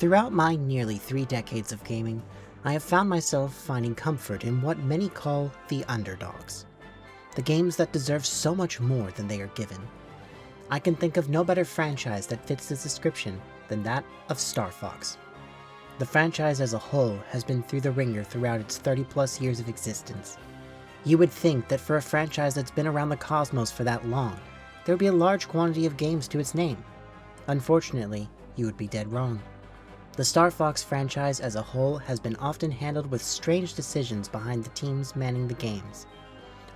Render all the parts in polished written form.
Throughout my nearly 3 decades of gaming, I have found myself finding comfort in what many call the underdogs. The games that deserve so much more than they are given. I can think of no better franchise that fits this description than that of Star Fox. The franchise as a whole has been through the ringer throughout its 30+ years of existence. You would think that for a franchise that's been around the cosmos for that long, there would be a large quantity of games to its name. Unfortunately, you would be dead wrong. The Star Fox franchise as a whole has been often handled with strange decisions behind the teams manning the games,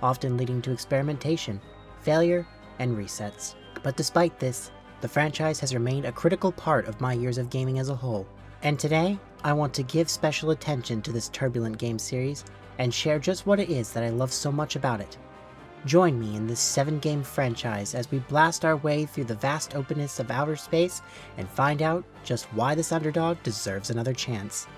often leading to experimentation, failure, and resets. But despite this, the franchise has remained a critical part of my years of gaming as a whole, and today, I want to give special attention to this Turbulent game series and share just what it is that I love so much about it. Join me in this 7-game franchise as we blast our way through the vast openness of outer space and find out just why this underdog deserves another chance.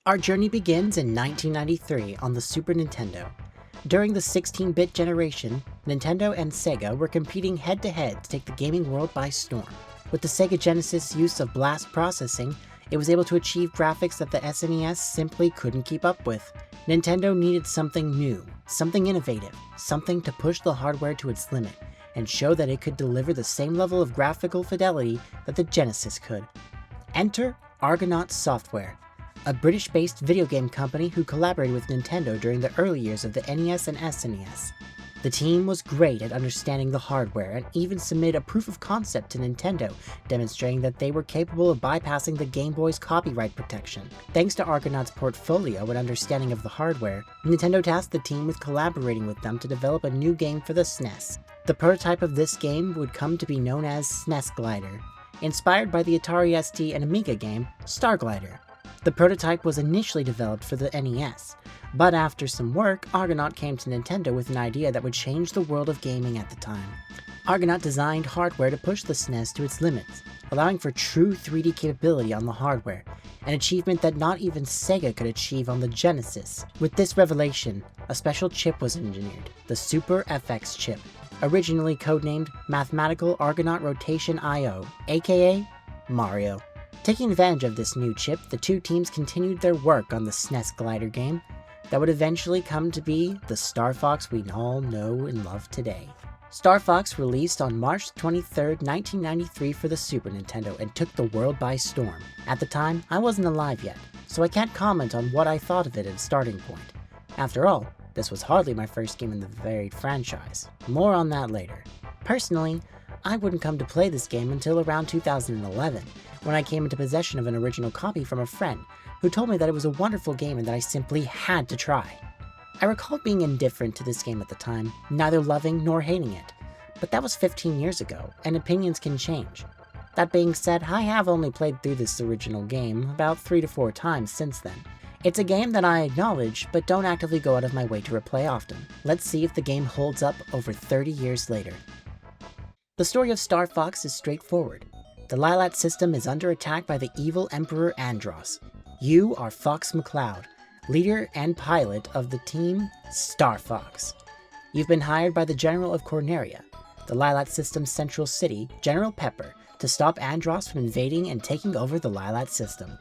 Our journey begins in 1993 on the Super Nintendo. During the 16-bit generation, Nintendo and Sega were competing head-to-head to take the gaming world by storm. With the Sega Genesis' use of blast processing, it was able to achieve graphics that the SNES simply couldn't keep up with. Nintendo needed something new, something innovative, something to push the hardware to its limit, and show that it could deliver the same level of graphical fidelity that the Genesis could. Enter Argonaut Software, a British-based video game company who collaborated with Nintendo during the early years of the NES and SNES. The team was great at understanding the hardware and even submitted a proof of concept to Nintendo, demonstrating that they were capable of bypassing the Game Boy's copyright protection. Thanks to Argonaut's portfolio and understanding of the hardware, Nintendo tasked the team with collaborating with them to develop a new game for the SNES. The prototype of this game would come to be known as SNES Glider, inspired by the Atari ST and Amiga game Star Glider. The prototype was initially developed for the NES, but after some work, Argonaut came to Nintendo with an idea that would change the world of gaming at the time. Argonaut designed hardware to push the SNES to its limits, allowing for true 3D capability on the hardware, an achievement that not even Sega could achieve on the Genesis. With this revelation, a special chip was engineered, the Super FX chip, originally codenamed Mathematical Argonaut Rotation I/O, aka Mario. Taking advantage of this new chip, the two teams continued their work on the SNES Glider game that would eventually come to be the Star Fox we all know and love today. Star Fox released on March 23, 1993 for the Super Nintendo and took the world by storm. At the time, I wasn't alive yet, so I can't comment on what I thought of it as a starting point. After all, this was hardly my first game in the varied franchise. More on that later. Personally, I wouldn't come to play this game until around 2011, when I came into possession of an original copy from a friend who told me that it was a wonderful game and that I simply had to try. I recall being indifferent to this game at the time, neither loving nor hating it, but that was 15 years ago, and opinions can change. That being said, I have only played through this original game about 3 to 4 times since then. It's a game that I acknowledge, but don't actively go out of my way to replay often. Let's see if the game holds up over 30 years later. The story of Star Fox is straightforward. The Lilat system is under attack by the evil Emperor Andross. You are Fox McCloud, leader and pilot of the team Star Fox. You've been hired by the General of Corneria, the Lilat system's central city, General Pepper, to stop Andross from invading and taking over the Lilat system.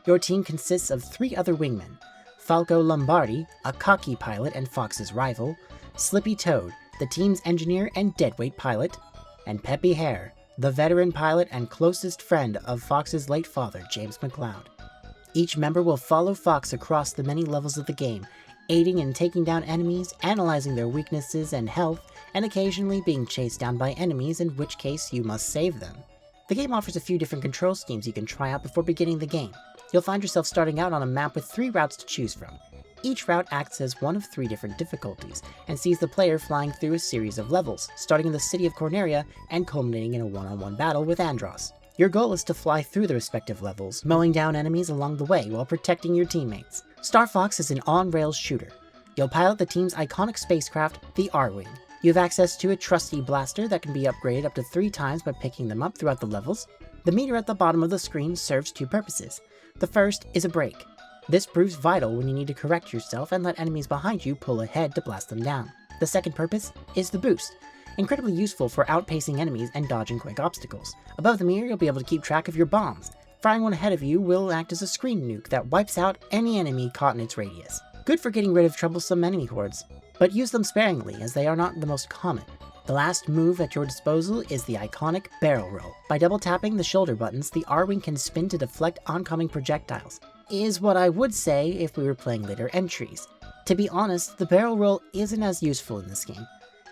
Your team consists of 3 other wingmen: Falco Lombardi, a cocky pilot and Fox's rival, Slippy Toad, the team's engineer and deadweight pilot, and Peppy Hare, the veteran pilot and closest friend of Fox's late father, James McCloud. Each member will follow Fox across the many levels of the game, aiding in taking down enemies, analyzing their weaknesses and health, and occasionally being chased down by enemies, in which case you must save them. The game offers a few different control schemes you can try out before beginning the game. You'll find yourself starting out on a map with 3 routes to choose from. Each route acts as one of 3 different difficulties, and sees the player flying through a series of levels, starting in the city of Corneria and culminating in a one-on-one battle with Andross. Your goal is to fly through the respective levels, mowing down enemies along the way while protecting your teammates. Star Fox is an on-rails shooter. You'll pilot the team's iconic spacecraft, the R-Wing. You have access to a trusty blaster that can be upgraded up to 3 times by picking them up throughout the levels. The meter at the bottom of the screen serves 2 purposes. The first is a brake. This proves vital when you need to correct yourself and let enemies behind you pull ahead to blast them down. The second purpose is the boost, incredibly useful for outpacing enemies and dodging quick obstacles. Above the mirror, you'll be able to keep track of your bombs. Firing one ahead of you will act as a screen nuke that wipes out any enemy caught in its radius. Good for getting rid of troublesome enemy hordes, but use them sparingly as they are not the most common. The last move at your disposal is the iconic barrel roll. By double tapping the shoulder buttons, the R-wing can spin to deflect oncoming projectiles. Is what I would say if we were playing later entries. To be honest, the barrel roll isn't as useful in this game.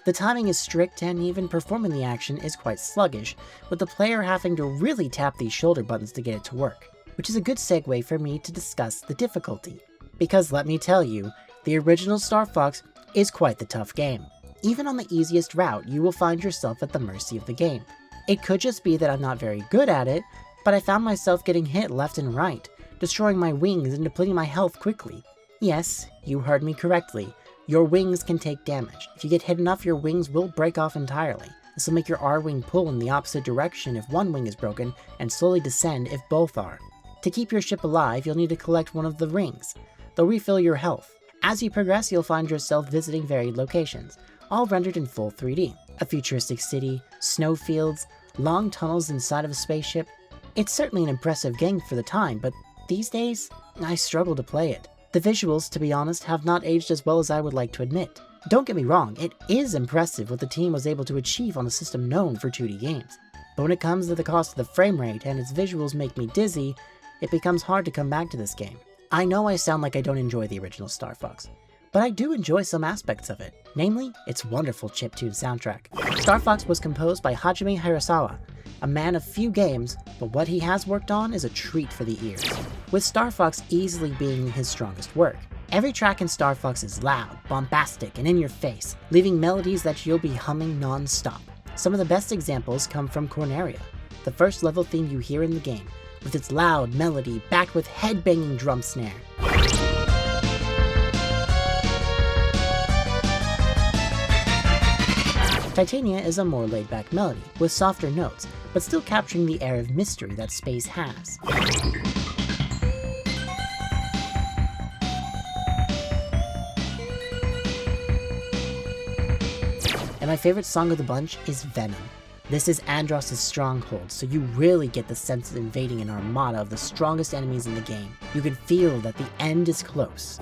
The timing is strict and even performing the action is quite sluggish, with the player having to really tap these shoulder buttons to get it to work. Which is a good segue for me to discuss the difficulty. Because let me tell you, the original Star Fox is quite the tough game. Even on the easiest route, you will find yourself at the mercy of the game. It could just be that I'm not very good at it, but I found myself getting hit left and right, destroying my wings and depleting my health quickly. Yes, you heard me correctly. Your wings can take damage. If you get hit enough, your wings will break off entirely. This will make your R-wing pull in the opposite direction if one wing is broken, and slowly descend if both are. To keep your ship alive, you'll need to collect one of the rings. They'll refill your health. As you progress, you'll find yourself visiting varied locations, all rendered in full 3D. A futuristic city, snowfields, long tunnels inside of a spaceship. It's certainly an impressive game for the time, but these days, I struggle to play it. The visuals, to be honest, have not aged as well as I would like to admit. Don't get me wrong, it is impressive what the team was able to achieve on a system known for 2D games. But when it comes to the cost of the frame rate and its visuals make me dizzy, it becomes hard to come back to this game. I know I sound like I don't enjoy the original Star Fox, but I do enjoy some aspects of it, namely, its wonderful chiptune soundtrack. Star Fox was composed by Hajime Hirasawa, a man of few games, but what he has worked on is a treat for the ears, with Star Fox easily being his strongest work. Every track in Star Fox is loud, bombastic, and in your face, leaving melodies that you'll be humming non-stop. Some of the best examples come from Corneria, the first level theme you hear in the game, with its loud melody backed with head-banging drum snare. Titania is a more laid-back melody, with softer notes, but still capturing the air of mystery that space has. And my favorite song of the bunch is Venom. This is Andross' stronghold, so you really get the sense of invading an armada of the strongest enemies in the game. You can feel that the end is close.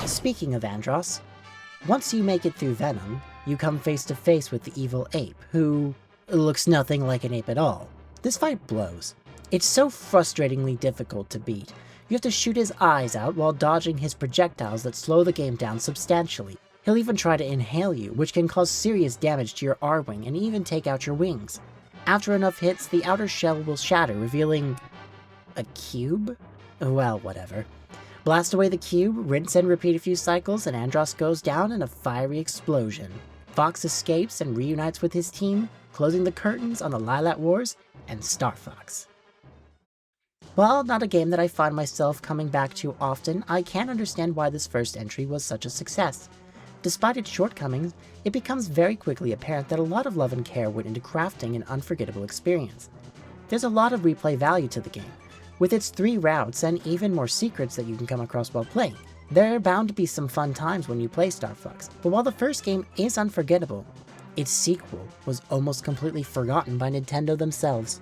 Speaking of Andross, once you make it through Venom, you come face to face with the evil ape, who looks nothing like an ape at all. This fight blows. It's so frustratingly difficult to beat. You have to shoot his eyes out while dodging his projectiles that slow the game down substantially. He'll even try to inhale you, which can cause serious damage to your R-wing and even take out your wings. After enough hits, the outer shell will shatter, revealing a cube? Well, whatever. Blast away the cube, rinse and repeat a few cycles, and Andross goes down in a fiery explosion. Fox escapes and reunites with his team, closing the curtains on the Lylat Wars and Star Fox. While not a game that I find myself coming back to often, I can understand why this first entry was such a success. Despite its shortcomings, it becomes very quickly apparent that a lot of love and care went into crafting an unforgettable experience. There's a lot of replay value to the game, with its 3 routes and even more secrets that you can come across while playing. There are bound to be some fun times when you play Star Fox, but while the first game is unforgettable, its sequel was almost completely forgotten by Nintendo themselves.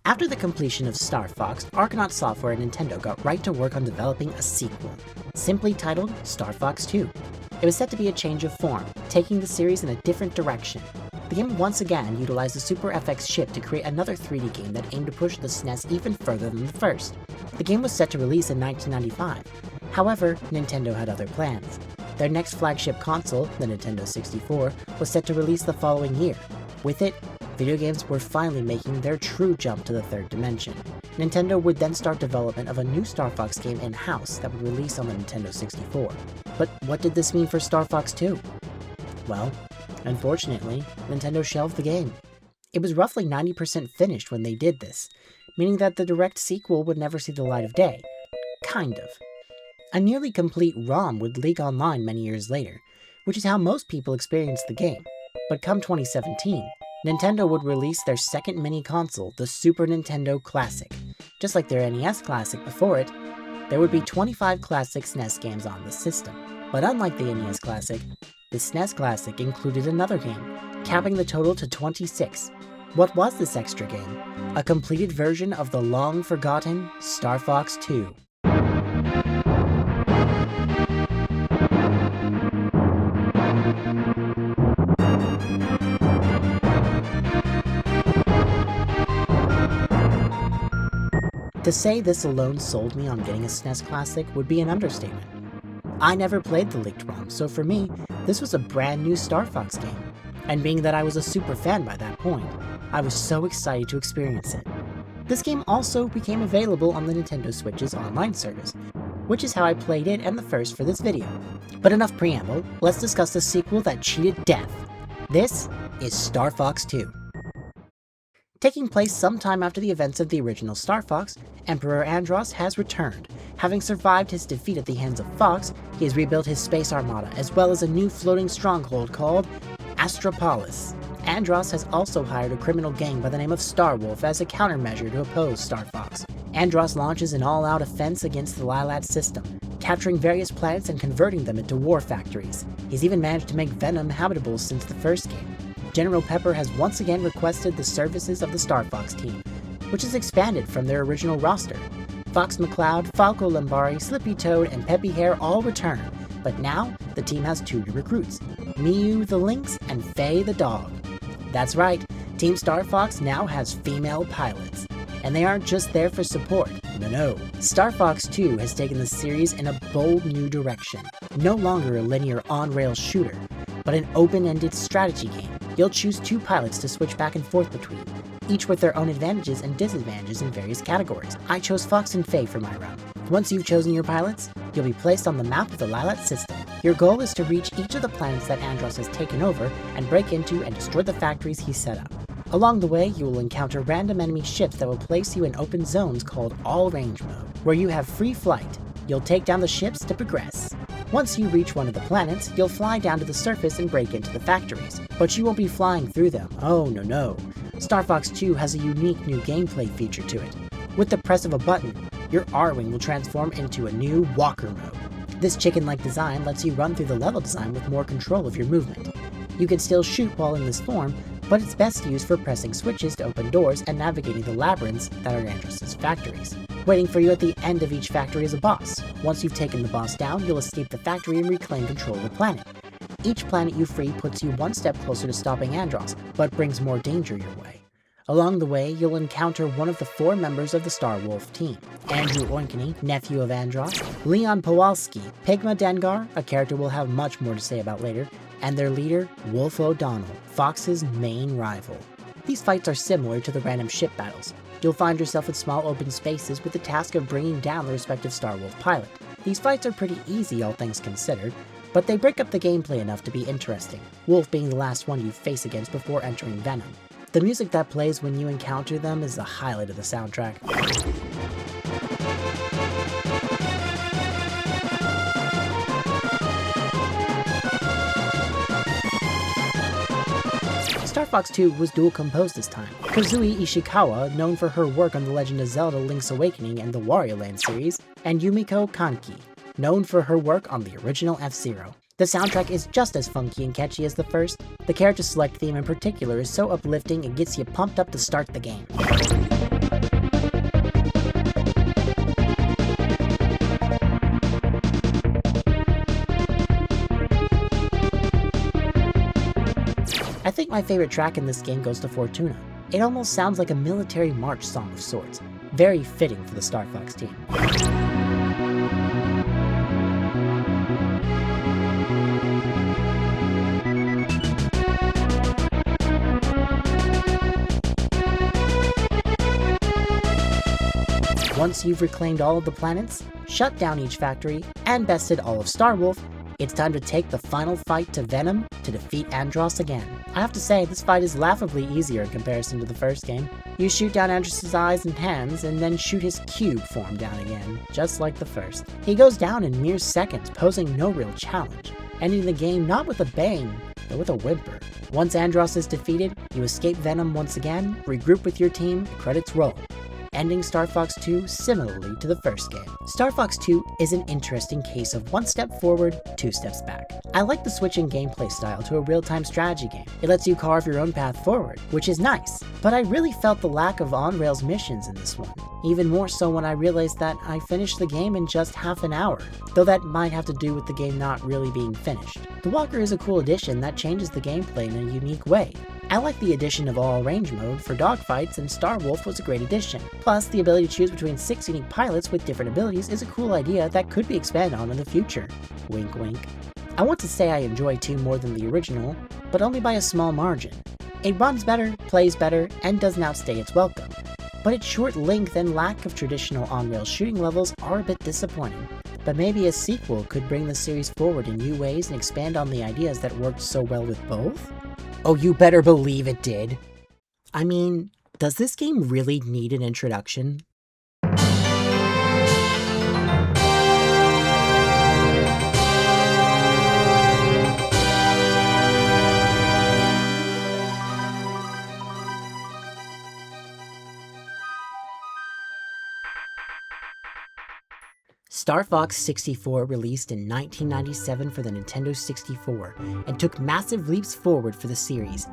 After the completion of Star Fox, Argonaut Software and Nintendo got right to work on developing a sequel, simply titled Star Fox 2. It was set to be a change of form, taking the series in a different direction. The game once again utilized the Super FX chip to create another 3D game that aimed to push the SNES even further than the first. The game was set to release in 1995. However, Nintendo had other plans. Their next flagship console, the Nintendo 64, was set to release the following year. With it, video games were finally making their true jump to the third dimension. Nintendo would then start development of a new Star Fox game in-house that would release on the Nintendo 64. But what did this mean for Star Fox 2? Well, unfortunately, Nintendo shelved the game. It was roughly 90% finished when they did this, meaning that the direct sequel would never see the light of day. Kind of. A nearly complete ROM would leak online many years later, which is how most people experienced the game. But come 2017, Nintendo would release their second mini console, the Super Nintendo Classic. Just like their NES Classic before it, there would be 25 classic SNES games on the system. But unlike the NES Classic, the SNES Classic included another game, capping the total to 26. What was this extra game? A completed version of the long-forgotten Star Fox 2. To say this alone sold me on getting a SNES Classic would be an understatement. I never played the leaked ROM, so for me, this was a brand new Star Fox game. And being that I was a super fan by that point, I was so excited to experience it. This game also became available on the Nintendo Switch's online service, which is how I played it and the first for this video. But enough preamble, let's discuss the sequel that cheated death. This is Star Fox 2. Taking place sometime after the events of the original Star Fox, Emperor Andros has returned. Having survived his defeat at the hands of Fox, he has rebuilt his space armada, as well as a new floating stronghold called Astropolis. Andros has also hired a criminal gang by the name of Starwolf as a countermeasure to oppose Star Fox. Andros launches an all-out offense against the Lylat system, capturing various planets and converting them into war factories. He's even managed to make Venom habitable since the first game. General Pepper has once again requested the services of the Star Fox team, which is expanded from their original roster. Fox McCloud, Falco Lambari, Slippy Toad, and Peppy Hare all return, but now the team has two new recruits, Miyu the Lynx and Faye the Dog. That's right, Team Star Fox now has female pilots, and they aren't just there for support. No. Star Fox 2 has taken the series in a bold new direction. No longer a linear on-rails shooter, but an open-ended strategy game. You'll choose two pilots to switch back and forth between, each with their own advantages and disadvantages in various categories. I chose Fox and Faye for my run. Once you've chosen your pilots, you'll be placed on the map of the Lylat system. Your goal is to reach each of the planets that Andros has taken over and break into and destroy the factories he set up. Along the way, you will encounter random enemy ships that will place you in open zones called all-range mode, where you have free flight. You'll take down the ships to progress. Once you reach one of the planets, you'll fly down to the surface and break into the factories. But you won't be flying through them. Oh no. Star Fox 2 has a unique new gameplay feature to it. With the press of a button, your R-Wing will transform into a new walker mode. This chicken-like design lets you run through the level design with more control of your movement. You can still shoot while in this form, but it's best used for pressing switches to open doors and navigating the labyrinths that are Andros' factories. Waiting for you at the end of each factory is a boss. Once you've taken the boss down, you'll escape the factory and reclaim control of the planet. Each planet you free puts you one step closer to stopping Andros, but brings more danger your way. Along the way, you'll encounter one of the 4 members of the Starwolf team. Andrew Oinkney, nephew of Andros, Leon Powalski, Pigma Dengar, a character we'll have much more to say about later, and their leader, Wolf O'Donnell, Fox's main rival. These fights are similar to the random ship battles. You'll find yourself in small open spaces with the task of bringing down the respective Starwolf pilot. These fights are pretty easy, all things considered, but they break up the gameplay enough to be interesting, Wolf being the last one you face against before entering Venom. The music that plays when you encounter them is the highlight of the soundtrack. Star Fox 2 was dual composed this time. Kazui Ishikawa, known for her work on The Legend of Zelda Link's Awakening and the Wario Land series, and Yumiko Kanki, known for her work on the original F-Zero. The soundtrack is just as funky and catchy as the first. The character select theme in particular is so uplifting it gets you pumped up to start the game. I think my favorite track in this game goes to Fortuna. It almost sounds like a military march song of sorts, very fitting for the Star Fox team. Once you've reclaimed all of the planets, shut down each factory, and bested all of Starwolf, It's time to take the final fight to Venom to defeat Andross again. I have to say, this fight is laughably easier in comparison to the first game. You shoot down Andross's eyes and hands, and then shoot his cube form down again, just like the first. He goes down in mere seconds, posing no real challenge, ending the game not with a bang, but with a whimper. Once Andross is defeated, you escape Venom once again, regroup with your team, credits roll, ending Star Fox 2 similarly to the first game. Star Fox 2 is an interesting case of one step forward, two steps back. I like the switching gameplay style to a real-time strategy game. It lets you carve your own path forward, which is nice, but I really felt the lack of on-rails missions in this one. Even more so when I realized that I finished the game in just half an hour, though that might have to do with the game not really being finished. The Walker is a cool addition that changes the gameplay in a unique way. I like the addition of all range mode for dogfights, and Star Wolf was a great addition. Plus, the ability to choose between 6 unique pilots with different abilities is a cool idea that could be expanded on in the future. Wink wink. I want to say I enjoy 2 more than the original, but only by a small margin. It runs better, plays better, and doesn't outstay its welcome. But its short length and lack of traditional on-rails shooting levels are a bit disappointing. But maybe a sequel could bring the series forward in new ways and expand on the ideas that worked so well with both? Oh, you better believe it did. I mean, does this game really need an introduction? Star Fox 64 released in 1997 for the Nintendo 64 and took massive leaps forward for the series.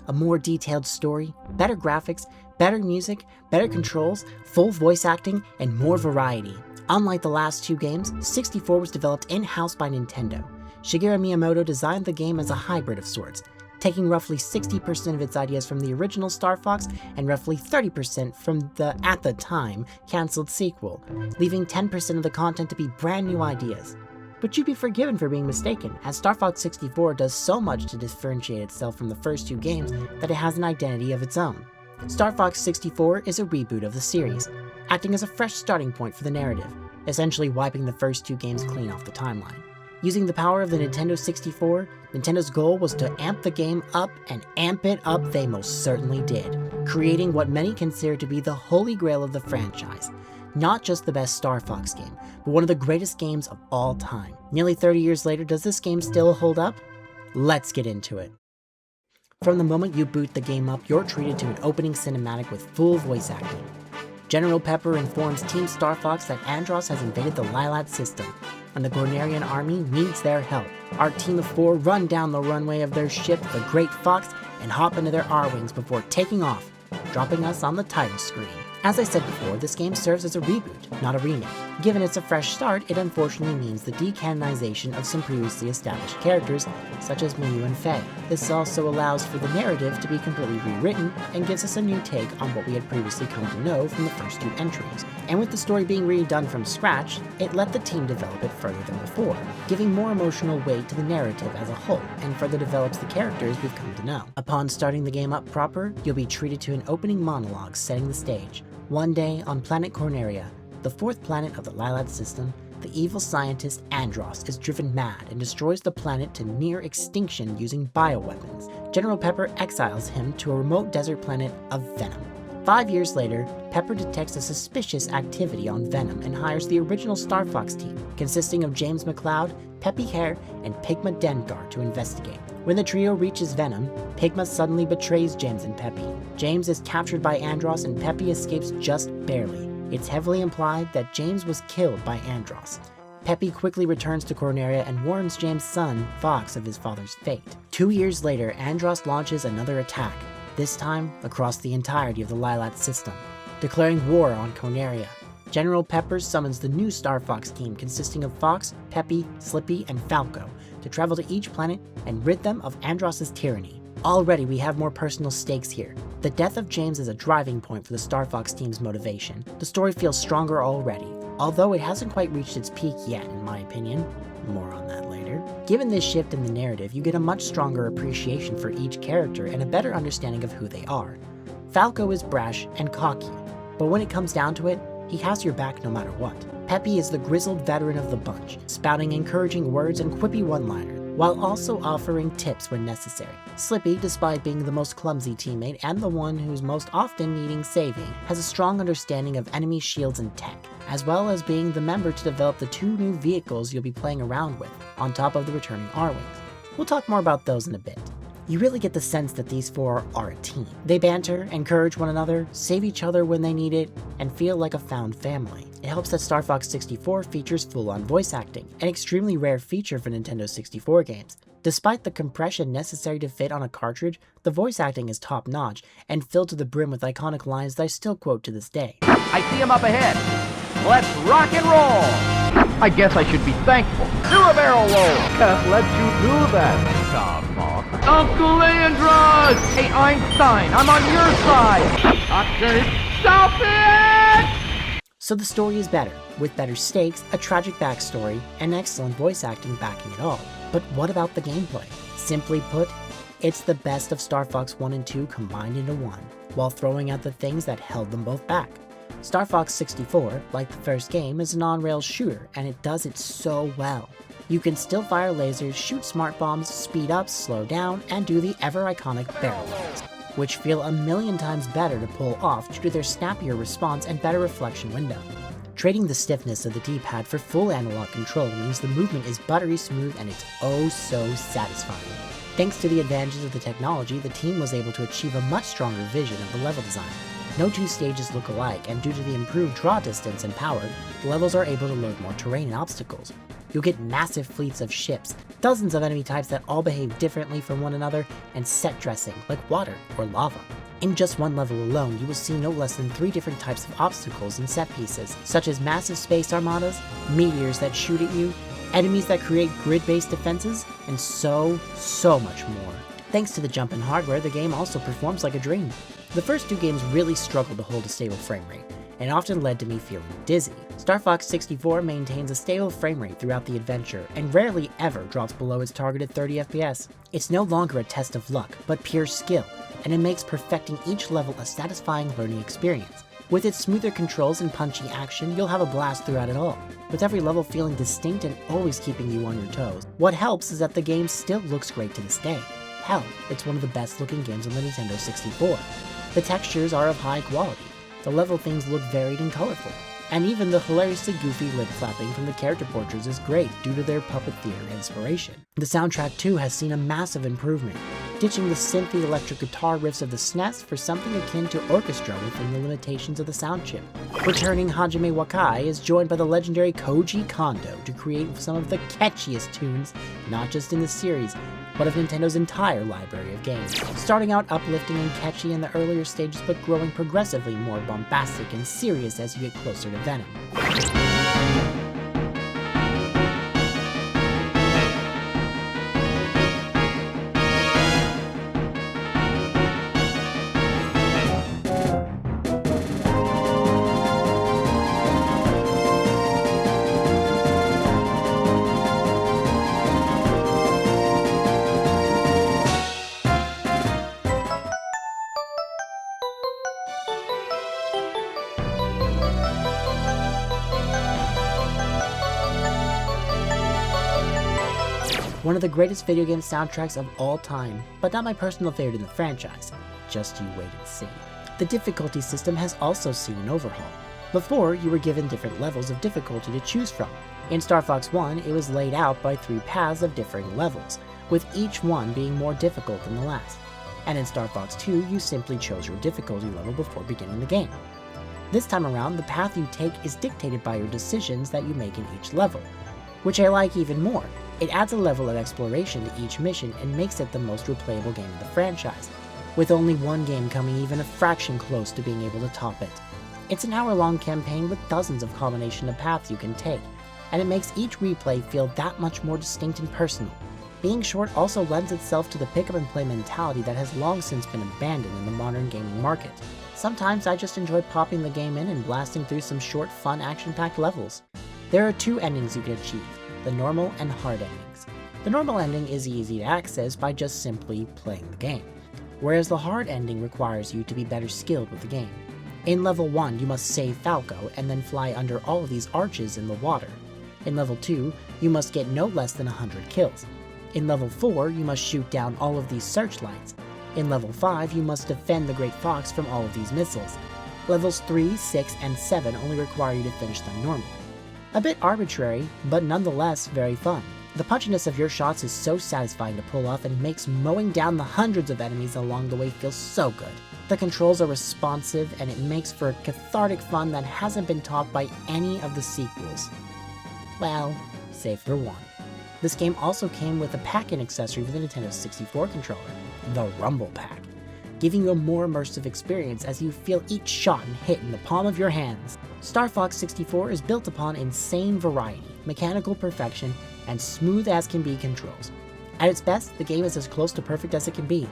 A more detailed story, better graphics, better music, better controls, full voice acting, and more variety. Unlike the last 2 games, 64 was developed in-house by Nintendo. Shigeru Miyamoto designed the game as a hybrid of sorts, taking roughly 60% of its ideas from the original Star Fox and roughly 30% from the, at the time, cancelled sequel, leaving 10% of the content to be brand new ideas. But you'd be forgiven for being mistaken, as Star Fox 64 does so much to differentiate itself from the first 2 games that it has an identity of its own. Star Fox 64 is a reboot of the series, acting as a fresh starting point for the narrative, essentially wiping the first 2 games clean off the timeline. Using the power of the Nintendo 64, Nintendo's goal was to amp the game up, and amp it up they most certainly did, creating what many consider to be the holy grail of the franchise. Not just the best Star Fox game, but one of the greatest games of all time. Nearly 30 years later, does this game still hold up? Let's get into it. From the moment you boot the game up, you're treated to an opening cinematic with full voice acting. General Pepper informs Team Star Fox that Andross has invaded the Lylat system, and the Gornarian army needs their help. Our team of 4 run down the runway of their ship, the Great Fox, and hop into their R-Wings before taking off, dropping us on the title screen. As I said before, this game serves as a reboot, not a remake. Given it's a fresh start, it unfortunately means the decanonization of some previously established characters, such as Mayu and Faye. This also allows for the narrative to be completely rewritten, and gives us a new take on what we had previously come to know from the first 2 entries. And with the story being redone from scratch, it let the team develop it further than before, giving more emotional weight to the narrative as a whole, and further develops the characters we've come to know. Upon starting the game up proper, you'll be treated to an opening monologue setting the stage. One day, on planet Corneria, the 4th planet of the Lylat system, the evil scientist Andross is driven mad and destroys the planet to near extinction using bioweapons. General Pepper exiles him to a remote desert planet of Venom. 5 years later, Pepper detects a suspicious activity on Venom and hires the original Star Fox team, consisting of James McCloud, Peppy Hare, and Pigma Dengar to investigate. When the trio reaches Venom, Pigma suddenly betrays James and Peppy. James is captured by Andross and Peppy escapes just barely. It's heavily implied that James was killed by Andross. Peppy quickly returns to Corneria and warns James' son, Fox, of his father's fate. 2 years later, Andross launches another attack, this time across the entirety of the Lylat system, declaring war on Corneria. General Pepper summons the new Star Fox team consisting of Fox, Peppy, Slippy, and Falco to travel to each planet and rid them of Andross's tyranny. Already we have more personal stakes here. The death of James is a driving point for the Star Fox team's motivation. The story feels stronger already, although it hasn't quite reached its peak yet in my opinion. More on that later. Given this shift in the narrative, you get a much stronger appreciation for each character and a better understanding of who they are. Falco is brash and cocky, but when it comes down to it, he has your back no matter what. Peppy is the grizzled veteran of the bunch, spouting encouraging words and quippy one-liners, while also offering tips when necessary. Slippy, despite being the most clumsy teammate and the one who's most often needing saving, has a strong understanding of enemy shields and tech, as well as being the member to develop the 2 new vehicles you'll be playing around with, on top of the returning R-Wings. We'll talk more about those in a bit. You really get the sense that these 4 are a team. They banter, encourage one another, save each other when they need it, and feel like a found family. It helps that Star Fox 64 features full-on voice acting, an extremely rare feature for Nintendo 64 games. Despite the compression necessary to fit on a cartridge, the voice acting is top-notch and filled to the brim with iconic lines that I still quote to this day. I see him up ahead. Let's rock and roll. I guess I should be thankful. Do a barrel roll. Can't let you do that, Star Fox. Uncle Leandros! Hey, Einstein, I'm on your side. Okay, stop it! So the story is better, with better stakes, a tragic backstory, and excellent voice acting backing it all. But what about the gameplay? Simply put, it's the best of Star Fox 1 and 2 combined into one, while throwing out the things that held them both back. Star Fox 64, like the first game, is an on-rails shooter, and it does it so well. You can still fire lasers, shoot smart bombs, speed up, slow down, and do the ever-iconic barrel rolls, which feel a million times better to pull off due to their snappier response and better reflection window. Trading the stiffness of the D-pad for full analog control means the movement is buttery smooth and it's oh so satisfying. Thanks to the advantages of the technology, the team was able to achieve a much stronger vision of the level design. No 2 stages look alike, and due to the improved draw distance and power, the levels are able to load more terrain and obstacles. You'll get massive fleets of ships, dozens of enemy types that all behave differently from one another, and set dressing like water or lava. In just one level alone, you will see no less than 3 different types of obstacles and set pieces, such as massive space armadas, meteors that shoot at you, enemies that create grid-based defenses, and so much more. Thanks to the jump in hardware, the game also performs like a dream. The first 2 games really struggled to hold a stable frame rate, and often led to me feeling dizzy. Star Fox 64 maintains a stable frame rate throughout the adventure, and rarely ever drops below its targeted 30 FPS. It's no longer a test of luck, but pure skill, and it makes perfecting each level a satisfying learning experience. With its smoother controls and punchy action, you'll have a blast throughout it all, with every level feeling distinct and always keeping you on your toes. What helps is that the game still looks great to this day. Hell, it's one of the best looking games on the Nintendo 64. The textures are of high quality, the level themes look varied and colorful, and even the hilariously goofy lip flapping from the character portraits is great due to their puppet theater inspiration. The soundtrack too has seen a massive improvement, ditching the synthy electric guitar riffs of the SNES for something akin to orchestra within the limitations of the sound chip. Returning Hajime Wakai is joined by the legendary Koji Kondo to create some of the catchiest tunes, not just in the series, but of Nintendo's entire library of games. Starting out uplifting and catchy in the earlier stages, but growing progressively more bombastic and serious as you get closer to Venom. One of the greatest video game soundtracks of all time, but not my personal favorite in the franchise. Just you wait and see. The difficulty system has also seen an overhaul. Before, you were given different levels of difficulty to choose from. In Star Fox 1, it was laid out by 3 paths of differing levels, with each one being more difficult than the last. And in Star Fox 2, you simply chose your difficulty level before beginning the game. This time around, the path you take is dictated by your decisions that you make in each level, which I like even more. It adds a level of exploration to each mission and makes it the most replayable game in the franchise, with only one game coming even a fraction close to being able to top it. It's an hour-long campaign with dozens of combinations of paths you can take, and it makes each replay feel that much more distinct and personal. Being short also lends itself to the pick-up-and-play mentality that has long since been abandoned in the modern gaming market. Sometimes I just enjoy popping the game in and blasting through some short, fun, action-packed levels. There are 2 endings you can achieve, the normal and hard endings. The normal ending is easy to access by just simply playing the game, whereas the hard ending requires you to be better skilled with the game. In level 1, you must save Falco and then fly under all of these arches in the water. In level 2, you must get no less than 100 kills. In level 4, you must shoot down all of these searchlights. In level 5, you must defend the Great Fox from all of these missiles. Levels 3, 6, and 7 only require you to finish them normally. A bit arbitrary, but nonetheless very fun. The punchiness of your shots is so satisfying to pull off and makes mowing down the hundreds of enemies along the way feel so good. The controls are responsive and it makes for cathartic fun that hasn't been topped by any of the sequels. Well, save for one. This game also came with a pack-in accessory for the Nintendo 64 controller, the Rumble Pack, giving you a more immersive experience as you feel each shot and hit in the palm of your hands. Star Fox 64 is built upon insane variety, mechanical perfection, and smooth-as-can-be controls. At its best, the game is as close to perfect as it can be,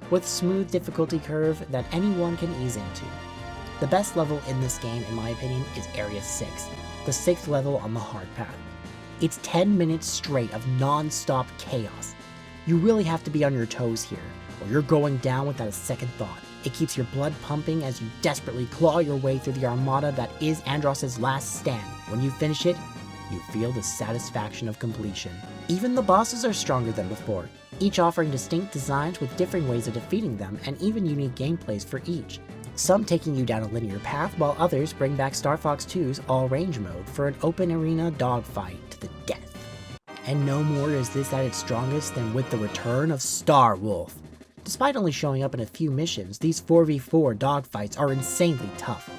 with smooth difficulty curve that anyone can ease into. The best level in this game, in my opinion, is Area 6, the 6th level on the hard path. It's 10 minutes straight of non-stop chaos. You really have to be on your toes here, or you're going down without a second thought. It keeps your blood pumping as you desperately claw your way through the armada that is Andross's last stand. When you finish it, you feel the satisfaction of completion. Even the bosses are stronger than before, each offering distinct designs with differing ways of defeating them and even unique gameplays for each. Some taking you down a linear path, while others bring back Star Fox 2's all-range mode for an open arena dogfight to the death. And no more is this at its strongest than with the return of Star Wolf. Despite only showing up in a few missions, these 4v4 dogfights are insanely tough,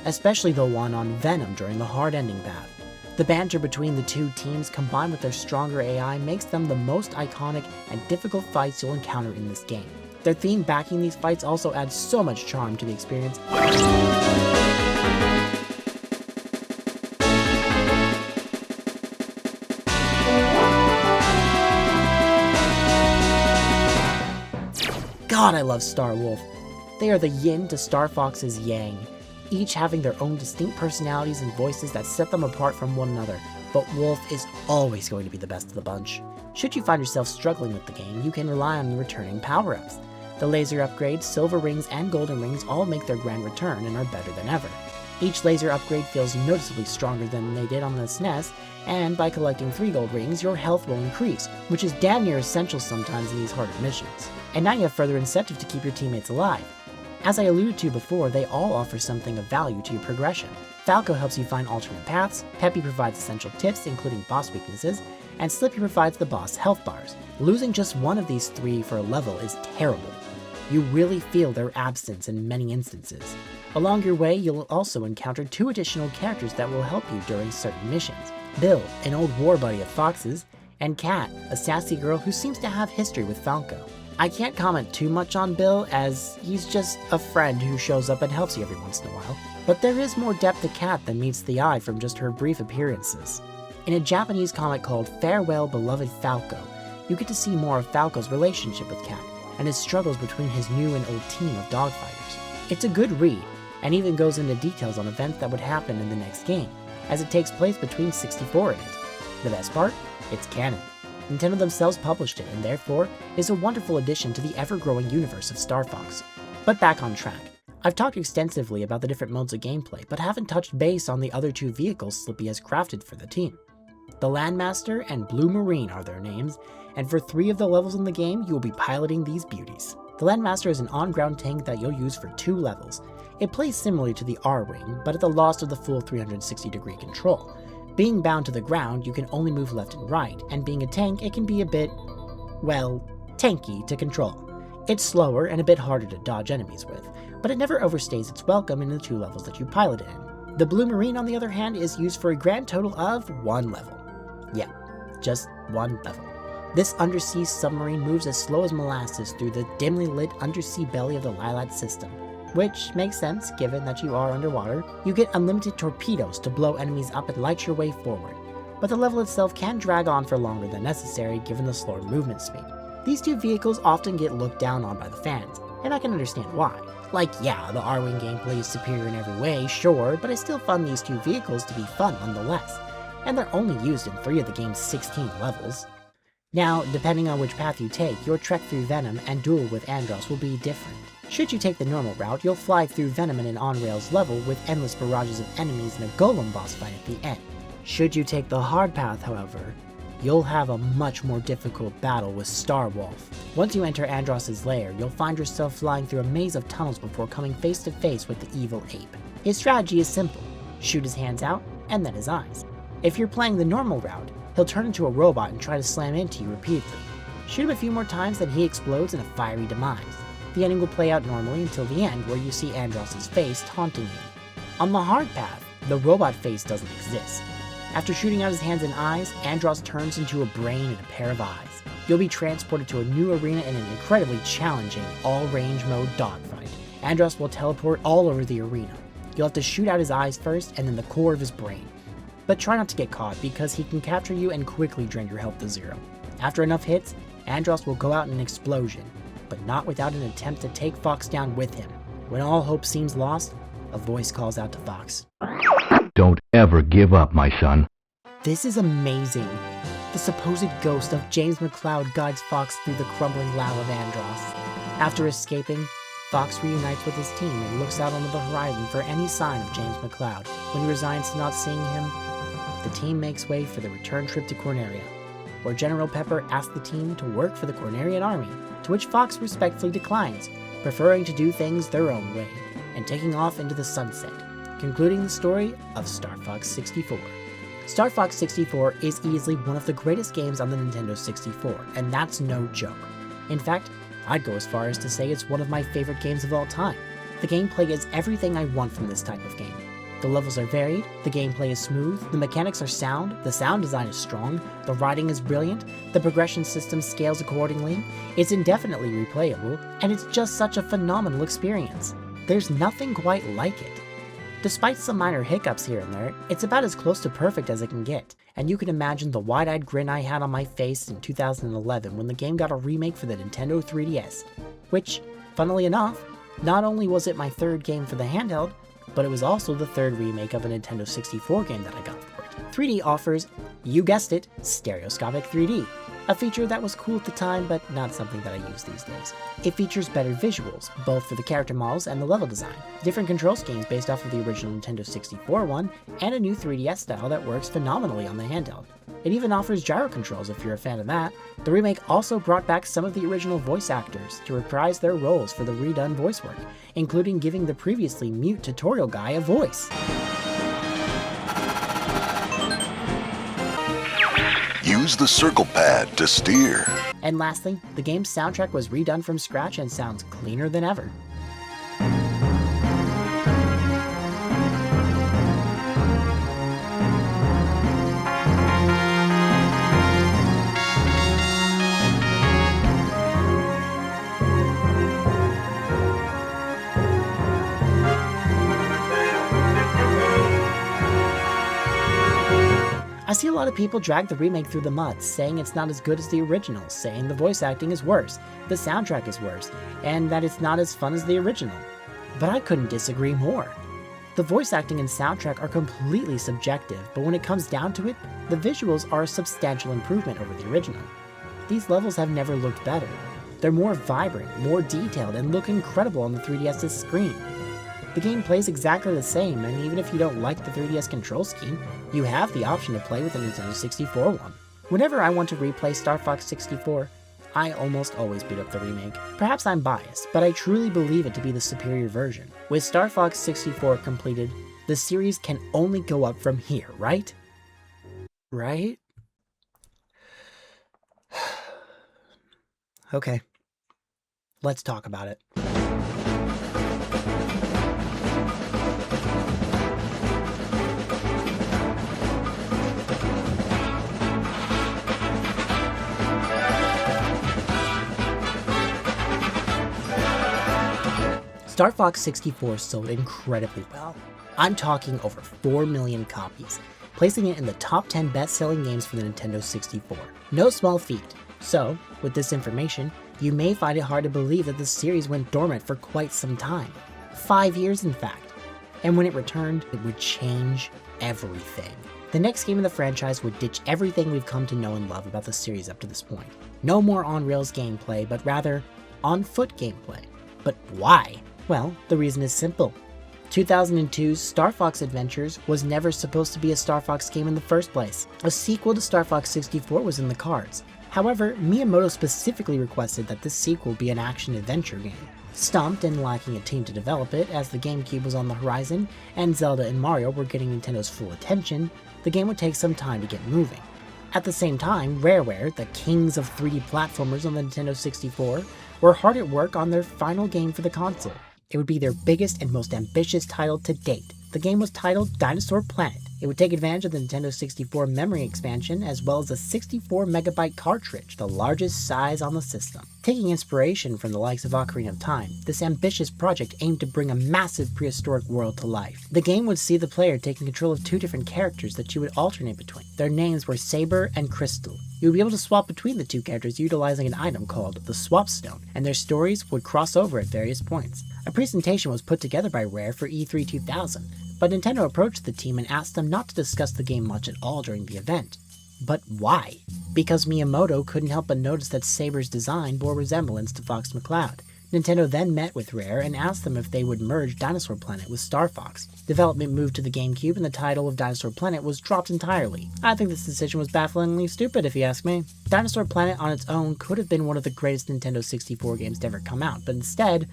especially the one on Venom during the hard ending path. The banter between the two teams combined with their stronger AI makes them the most iconic and difficult fights you'll encounter in this game. Their theme backing these fights also adds so much charm to the experience. God, I love Star Wolf. They are the yin to Star Fox's yang, each having their own distinct personalities and voices that set them apart from one another, but Wolf is always going to be the best of the bunch. Should you find yourself struggling with the game, you can rely on the returning power-ups. The laser upgrades, silver rings, and golden rings all make their grand return and are better than ever. Each laser upgrade feels noticeably stronger than they did on the SNES, and by collecting 3 gold rings, your health will increase, which is damn near essential sometimes in these harder missions. And now you have further incentive to keep your teammates alive. As I alluded to before, they all offer something of value to your progression. Falco helps you find alternate paths, Peppy provides essential tips including boss weaknesses, and Slippy provides the boss health bars. Losing just one of these 3 for a level is terrible. You really feel their absence in many instances. Along your way, you'll also encounter 2 additional characters that will help you during certain missions. Bill, an old war buddy of Fox's, and Kat, a sassy girl who seems to have history with Falco. I can't comment too much on Bill as he's just a friend who shows up and helps you every once in a while, but there is more depth to Kat than meets the eye from just her brief appearances. In a Japanese comic called Farewell Beloved Falco, you get to see more of Falco's relationship with Kat and his struggles between his new and old team of dogfighters. It's a good read, and even goes into details on events that would happen in the next game, as it takes place between 64 and it. The best part? It's canon. Nintendo themselves published it, and therefore is a wonderful addition to the ever-growing universe of Star Fox. But back on track. I've talked extensively about the different modes of gameplay, but haven't touched base on the other 2 vehicles Slippy has crafted for the team. The Landmaster and Blue Marine are their names, and for 3 of the levels in the game, you will be piloting these beauties. The Landmaster is an on-ground tank that you'll use for 2 levels. It plays similarly to the R-Wing, but at the loss of the full 360-degree control. Being bound to the ground, you can only move left and right, and being a tank, it can be a bit, well, tanky to control. It's slower and a bit harder to dodge enemies with, but it never overstays its welcome in the 2 levels that you pilot it in. The Blue Marine, on the other hand, is used for a grand total of 1 level. Yeah, just 1 level. This undersea submarine moves as slow as molasses through the dimly lit undersea belly of the Lilat system, which makes sense given that you are underwater. You get unlimited torpedoes to blow enemies up and light your way forward, but the level itself can drag on for longer than necessary given the slower movement speed. These 2 vehicles often get looked down on by the fans, and I can understand why. Like, yeah, the R-Wing gameplay is superior in every way, sure, but I still find these 2 vehicles to be fun nonetheless, and they're only used in 3 of the game's 16 levels. Now, depending on which path you take, your trek through Venom and duel with Andross will be different. Should you take the normal route, you'll fly through Venom in an on-rails level with endless barrages of enemies and a golem boss fight at the end. Should you take the hard path, however, you'll have a much more difficult battle with Starwolf. Once you enter Andross's lair, you'll find yourself flying through a maze of tunnels before coming face to face with the evil ape. His strategy is simple: shoot his hands out, and then his eyes. If you're playing the normal route, he'll turn into a robot and try to slam into you repeatedly. Shoot him a few more times, then he explodes in a fiery demise. The ending will play out normally until the end, where you see Andross's face taunting you. On the hard path, the robot face doesn't exist. After shooting out his hands and eyes, Andross turns into a brain and a pair of eyes. You'll be transported to a new arena in an incredibly challenging all-range mode dogfight. Andross will teleport all over the arena. You'll have to shoot out his eyes first and then the core of his brain. But try not to get caught, because he can capture you and quickly drain your health to zero. After enough hits, Andross will go out in an explosion, but not without an attempt to take Fox down with him. When all hope seems lost, a voice calls out to Fox. Don't ever give up, my son. This is amazing. The supposed ghost of James McCloud guides Fox through the crumbling lava of Andross. After escaping, Fox reunites with his team and looks out onto the horizon for any sign of James McCloud. When he resigns to not seeing him, the team makes way for the return trip to Corneria, where General Pepper asks the team to work for the Cornerian army, to which Fox respectfully declines, preferring to do things their own way, and taking off into the sunset, concluding the story of Star Fox 64. Star Fox 64 is easily one of the greatest games on the Nintendo 64, and that's no joke. In fact, I'd go as far as to say it's one of my favorite games of all time. The gameplay is everything I want from this type of game. The levels are varied, the gameplay is smooth, the mechanics are sound, the sound design is strong, the writing is brilliant, the progression system scales accordingly, it's indefinitely replayable, and it's just such a phenomenal experience. There's nothing quite like it. Despite some minor hiccups here and there, it's about as close to perfect as it can get, and you can imagine the wide-eyed grin I had on my face in 2011 when the game got a remake for the Nintendo 3DS, which, funnily enough, not only was it my third game for the handheld, but it was also the third remake of a Nintendo 64 game that I got for it. 3D offers, you guessed it, stereoscopic 3D, a feature that was cool at the time but not something that I use these days. It features better visuals, both for the character models and the level design, different control schemes based off of the original Nintendo 64 one, and a new 3DS style that works phenomenally on the handheld. It even offers gyro controls if you're a fan of that. The remake also brought back some of the original voice actors to reprise their roles for the redone voice work, including giving the previously mute tutorial guy a voice. Use the circle pad to steer. And lastly, the game's soundtrack was redone from scratch and sounds cleaner than ever. I see a lot of people drag the remake through the mud, saying it's not as good as the original, saying the voice acting is worse, the soundtrack is worse, and that it's not as fun as the original. But I couldn't disagree more. The voice acting and soundtrack are completely subjective, but when it comes down to it, the visuals are a substantial improvement over the original. These levels have never looked better. They're more vibrant, more detailed, and look incredible on the 3DS's screen. The game plays exactly the same, and even if you don't like the 3DS control scheme, you have the option to play with the Nintendo 64 one. Whenever I want to replay Star Fox 64, I almost always boot up the remake. Perhaps I'm biased, but I truly believe it to be the superior version. With Star Fox 64 completed, the series can only go up from here, right? Right? Okay. Let's talk about it. Star Fox 64 sold incredibly well. I'm talking over 4 million copies, placing it in the top 10 best-selling games for the Nintendo 64. No small feat. So, with this information, you may find it hard to believe that the series went dormant for quite some time. 5 years in fact. And when it returned, it would change everything. The next game in the franchise would ditch everything we've come to know and love about the series up to this point. No more on-rails gameplay, but rather on-foot gameplay. But why? Well, the reason is simple. 2002's Star Fox Adventures was never supposed to be a Star Fox game in the first place. A sequel to Star Fox 64 was in the cards. However, Miyamoto specifically requested that this sequel be an action-adventure game. Stumped and lacking a team to develop it, as the GameCube was on the horizon and Zelda and Mario were getting Nintendo's full attention, the game would take some time to get moving. At the same time, Rareware, the kings of 3D platformers on the Nintendo 64, were hard at work on their final game for the console. It would be their biggest and most ambitious title to date. The game was titled Dinosaur Planet. It would take advantage of the Nintendo 64 memory expansion as well as a 64MB cartridge, the largest size on the system. Taking inspiration from the likes of Ocarina of Time, this ambitious project aimed to bring a massive prehistoric world to life. The game would see the player taking control of two different characters that you would alternate between. Their names were Saber and Crystal. You would be able to swap between the two characters utilizing an item called the Swap Stone, and their stories would cross over at various points. A presentation was put together by Rare for E3 2000, but Nintendo approached the team and asked them not to discuss the game much at all during the event. But why? Because Miyamoto couldn't help but notice that Saber's design bore resemblance to Fox McCloud. Nintendo then met with Rare and asked them if they would merge Dinosaur Planet with Star Fox. Development moved to the GameCube and the title of Dinosaur Planet was dropped entirely. I think this decision was bafflingly stupid if you ask me. Dinosaur Planet on its own could have been one of the greatest Nintendo 64 games to ever come out, but instead,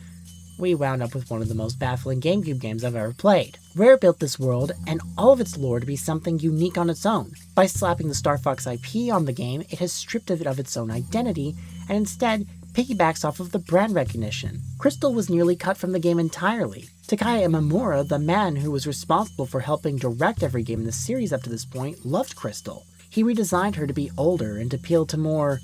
we wound up with one of the most baffling GameCube games I've ever played. Rare built this world and all of its lore to be something unique on its own. By slapping the Star Fox IP on the game, it has stripped it of its own identity and instead piggybacks off of the brand recognition. Crystal was nearly cut from the game entirely. Takaya Imamura, the man who was responsible for helping direct every game in the series up to this point, loved Crystal. He redesigned her to be older and to appeal to more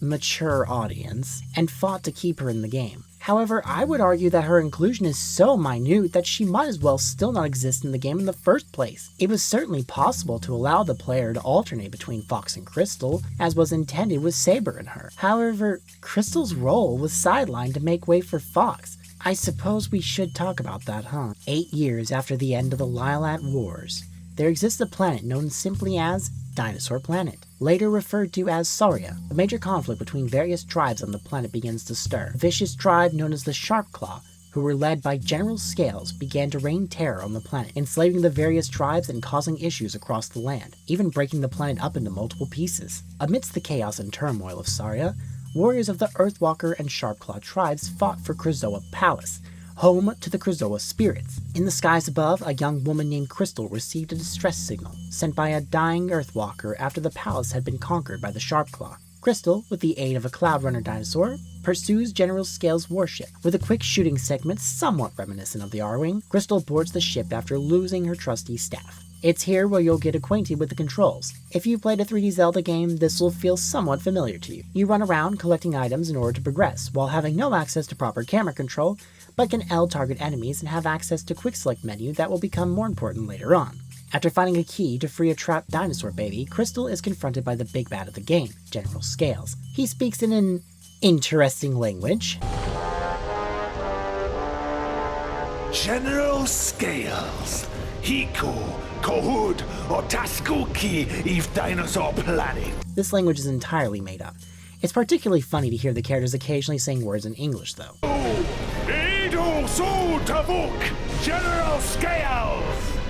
mature audience, and fought to keep her in the game. However, I would argue that her inclusion is so minute that she might as well still not exist in the game in the first place. It was certainly possible to allow the player to alternate between Fox and Crystal, as was intended with Saber and her. However, Crystal's role was sidelined to make way for Fox. I suppose we should talk about that, huh? 8 years after the end of the Lilat Wars, there exists a planet known simply as Dinosaur Planet, later referred to as Saria. A major conflict between various tribes on the planet begins to stir. A vicious tribe known as the Sharpclaw, who were led by General Scales, began to rain terror on the planet, enslaving the various tribes and causing issues across the land, even breaking the planet up into multiple pieces. Amidst the chaos and turmoil of Saria, warriors of the Earthwalker and Sharpclaw tribes fought for Krazoa Palace, home to the Krazoa spirits. In the skies above, a young woman named Crystal received a distress signal sent by a dying Earthwalker after the palace had been conquered by the Sharpclaw. Crystal, with the aid of a Cloud Runner dinosaur, pursues General Scales' warship. With a quick shooting segment somewhat reminiscent of the R-Wing, Crystal boards the ship after losing her trusty staff. It's here where you'll get acquainted with the controls. If you've played a 3D Zelda game, this will feel somewhat familiar to you. You run around collecting items in order to progress, while having no access to proper camera control, but can L target enemies and have access to quick select menu that will become more important later on. After finding a key to free a trapped dinosaur baby, Crystal is confronted by the big bad of the game, General Scales. He speaks in an interesting language. General Scales, Hiku, Kohud, Otaskuki, Eve Dinosaur Planet. This language is entirely made up. It's particularly funny to hear the characters occasionally saying words in English, though. Edo Su Tavuk, General Scales!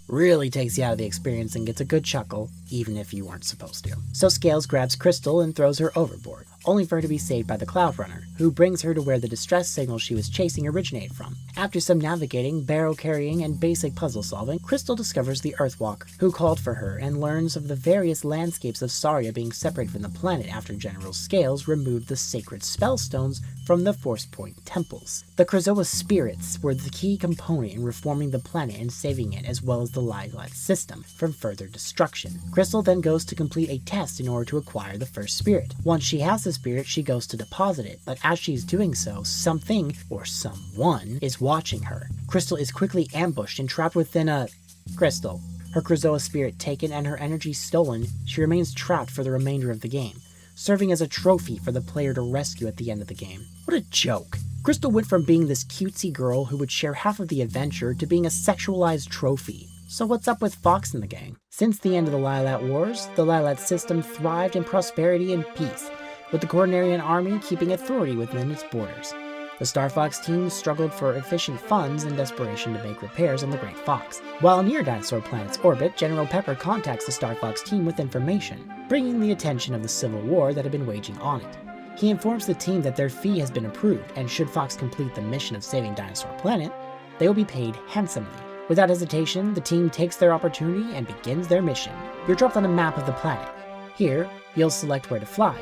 Really takes you out of the experience and gets a good chuckle, even if you weren't supposed to. So Scales grabs Crystal and throws her overboard, only for her to be saved by the Cloud Runner, who brings her to where the distress signal she was chasing originated from. After some navigating, barrel carrying, and basic puzzle solving, Crystal discovers the Earthwalker, who called for her, and learns of the various landscapes of Saria being separated from the planet after General Scales removed the sacred spellstones from the Force Point temples. The Krazoa spirits were the key component in reforming the planet and saving it, as well as the Lilat system, from further destruction. Crystal then goes to complete a test in order to acquire the first spirit. Once she has the spirit, she goes to deposit it, but as she's doing so, something, or someone, is watching her. Crystal is quickly ambushed and trapped within a... Crystal. Her Krazoa spirit taken and her energy stolen, she remains trapped for the remainder of the game, serving as a trophy for the player to rescue at the end of the game. What a joke. Crystal went from being this cutesy girl who would share half of the adventure to being a sexualized trophy. So what's up with Fox in the game? Since the end of the Lylat Wars, the Lylat system thrived in prosperity and peace, with the Quaternarian army keeping authority within its borders. The Star Fox team struggled for efficient funds in desperation to make repairs on the Great Fox. While near Dinosaur Planet's orbit, General Pepper contacts the Star Fox team with information, bringing the attention of the civil war that had been waging on it. He informs the team that their fee has been approved, and should Fox complete the mission of saving Dinosaur Planet, they will be paid handsomely. Without hesitation, the team takes their opportunity and begins their mission. You're dropped on a map of the planet. Here, you'll select where to fly,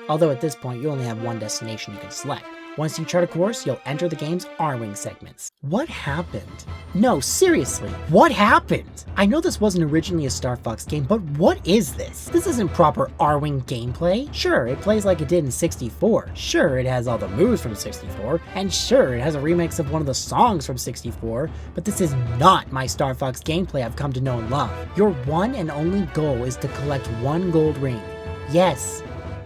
although at this point you only have one destination you can select. Once you chart a course, you'll enter the game's R-Wing segments. What happened? No, seriously, what happened? I know this wasn't originally a Star Fox game, but what is this? This isn't proper R-Wing gameplay. Sure, it plays like it did in 64. Sure, it has all the moves from 64. And sure, it has a remix of one of the songs from 64. But this is not my Star Fox gameplay I've come to know and love. Your one and only goal is to collect one gold ring. Yes.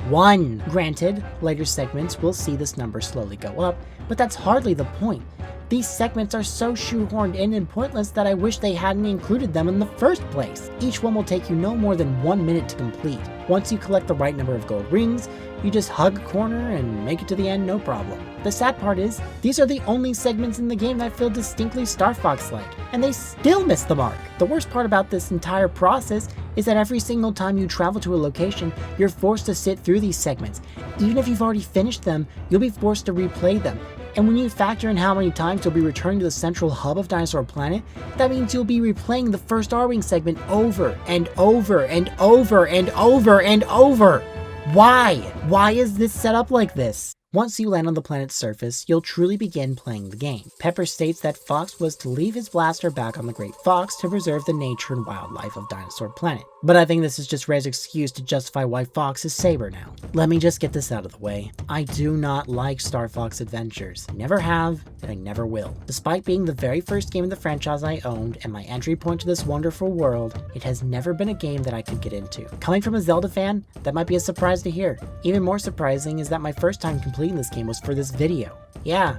1. Granted, later segments will see this number slowly go up, but that's hardly the point. These segments are so shoehorned in and pointless that I wish they hadn't included them in the first place. Each one will take you no more than 1 minute to complete. Once you collect the right number of gold rings, you just hug a corner and make it to the end no problem. The sad part is, these are the only segments in the game that feel distinctly Star Fox-like, and they still miss the mark. The worst part about this entire process is that every single time you travel to a location, you're forced to sit through these segments. Even if you've already finished them, you'll be forced to replay them. And when you factor in how many times you'll be returning to the central hub of Dinosaur Planet, that means you'll be replaying the first R-Wing segment over and over and over and over and over. Why? Why is this set up like this? Once you land on the planet's surface, you'll truly begin playing the game. Pepper states that Fox was to leave his blaster back on the Great Fox to preserve the nature and wildlife of Dinosaur Planet. But I think this is just Ray's excuse to justify why Fox is Saber now. Let me just get this out of the way. I do not like Star Fox Adventures. I never have, and I never will. Despite being the very first game in the franchise I owned and my entry point to this wonderful world, it has never been a game that I could get into. Coming from a Zelda fan, that might be a surprise to hear. Even more surprising is that my first time completing this game was for this video. Yeah,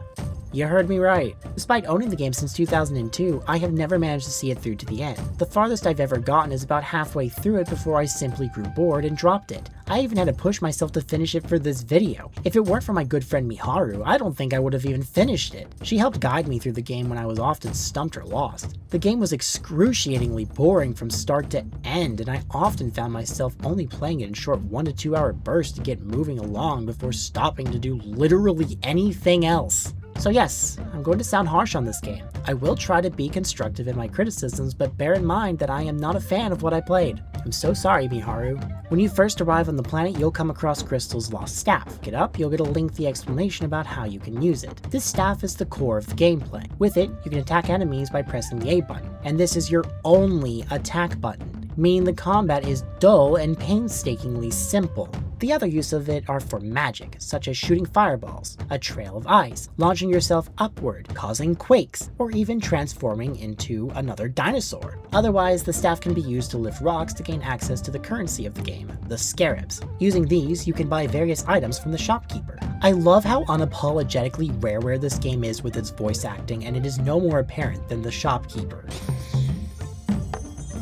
you heard me right. Despite owning the game since 2002, I have never managed to see it through to the end. The farthest I've ever gotten is about halfway through it before I simply grew bored and dropped it. I even had to push myself to finish it for this video. If it weren't for my good friend Miharu, I don't think I would have even finished it. She helped guide me through the game when I was often stumped or lost. The game was excruciatingly boring from start to end, and I often found myself only playing it in short 1 to 2 hour bursts to get moving along before stopping to do literally anything else. So yes, I'm going to sound harsh on this game. I will try to be constructive in my criticisms, but bear in mind that I am not a fan of what I played. I'm so sorry, Miharu. When you first arrive on the planet, you'll come across Crystal's lost staff. Get up, you'll get a lengthy explanation about how you can use it. This staff is the core of the gameplay. With it, you can attack enemies by pressing the A button, and this is your only attack button, meaning the combat is dull and painstakingly simple. The other use of it are for magic, such as shooting fireballs, a trail of ice, launching yourself upward, causing quakes, or even transforming into another dinosaur. Otherwise, the staff can be used to lift rocks to gain access to the currency of the game, the scarabs. Using these, you can buy various items from the shopkeeper. I love how unapologetically rareware this game is with its voice acting, and it is no more apparent than the shopkeeper.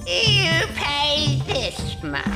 You pay this much.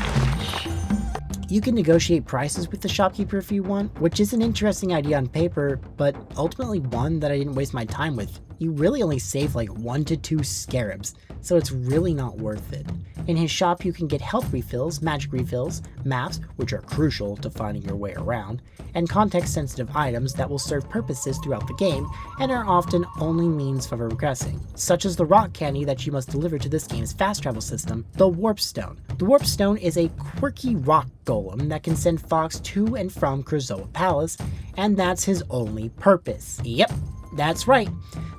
You can negotiate prices with the shopkeeper if you want, which is an interesting idea on paper, but ultimately one that I didn't waste my time with. You really only save like 1 to 2 scarabs, so it's really not worth it. In his shop you can get health refills, magic refills, maps, which are crucial to finding your way around, and context-sensitive items that will serve purposes throughout the game and are often only means for progressing, such as the rock candy that you must deliver to this game's fast travel system, the Warp Stone. The Warp Stone is a quirky rock golem that can send Fox to and from Krazoa Palace, and that's his only purpose. Yep, that's right.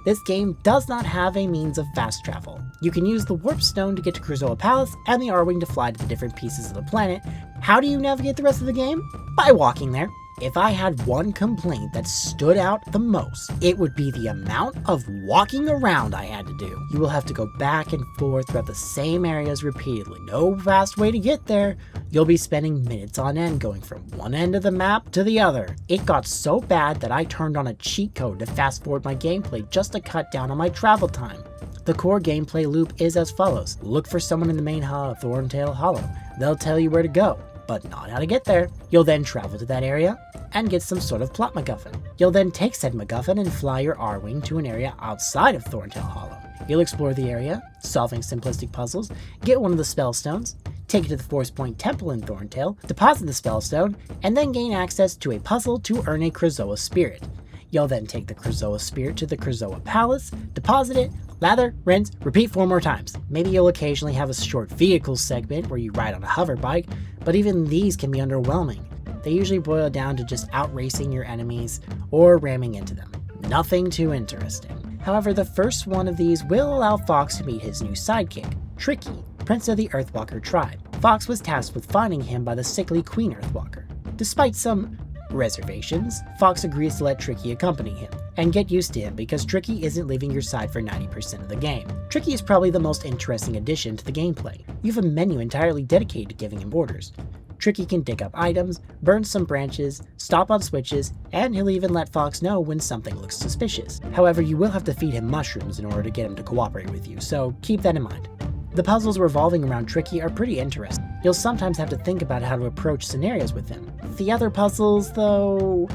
This game does not have a means of fast travel. You can use the Warp Stone to get to Krazoa Palace and the R-Wing to fly to the different pieces of the planet. How do you navigate the rest of the game? By walking there. If I had one complaint that stood out the most, it would be the amount of walking around I had to do. You will have to go back and forth throughout the same areas repeatedly. No fast way to get there. You'll be spending minutes on end going from one end of the map to the other. It got so bad that I turned on a cheat code to fast forward my gameplay just to cut down on my travel time. The core gameplay loop is as follows. Look for someone in the main hall of Thorntail Hollow. They'll tell you where to go, but not how to get there. You'll then travel to that area and get some sort of plot MacGuffin. You'll then take said MacGuffin and fly your R-Wing to an area outside of Thorntail Hollow. You'll explore the area, solving simplistic puzzles, get one of the spell stones, take it to the Force Point Temple in Thorntail, deposit the spellstone, and then gain access to a puzzle to earn a Krazoa Spirit. You'll then take the Krazoa Spirit to the Krazoa Palace, deposit it, lather, rinse, repeat 4 more times. Maybe you'll occasionally have a short vehicle segment where you ride on a hover bike, but even these can be underwhelming. They usually boil down to just outracing your enemies or ramming into them. Nothing too interesting. However, the first one of these will allow Fox to meet his new sidekick, Tricky, Prince of the Earthwalker tribe. Fox was tasked with finding him by the sickly Queen Earthwalker. Despite some reservations, Fox agrees to let Tricky accompany him, and get used to him because Tricky isn't leaving your side for 90% of the game. Tricky is probably the most interesting addition to the gameplay. You have a menu entirely dedicated to giving him orders. Tricky can dig up items, burn some branches, stop on switches, and he'll even let Fox know when something looks suspicious. However, you will have to feed him mushrooms in order to get him to cooperate with you, so keep that in mind. The puzzles revolving around Tricky are pretty interesting. You'll sometimes have to think about how to approach scenarios with him. The other puzzles, though...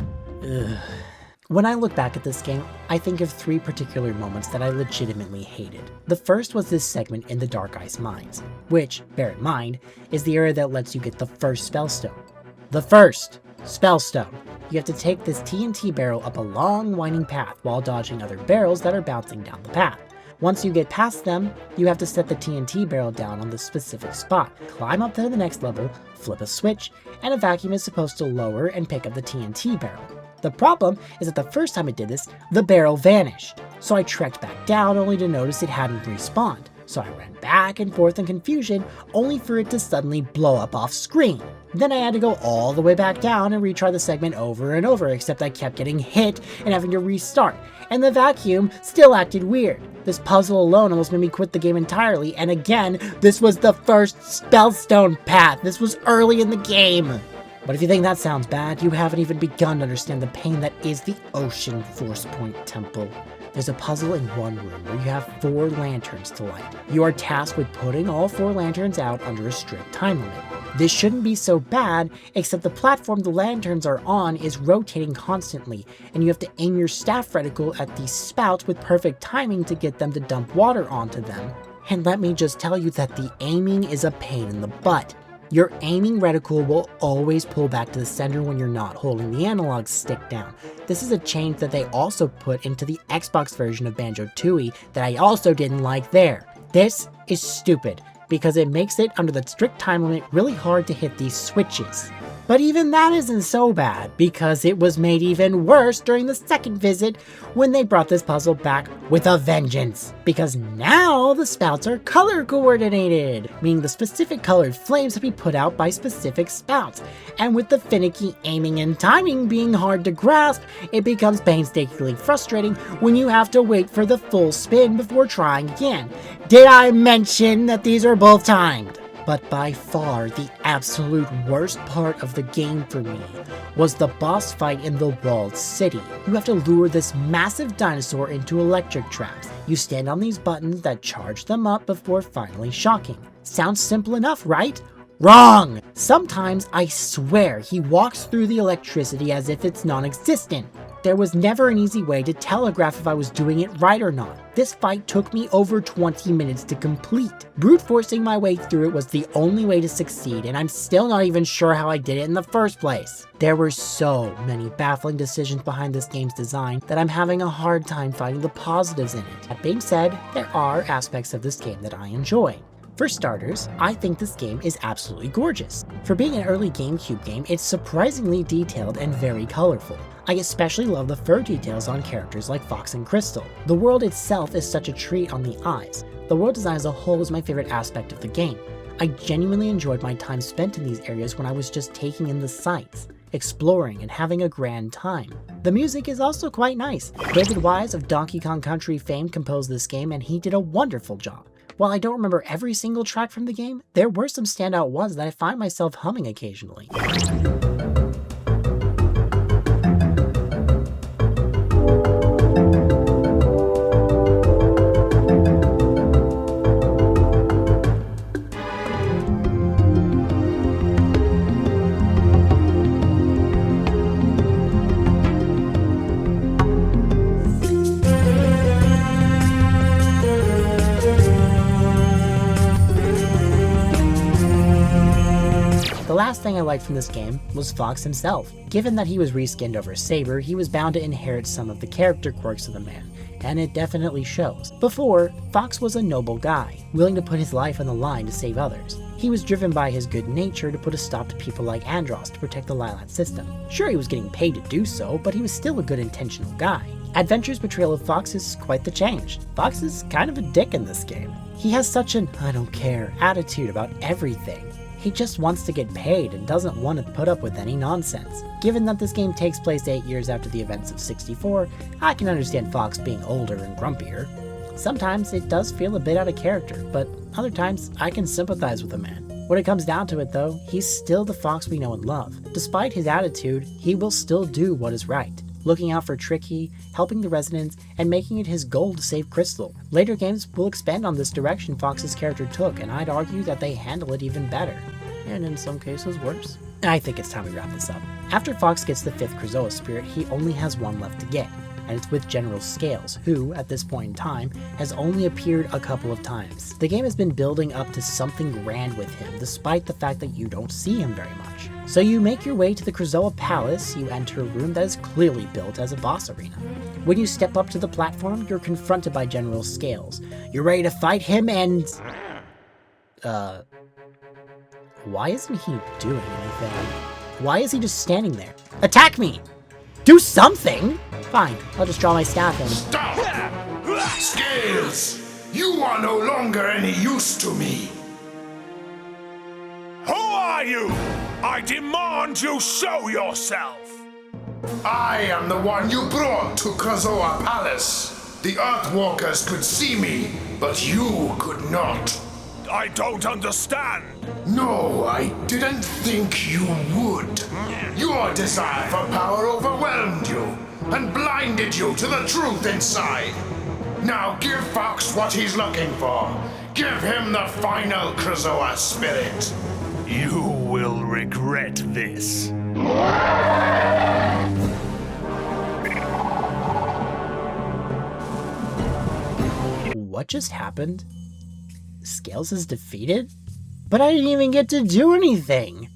When I look back at this game, I think of 3 particular moments that I legitimately hated. The first was this segment in the Dark Ice Mines, which, bear in mind, is the area that lets you get the first spellstone. The first spellstone! You have to take this TNT barrel up a long winding path while dodging other barrels that are bouncing down the path. Once you get past them, you have to set the TNT barrel down on the specific spot, climb up to the next level, flip a switch, and a vacuum is supposed to lower and pick up the TNT barrel. The problem is that the first time it did this, the barrel vanished. So I trekked back down only to notice it hadn't respawned. So I ran back and forth in confusion, only for it to suddenly blow up off screen. Then I had to go all the way back down and retry the segment over and over, except I kept getting hit and having to restart, and the vacuum still acted weird. This puzzle alone almost made me quit the game entirely, and again, this was the first spellstone path. This was early in the game. But if you think that sounds bad, you haven't even begun to understand the pain that is the Ocean Force Point Temple. There's a puzzle in one room where you have 4 lanterns to light. You are tasked with putting all 4 lanterns out under a strict time limit. This shouldn't be so bad, except the platform the lanterns are on is rotating constantly, and you have to aim your staff reticle at these spouts with perfect timing to get them to dump water onto them. And let me just tell you that the aiming is a pain in the butt. Your aiming reticle will always pull back to the center when you're not holding the analog stick down. This is a change that they also put into the Xbox version of Banjo-Tooie that I also didn't like there. This is stupid, because it makes it, under the strict time limit, really hard to hit these switches. But even that isn't so bad, because it was made even worse during the second visit when they brought this puzzle back with a vengeance. Because now the spouts are color coordinated, meaning the specific colored flames have to be put out by specific spouts. And with the finicky aiming and timing being hard to grasp, it becomes painstakingly frustrating when you have to wait for the full spin before trying again. Did I mention that these are both timed? But by far the absolute worst part of the game for me was the boss fight in the walled city. You have to lure this massive dinosaur into electric traps. You stand on these buttons that charge them up before finally shocking. Sounds simple enough, right? Wrong! Sometimes I swear he walks through the electricity as if it's non-existent. There was never an easy way to telegraph if I was doing it right or not. This fight took me over 20 minutes to complete. Brute forcing my way through it was the only way to succeed, and I'm still not even sure how I did it in the first place. There were so many baffling decisions behind this game's design that I'm having a hard time finding the positives in it. That being said, there are aspects of this game that I enjoy. For starters, I think this game is absolutely gorgeous. For being an early GameCube game, it's surprisingly detailed and very colorful. I especially love the fur details on characters like Fox and Crystal. The world itself is such a treat on the eyes. The world design as a whole is my favorite aspect of the game. I genuinely enjoyed my time spent in these areas when I was just taking in the sights, exploring, and having a grand time. The music is also quite nice. David Wise of Donkey Kong Country fame composed this game, and he did a wonderful job. While I don't remember every single track from the game, there were some standout ones that I find myself humming occasionally. last thing I liked from this game was Fox himself. Given that he was reskinned over Saber, he was bound to inherit some of the character quirks of the man, and it definitely shows. Before, Fox was a noble guy, willing to put his life on the line to save others. He was driven by his good nature to put a stop to people like Andros to protect the Lilat system. Sure, he was getting paid to do so, but he was still a good intentional guy. Adventure's portrayal of Fox is quite the change. Fox is kind of a dick in this game. He has such an I don't care attitude about everything. He just wants to get paid and doesn't want to put up with any nonsense. Given that this game takes place 8 years after the events of 64, I can understand Fox being older and grumpier. Sometimes it does feel a bit out of character, but other times I can sympathize with the man. When it comes down to it though, he's still the Fox we know and love. Despite his attitude, he will still do what is right, looking out for Tricky, helping the residents, and making it his goal to save Crystal. Later games will expand on this direction Fox's character took, and I'd argue that they handle it even better, and in some cases worse. I think it's time we wrap this up. After Fox gets the 5th Krazoa spirit, he only has one left to get, and it's with General Scales, who, at this point in time, has only appeared a couple of times. The game has been building up to something grand with him, despite the fact that you don't see him very much. So you make your way to the Krazoa Palace, you enter a room that is clearly built as a boss arena. When you step up to the platform, you're confronted by General Scales. You're ready to fight him and... why isn't he doing anything? Why is he just standing there? Attack me! Do something! Fine, I'll just draw my staff in. Stop! Scales! You are no longer any use to me! Who are you? I demand you show yourself! I am the one you brought to Krazoa Palace. The Earthwalkers could see me, but you could not. I don't understand. No, I didn't think you would. Your desire for power overwhelmed you and blinded you to the truth inside. Now give Fox what he's looking for. Give him the final Krazoa spirit. You will regret this. What just happened? Scales is defeated? But I didn't even get to do anything!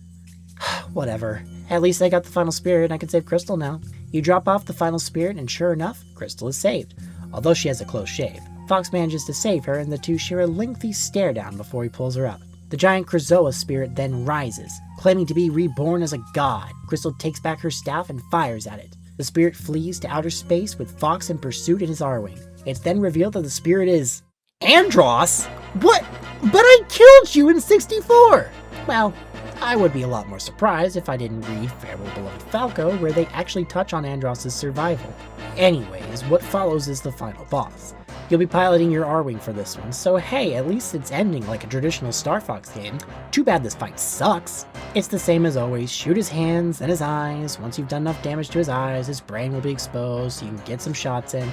Whatever. At least I got the final spirit and I can save Crystal now. You drop off the final spirit and sure enough, Crystal is saved. Although she has a close shave. Fox manages to save her and the two share a lengthy stare down before he pulls her up. The giant Krazoa spirit then rises, claiming to be reborn as a god. Crystal takes back her staff and fires at it. The spirit flees to outer space with Fox in pursuit in his R-Wing. It's then revealed that the spirit is... Andros? What? But I killed you in 64! Well, I would be a lot more surprised if I didn't read Farewell Beloved Falco, where they actually touch on Andros' survival. Anyways, what follows is the final boss. You'll be piloting your R-Wing for this one, so hey, at least it's ending like a traditional Star Fox game. Too bad this fight sucks. It's the same as always, shoot his hands, then his eyes. Once you've done enough damage to his eyes, his brain will be exposed, so you can get some shots in.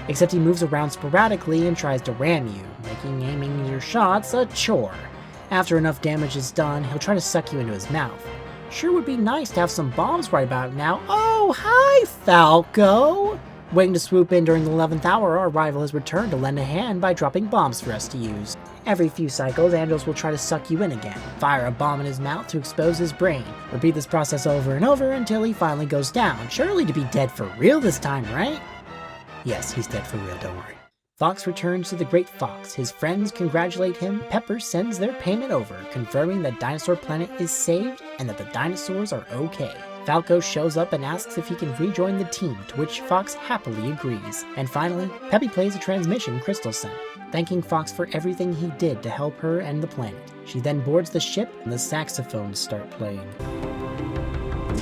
Except he moves around sporadically and tries to ram you, making aiming your shots a chore. After enough damage is done, he'll try to suck you into his mouth. Sure would be nice to have some bombs right about now. Oh, hi, Falco! Waiting to swoop in during the 11th hour, our rival has returned to lend a hand by dropping bombs for us to use. Every few cycles, Andros will try to suck you in again, fire a bomb in his mouth to expose his brain. Repeat this process over and over until he finally goes down, surely to be dead for real this time, right? Yes, he's dead for real, don't worry. Fox returns to the Great Fox, his friends congratulate him, Pepper sends their payment over, confirming that Dinosaur Planet is saved and that the dinosaurs are okay. Falco shows up and asks if he can rejoin the team, to which Fox happily agrees. And finally, Peppy plays a transmission Crystal sent, thanking Fox for everything he did to help her and the planet. She then boards the ship and the saxophones start playing.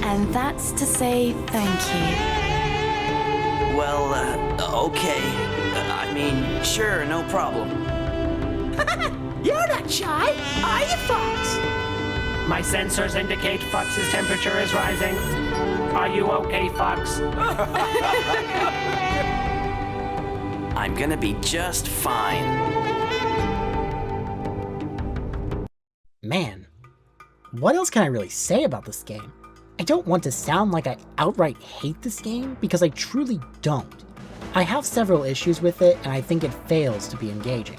And that's to say thank you. Well, okay. I mean, sure, no problem. You're not shy, are you, Fox? My sensors indicate Fox's temperature is rising. Are you okay, Fox? I'm gonna be just fine. Man, what else can I really say about this game? I don't want to sound like I outright hate this game, because I truly don't. I have several issues with it, and I think it fails to be engaging.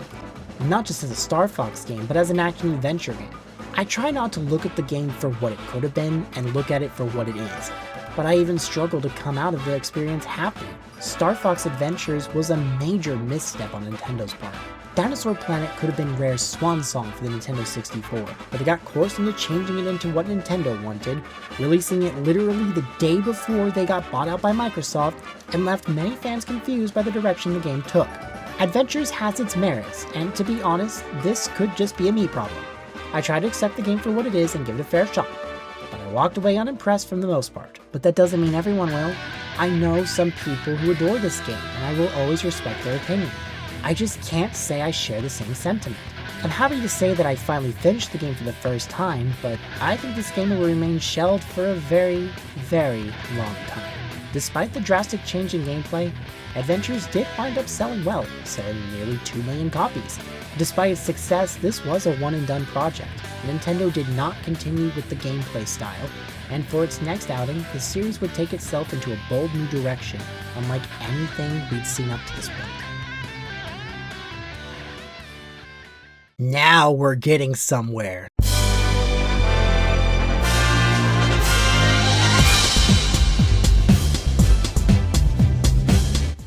Not just as a Star Fox game, but as an action-adventure game. I try not to look at the game for what it could have been and look at it for what it is, but I even struggle to come out of the experience happy. Star Fox Adventures was a major misstep on Nintendo's part. Dinosaur Planet could have been Rare's swan song for the Nintendo 64, but they got coerced into changing it into what Nintendo wanted, releasing it literally the day before they got bought out by Microsoft, and left many fans confused by the direction the game took. Adventures has its merits, and to be honest, this could just be a me problem. I try to accept the game for what it is and give it a fair shot, but I walked away unimpressed from the most part. But that doesn't mean everyone will. I know some people who adore this game, and I will always respect their opinion. I just can't say I share the same sentiment. I'm happy to say that I finally finished the game for the first time, but I think this game will remain shelved for a very, very long time. Despite the drastic change in gameplay, Adventures did wind up selling well, selling nearly 2 million copies. Despite its success, this was a one-and-done project. Nintendo did not continue with the gameplay style, and for its next outing, the series would take itself into a bold new direction, unlike anything we'd seen up to this point. Now we're getting somewhere.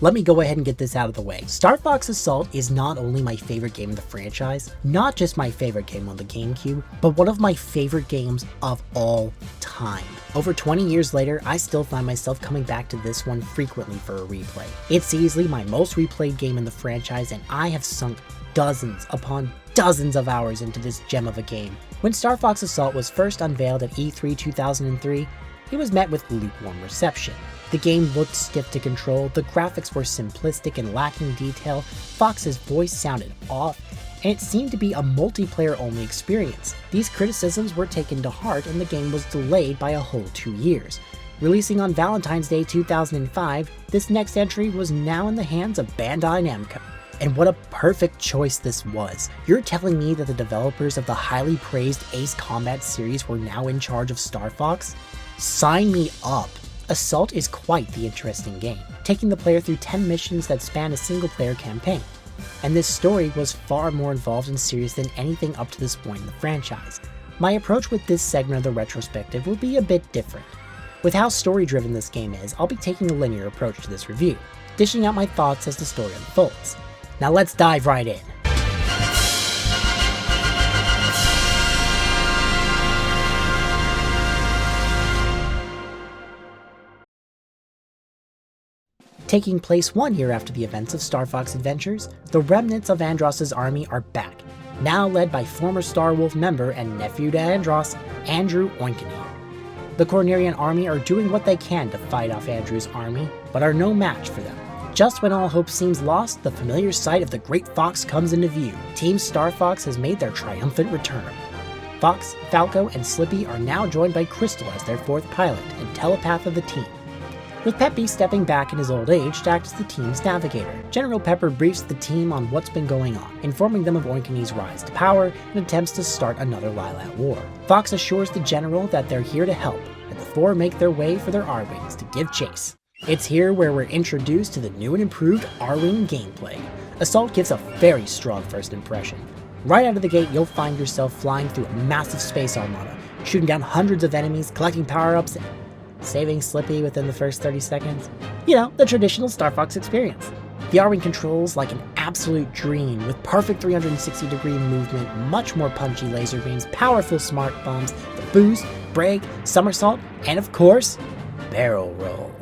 Let me go ahead and get this out of the way. Star Fox Assault is not only my favorite game in the franchise, not just my favorite game on the GameCube, but one of my favorite games of all time. Over 20 years later, I still find myself coming back to this one frequently for a replay. It's easily my most replayed game in the franchise, and I have sunk dozens upon dozens of hours into this gem of a game. When Star Fox Assault was first unveiled at E3 2003, it was met with lukewarm reception. The game looked stiff to control, the graphics were simplistic and lacking detail, Fox's voice sounded off, and it seemed to be a multiplayer-only experience. These criticisms were taken to heart and the game was delayed by a whole 2 years. Releasing on Valentine's Day 2005, this next entry was now in the hands of Bandai Namco. And what a perfect choice this was. You're telling me that the developers of the highly praised Ace Combat series were now in charge of Star Fox? Sign me up! Assault is quite the interesting game, taking the player through 10 missions that span a single-player campaign. And this story was far more involved and serious than anything up to this point in the franchise. My approach with this segment of the retrospective will be a bit different. With how story-driven this game is, I'll be taking a linear approach to this review, dishing out my thoughts as the story unfolds. Now let's dive right in. Taking place 1 year after the events of Star Fox Adventures, the remnants of Andross's army are back, now led by former Star Wolf member and nephew to Andross, Andrew Oinkeny. The Cornerian army are doing what they can to fight off Andrew's army, but are no match for them. Just when all hope seems lost, the familiar sight of the Great Fox comes into view. Team Star Fox has made their triumphant return. Fox, Falco, and Slippy are now joined by Crystal as their fourth pilot and telepath of the team. With Peppy stepping back in his old age to act as the team's navigator, General Pepper briefs the team on what's been going on, informing them of Oinkeny's rise to power and attempts to start another Lylat war. Fox assures the General that they're here to help, and the four make their way for their R-Wings to give chase. It's here where we're introduced to the new and improved R-Wing gameplay. Assault gives a very strong first impression. Right out of the gate, you'll find yourself flying through a massive space armada, shooting down hundreds of enemies, collecting power-ups, and saving Slippy within the first 30 seconds. You know, the traditional Star Fox experience. The R-Wing controls like an absolute dream, with perfect 360-degree movement, much more punchy laser beams, powerful smart bombs, the boost, brake, somersault, and of course, barrel roll.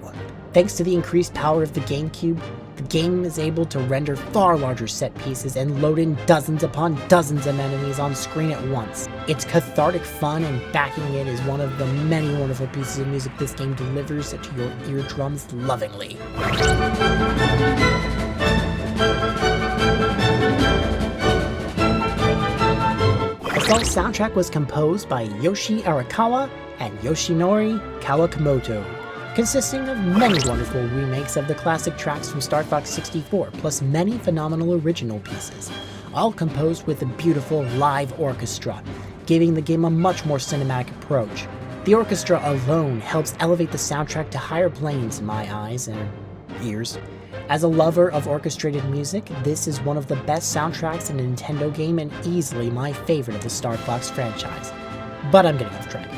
Thanks to the increased power of the GameCube, the game is able to render far larger set pieces and load in dozens upon dozens of enemies on screen at once. It's cathartic fun, and backing it is one of the many wonderful pieces of music this game delivers to your eardrums lovingly. Assault's soundtrack was composed by Yoshi Arakawa and Yoshinori Kawamoto, consisting of many wonderful remakes of the classic tracks from Star Fox 64, plus many phenomenal original pieces, all composed with a beautiful live orchestra, giving the game a much more cinematic approach. The orchestra alone helps elevate the soundtrack to higher planes in my eyes and ears. As a lover of orchestrated music, this is one of the best soundtracks in a Nintendo game and easily my favorite of the Star Fox franchise. but I'm getting off track.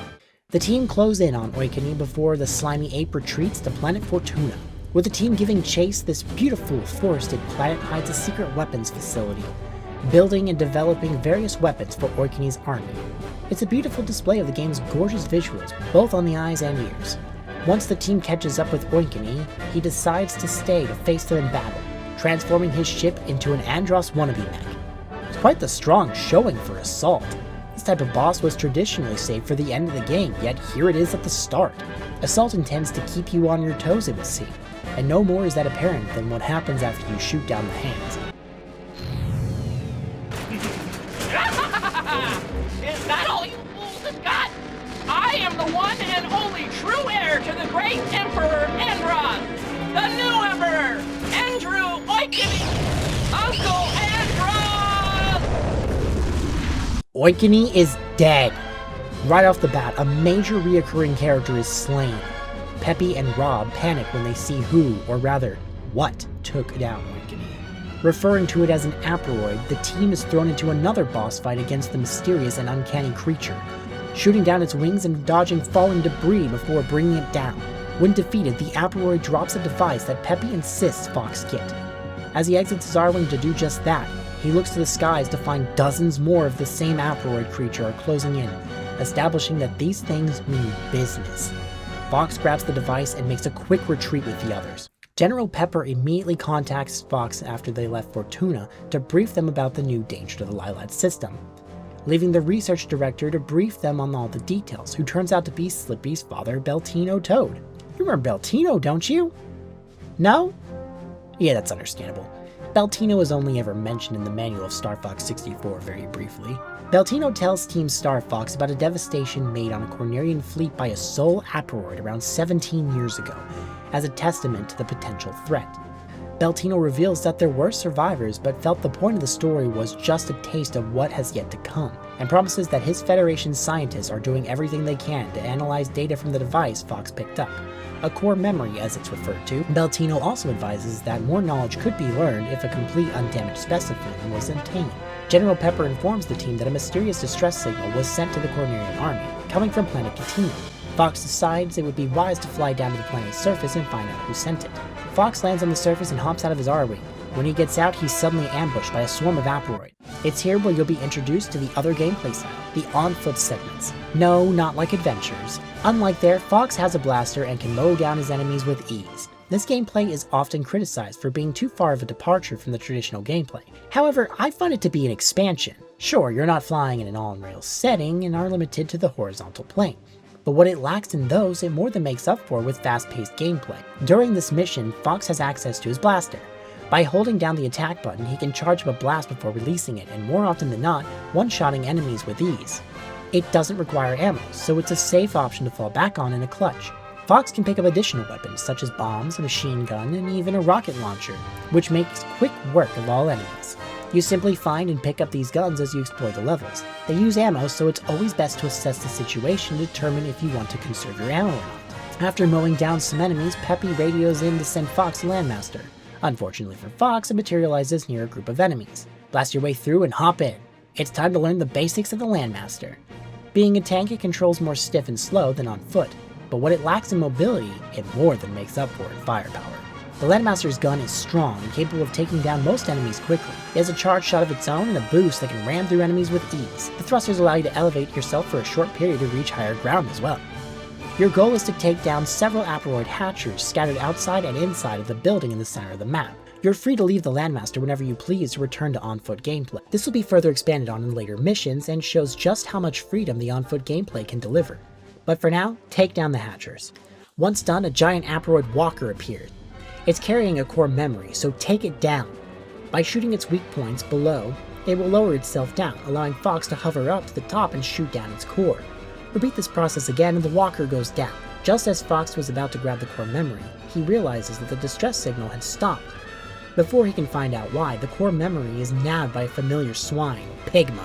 The team close in on Oikini before the slimy ape retreats to planet Fortuna. With the team giving chase, this beautiful forested planet hides a secret weapons facility, building and developing various weapons for Oikini's army. It's a beautiful display of the game's gorgeous visuals, both on the eyes and ears. Once the team catches up with Oikini, he decides to stay to face them in battle, transforming his ship into an Andros wannabe mech. It's quite the strong showing for Assault. This type of boss was traditionally saved for the end of the game, yet here it is at the start. Assault intends to keep you on your toes, it would seem, and no more is that apparent than what happens after you shoot down the hands. Is that all you fools have got? I am the one and only true heir to the great Emperor Andros, the new Emperor, Andrew Oikini, Uncle Andros! Oikini is dead. Right off the bat, a major reoccurring character is slain. Peppy and Rob panic when they see who, or rather, what, took down Oikini. Referring to it as an Aperoid, the team is thrown into another boss fight against the mysterious and uncanny creature, shooting down its wings and dodging falling debris before bringing it down. When defeated, the Aperoid drops a device that Peppy insists Fox get. As he exits his R-Wing to do just that, he looks to the skies to find dozens more of the same Aperoid creature are closing in, establishing that these things mean business. Fox grabs the device and makes a quick retreat with the others. General Pepper immediately contacts Fox after they left Fortuna to brief them about the new danger to the Lilat system, leaving the research director to brief them on all the details, who turns out to be Slippy's father, Beltino Toad. You remember Beltino, don't you? No? Yeah, that's understandable. Beltino is only ever mentioned in the manual of Star Fox 64 very briefly. Beltino tells Team Star Fox about a devastation made on a Cornerian fleet by a Sol Aperoid around 17 years ago, as a testament to the potential threat. Beltino reveals that there were survivors, but felt the point of the story was just a taste of what has yet to come, and promises that his Federation scientists are doing everything they can to analyze data from the device Fox picked up, a core memory as it's referred to. Beltino also advises that more knowledge could be learned if a complete undamaged specimen was obtained. General Pepper informs the team that a mysterious distress signal was sent to the Cornerian army, coming from planet Katina. Fox decides it would be wise to fly down to the planet's surface and find out who sent it. Fox lands on the surface and hops out of his R-Wing. When he gets out, he's suddenly ambushed by a swarm of Aperoid. It's here where you'll be introduced to the other gameplay style, the on-foot segments. No, not like Adventures. Unlike there, Fox has a blaster and can mow down his enemies with ease. This gameplay is often criticized for being too far of a departure from the traditional gameplay. However, I find it to be an expansion. Sure, you're not flying in an all-in-rails setting and are limited to the horizontal plane, but what it lacks in those, it more than makes up for with fast-paced gameplay. During this mission, Fox has access to his blaster. By holding down the attack button, he can charge up a blast before releasing it, and more often than not, one-shotting enemies with ease. It doesn't require ammo, so it's a safe option to fall back on in a clutch. Fox can pick up additional weapons such as bombs, a machine gun, and even a rocket launcher, which makes quick work of all enemies. You simply find and pick up these guns as you explore the levels. They use ammo, so it's always best to assess the situation to determine if you want to conserve your ammo or not. After mowing down some enemies, Peppy radios in to send Fox to Landmaster. Unfortunately for Fox, it materializes near a group of enemies. Blast your way through and hop in. It's time to learn the basics of the Landmaster. Being a tank, it controls more stiff and slow than on foot, but what it lacks in mobility, it more than makes up for in firepower. The Landmaster's gun is strong and capable of taking down most enemies quickly. It has a charge shot of its own and a boost that can ram through enemies with ease. The thrusters allow you to elevate yourself for a short period to reach higher ground as well. Your goal is to take down several Aperoid hatchers scattered outside and inside of the building in the center of the map. You're free to leave the Landmaster whenever you please to return to on-foot gameplay. This will be further expanded on in later missions and shows just how much freedom the on-foot gameplay can deliver. But for now, take down the hatchers. Once done, a giant Aperoid walker appeared. It's carrying a core memory, so take it down. By shooting its weak points below, it will lower itself down, allowing Fox to hover up to the top and shoot down its core. Repeat this process again and the walker goes down. Just as Fox was about to grab the core memory, he realizes that the distress signal had stopped. Before he can find out why, the core memory is nabbed by a familiar swine, Pigma.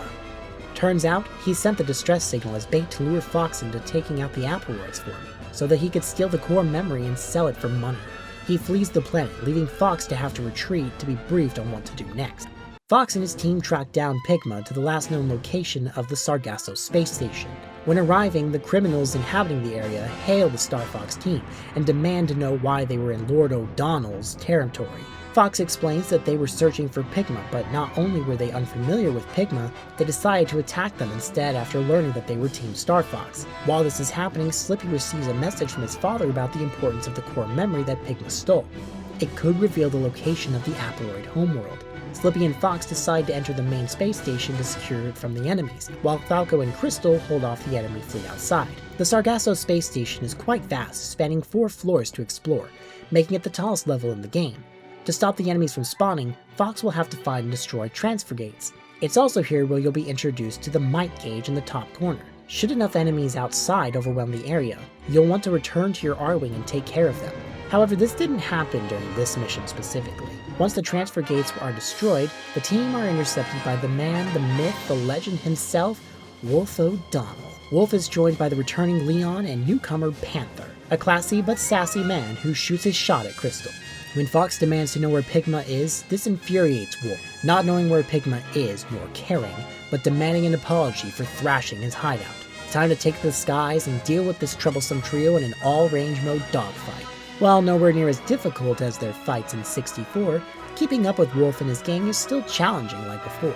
Turns out, he sent the distress signal as bait to lure Fox into taking out the Aperoids for him, so that he could steal the core memory and sell it for money. He flees the planet, leaving Fox to have to retreat to be briefed on what to do next. Fox and his team track down Pigma to the last known location of the Sargasso space station, When arriving, the criminals inhabiting the area hail the Star Fox team and demand to know why they were in Lord O'Donnell's territory. Fox explains that they were searching for Pigma, but not only were they unfamiliar with Pigma, they decided to attack them instead after learning that they were Team Star Fox. While this is happening, Slippy receives a message from his father about the importance of the core memory that Pigma stole. It could reveal the location of the Apleroid homeworld. Slippy and Fox decide to enter the main space station to secure it from the enemies, while Falco and Crystal hold off the enemy fleet outside. The Sargasso space station is quite vast, spanning 4 floors to explore, making it the tallest level in the game. To stop the enemies from spawning, Fox will have to find and destroy transfer gates. It's also here where you'll be introduced to the might gauge in the top corner. Should enough enemies outside overwhelm the area, you'll want to return to your R-Wing and take care of them. However, this didn't happen during this mission specifically. Once the transfer gates are destroyed, the team are intercepted by the man, the myth, the legend himself, Wolf O'Donnell. Wolf is joined by the returning Leon and newcomer Panther, a classy but sassy man who shoots his shot at Crystal. When Fox demands to know where Pigma is, this infuriates Wolf, not knowing where Pigma is nor caring, but demanding an apology for thrashing his hideout. It's time to take to the skies and deal with this troublesome trio in an all-range mode dogfight. While nowhere near as difficult as their fights in 64, keeping up with Wolf and his gang is still challenging like before.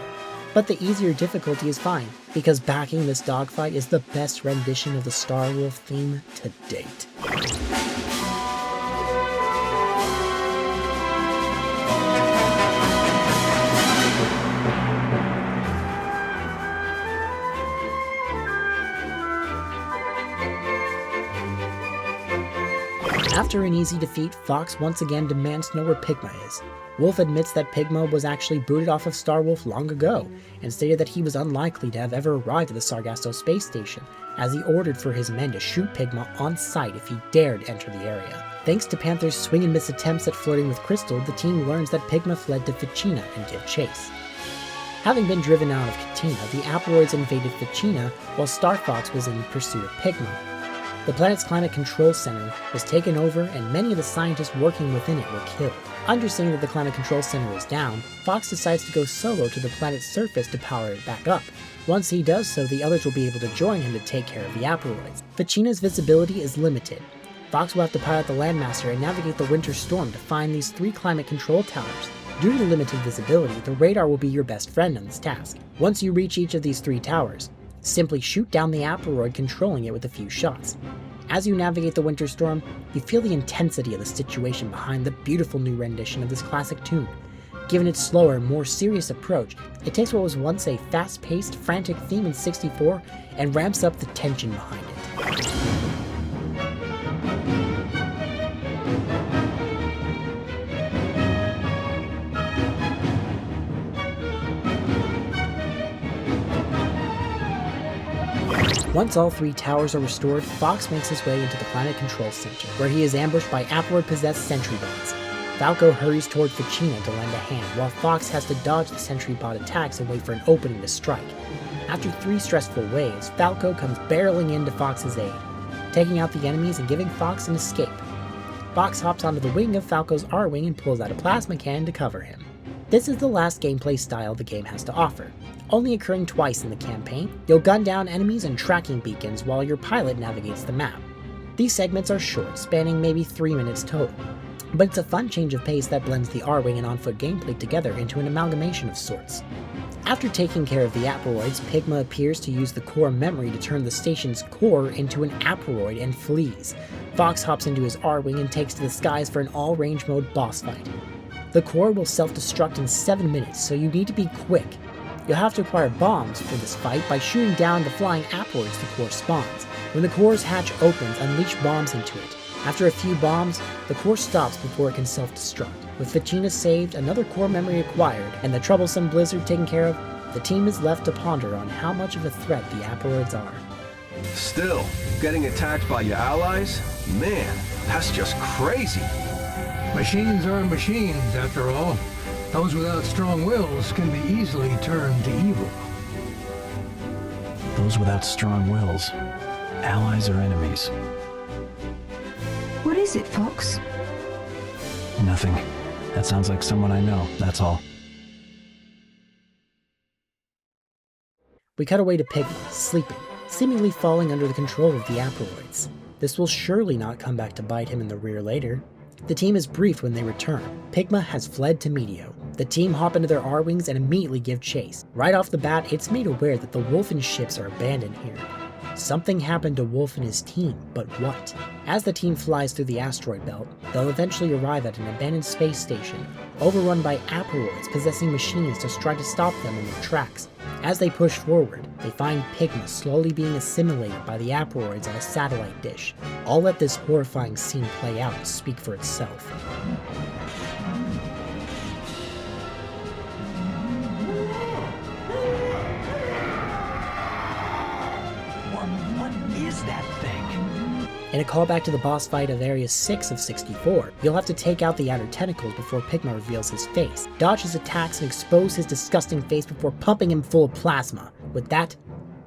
But the easier difficulty is fine, because backing this dogfight is the best rendition of the Star Wolf theme to date. After an easy defeat, Fox once again demands to know where Pigma is. Wolf admits that Pigma was actually booted off of Star Wolf long ago, and stated that he was unlikely to have ever arrived at the Sargasso space station, as he ordered for his men to shoot Pigma on sight if he dared enter the area. Thanks to Panther's swing and miss attempts at flirting with Crystal, the team learns that Pigma fled to Ficina and give chase. Having been driven out of Katina, the Apleroids invaded Ficina while Star Fox was in pursuit of Pigma. The planet's climate control center was taken over and many of the scientists working within it were killed. Understanding that the climate control center is down, Fox decides to go solo to the planet's surface to power it back up. Once he does so, the others will be able to join him to take care of the Apleroids. Ficina's visibility is limited. Fox will have to pilot the Landmaster and navigate the winter storm to find these 3 climate control towers. Due to the limited visibility, the radar will be your best friend on this task. Once you reach each of these 3 towers, simply shoot down the Apleroid controlling it with a few shots. As you navigate the winter storm, you feel the intensity of the situation behind the beautiful new rendition of this classic tune. Given its slower, more serious approach, it takes what was once a fast-paced, frantic theme in 64 and ramps up the tension behind it. Once all 3 towers are restored, Fox makes his way into the Climate Control Center, where he is ambushed by Apleroid-possessed sentry bots. Falco hurries toward Ficina to lend a hand, while Fox has to dodge the sentry bot attacks and wait for an opening to strike. After 3 stressful waves, Falco comes barreling in to Fox's aid, taking out the enemies and giving Fox an escape. Fox hops onto the wing of Falco's R-Wing and pulls out a plasma cannon to cover him. This is the last gameplay style the game has to offer. Only occurring twice in the campaign, you'll gun down enemies and tracking beacons while your pilot navigates the map. These segments are short, spanning maybe 3 minutes total, but it's a fun change of pace that blends the R-Wing and on-foot gameplay together into an amalgamation of sorts. After taking care of the Apleroids, Pigma appears to use the core memory to turn the station's core into an Apleroid and flees. Fox hops into his R-Wing and takes to the skies for an all-range mode boss fight. The core will self-destruct in 7 minutes, so you need to be quick. You'll have to acquire bombs for this fight by shooting down the flying Apleroids the core spawns. When the core's hatch opens, unleash bombs into it. After a few bombs, the core stops before it can self-destruct. With Ficina saved, another core memory acquired, and the troublesome blizzard taken care of, the team is left to ponder on how much of a threat the Apleroids are. Still, getting attacked by your allies? Man, that's just crazy. Machines are machines, after all. Those without strong wills can be easily turned to evil. Those without strong wills, allies or enemies? What is it, Fox? Nothing. That sounds like someone I know, that's all. We cut away to Pigma, sleeping. seemingly falling under the control of the Aperoids. This will surely not come back to bite him in the rear later. The team is briefed when they return. Pigma has fled to Meteo. The team hop into their R-Wings and immediately give chase. Right off the bat, it's made aware that the Wolfen ships are abandoned here. Something happened to Wolf and his team, but what? As the team flies through the asteroid belt, they'll eventually arrive at an abandoned space station, overrun by Aperoids possessing machines to try to stop them in their tracks. As they push forward, they find Pigma slowly being assimilated by the Aperoids on a satellite dish. I'll let this horrifying scene play out and speak for itself. What is that thing? In a callback to the boss fight of Area 6 of 64, you'll have to take out the outer tentacles before Pigma reveals his face, dodge his attacks, and expose his disgusting face before pumping him full of plasma. With that,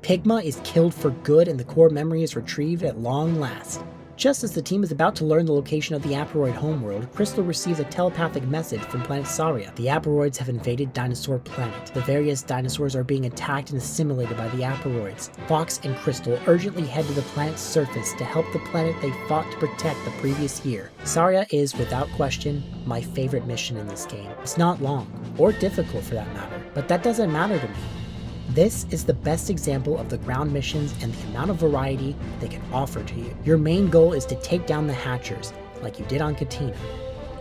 Pigma is killed for good and the core memory is retrieved at long last. Just as the team is about to learn the location of the Aperoid homeworld, Crystal receives a telepathic message from planet Saria. The Aperoids have invaded Dinosaur Planet. The various dinosaurs are being attacked and assimilated by the Aperoids. Fox and Crystal urgently head to the planet's surface to help the planet they fought to protect the previous year. Saria is, without question, my favorite mission in this game. It's not long, or difficult for that matter, but that doesn't matter to me. This is the best example of the ground missions and the amount of variety they can offer to you. Your main goal is to take down the Hatchers, like you did on Katina.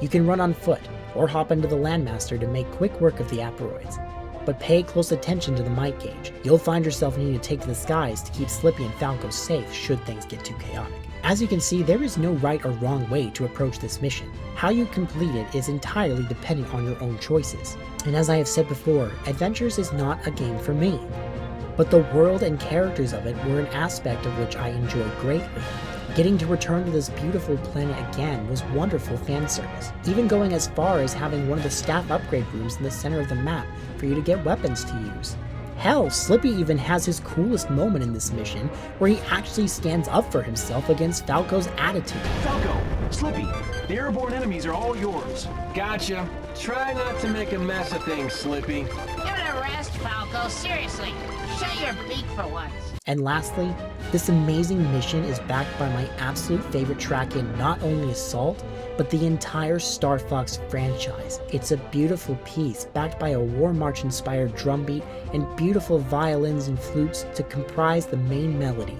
You can run on foot, or hop into the Landmaster to make quick work of the Aperoids. But pay close attention to the might gauge. You'll find yourself needing to take to the skies to keep Slippy and Falco safe should things get too chaotic. As you can see, there is no right or wrong way to approach this mission. How you complete it is entirely dependent on your own choices. And as I have said before, Adventures is not a game for me. But the world and characters of it were an aspect of which I enjoyed greatly. Getting to return to this beautiful planet again was wonderful fan service, even going as far as having one of the staff upgrade rooms in the center of the map for you to get weapons to use. Hell, Slippy even has his coolest moment in this mission, where he actually stands up for himself against Falco's attitude. Falco, Slippy, the airborne enemies are all yours. Gotcha. Try not to make a mess of things, Slippy. Give it a rest, Falco. Seriously. Shut your beak for once. And lastly, this amazing mission is backed by my absolute favorite track in not only Assault, but the entire Star Fox franchise. It's a beautiful piece backed by a War March inspired drum beat and beautiful violins and flutes to comprise the main melody.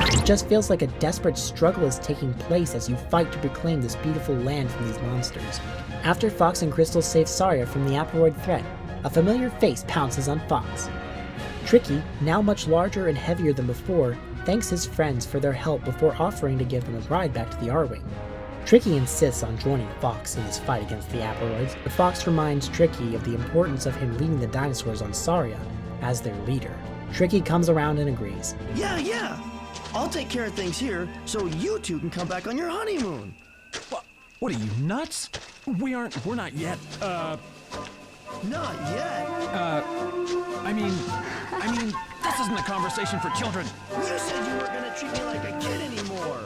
It just feels like a desperate struggle is taking place as you fight to reclaim this beautiful land from these monsters. After Fox and Crystal save Saria from the Aperoid threat, a familiar face pounces on Fox. Tricky, now much larger and heavier than before, thanks his friends for their help before offering to give them a ride back to the R-Wing. Tricky insists on joining Fox in this fight against the Aperoids, but Fox reminds Tricky of the importance of him leading the dinosaurs on Saria as their leader. Tricky comes around and agrees. Yeah. I'll take care of things here so you two can come back on your honeymoon. What are you, nuts? We're not yet, Not yet. I mean, this isn't a conversation for children. You said you weren't gonna treat me like a kid anymore.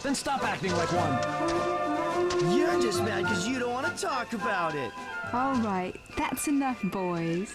Then stop acting like one. You're just mad because you don't want to talk about it. All right, that's enough, boys.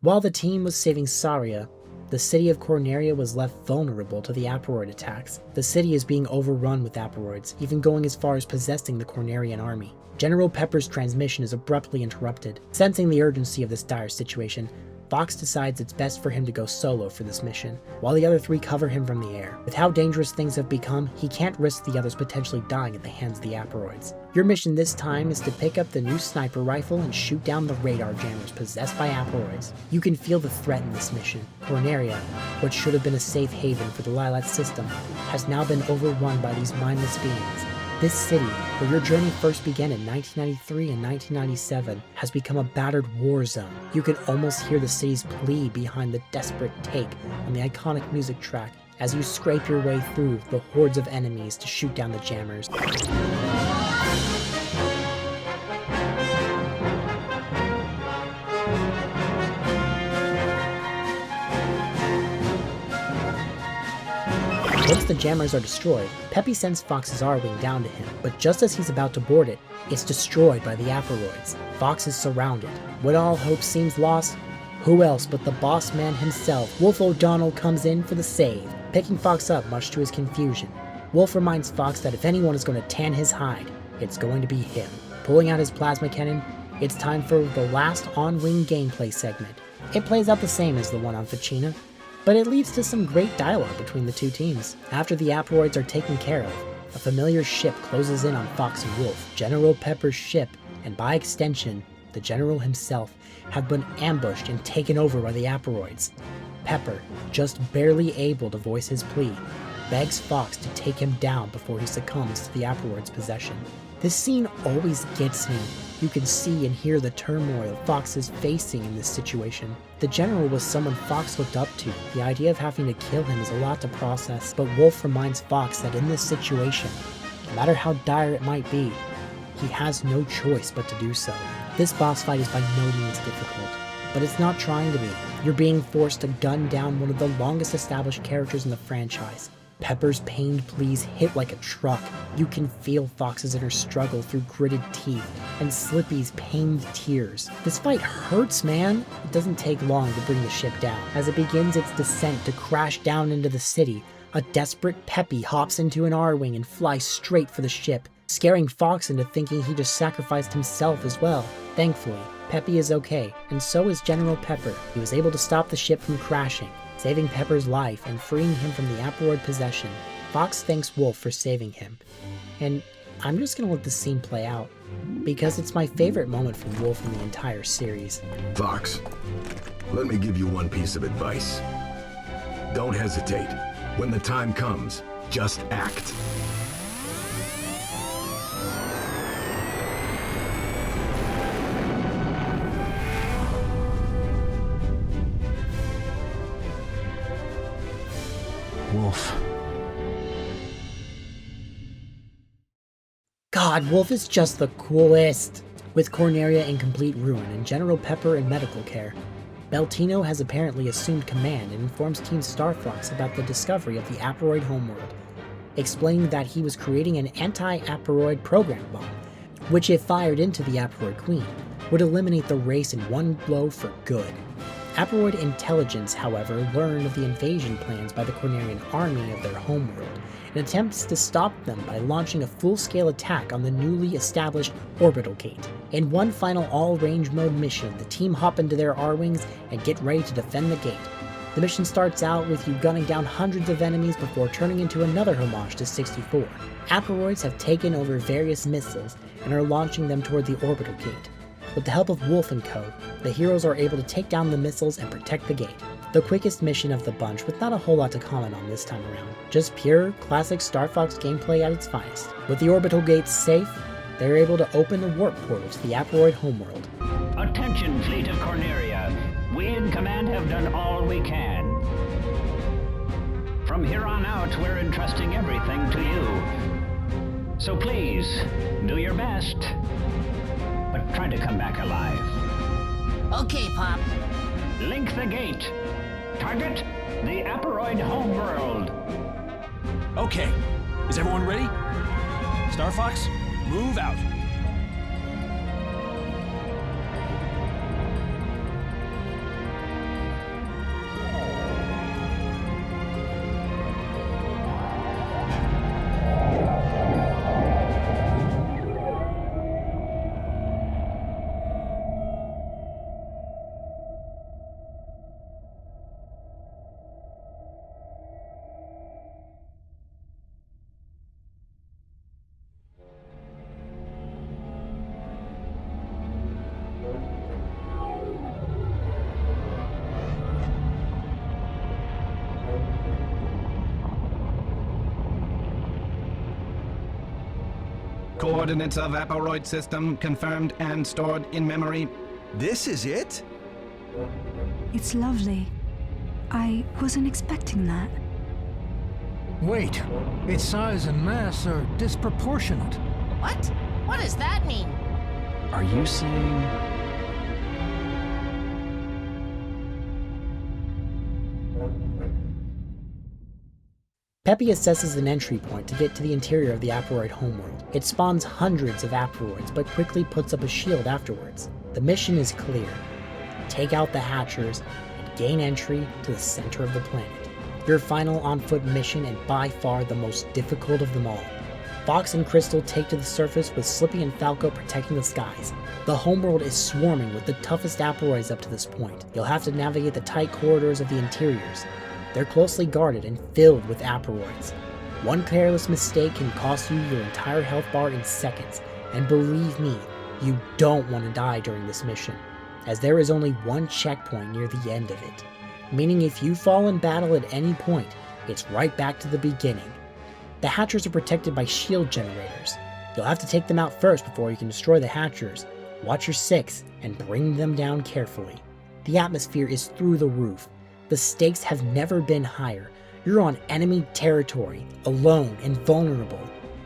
While the team was saving Saria, the city of Corneria was left vulnerable to the Aperoid attacks. The city is being overrun with Aperoids, even going as far as possessing the Cornerian army. General Pepper's transmission is abruptly interrupted. Sensing the urgency of this dire situation, Fox decides it's best for him to go solo for this mission, while the other three cover him from the air. With how dangerous things have become, he can't risk the others potentially dying at the hands of the Aperoids. Your mission this time is to pick up the new sniper rifle and shoot down the radar jammers possessed by Aperoids. You can feel the threat in this mission. Corneria, what should have been a safe haven for the Lilat system, has now been overrun by these mindless beings. This city, where your journey first began in 1993 and 1997, has become a battered war zone. You can almost hear the city's plea behind the desperate take on the iconic music track as you scrape your way through the hordes of enemies to shoot down the jammers. Once the jammers are destroyed, Peppy sends Fox's R-Wing down to him, but just as he's about to board it, it's destroyed by the asteroids. Fox is surrounded. When all hope seems lost, who else but the boss man himself, Wolf O'Donnell, comes in for the save, picking Fox up much to his confusion. Wolf reminds Fox that if anyone is going to tan his hide, it's going to be him. Pulling out his plasma cannon, it's time for the last on-wing gameplay segment. It plays out the same as the one on Ficina, but it leads to some great dialogue between the two teams. After the asteroids are taken care of, a familiar ship closes in on Fox and Wolf. General Pepper's ship, and by extension, the General himself, have been ambushed and taken over by the asteroids. Pepper, just barely able to voice his plea, begs Fox to take him down before he succumbs to the asteroids' possession. This scene always gets me. You can see and hear the turmoil Fox is facing in this situation. The General was someone Fox looked up to. The idea of having to kill him is a lot to process, but Wolf reminds Fox that in this situation, no matter how dire it might be, he has no choice but to do so. This boss fight is by no means difficult, but it's not trying to be. You're being forced to gun down one of the longest established characters in the franchise. Pepper's pained pleas hit like a truck. You can feel Fox's inner struggle through gritted teeth and Slippy's pained tears. This fight hurts, man. It doesn't take long to bring the ship down. As it begins its descent to crash down into the city, a desperate Peppy hops into an R-Wing and flies straight for the ship, scaring Fox into thinking he just sacrificed himself as well. Thankfully, Peppy is okay, and so is General Pepper. He was able to stop the ship from crashing, saving Pepper's life and freeing him from the asteroid possession. Fox thanks Wolf for saving him, and I'm just gonna let the scene play out, because it's my favorite moment from Wolf in the entire series. Fox, let me give you one piece of advice. Don't hesitate. When the time comes, just act. Wolf. God, Wolf is just the coolest! With Corneria in complete ruin and General Pepper in medical care, Beltino has apparently assumed command and informs Team Star Fox about the discovery of the asteroid homeworld, explaining that he was creating an anti-asteroid program bomb, which if fired into the asteroid queen, would eliminate the race in one blow for good. Asteroid intelligence, however, learned of the invasion plans by the Cornerian army of their homeworld, and attempts to stop them by launching a full-scale attack on the newly established orbital gate. In one final all-range mode mission, the team hop into their R-Wings and get ready to defend the gate. The mission starts out with you gunning down hundreds of enemies before turning into another homage to 64. Asteroids have taken over various missiles and are launching them toward the orbital gate. With the help of Wolf and Co., the heroes are able to take down the missiles and protect the gate. The quickest mission of the bunch with not a whole lot to comment on this time around. Just pure, classic Star Fox gameplay at its finest. With the orbital gates safe, they're able to open a warp portal to the asteroid homeworld. Attention, Fleet of Corneria. We in command have done all we can. From here on out, we're entrusting everything to you. So please, do your best. But try to come back alive. Okay, Pop. Link the gate. Target the asteroid homeworld. Okay. Is everyone ready? Star Fox, move out. Coordinates of asteroid system confirmed and stored in memory. This is it? It's lovely. I wasn't expecting that. Wait, its size and mass are disproportionate. What? What does that mean? Are you saying... Peppy assesses an entry point to get to the interior of the Aperoid homeworld. It spawns hundreds of Aperoids, but quickly puts up a shield afterwards. The mission is clear. Take out the Hatchers and gain entry to the center of the planet. Your final on-foot mission, and by far the most difficult of them all. Fox and Crystal take to the surface with Slippy and Falco protecting the skies. The homeworld is swarming with the toughest Aperoids up to this point. You'll have to navigate the tight corridors of the interiors. They're closely guarded and filled with Aperoids. One careless mistake can cost you your entire health bar in seconds, and believe me, you don't want to die during this mission, as there is only one checkpoint near the end of it, meaning if you fall in battle at any point, it's right back to the beginning. The Hatchers are protected by shield generators. You'll have to take them out first before you can destroy the Hatchers. Watch your six and bring them down carefully. The atmosphere is through the roof. The stakes have never been higher. You're on enemy territory, alone and vulnerable.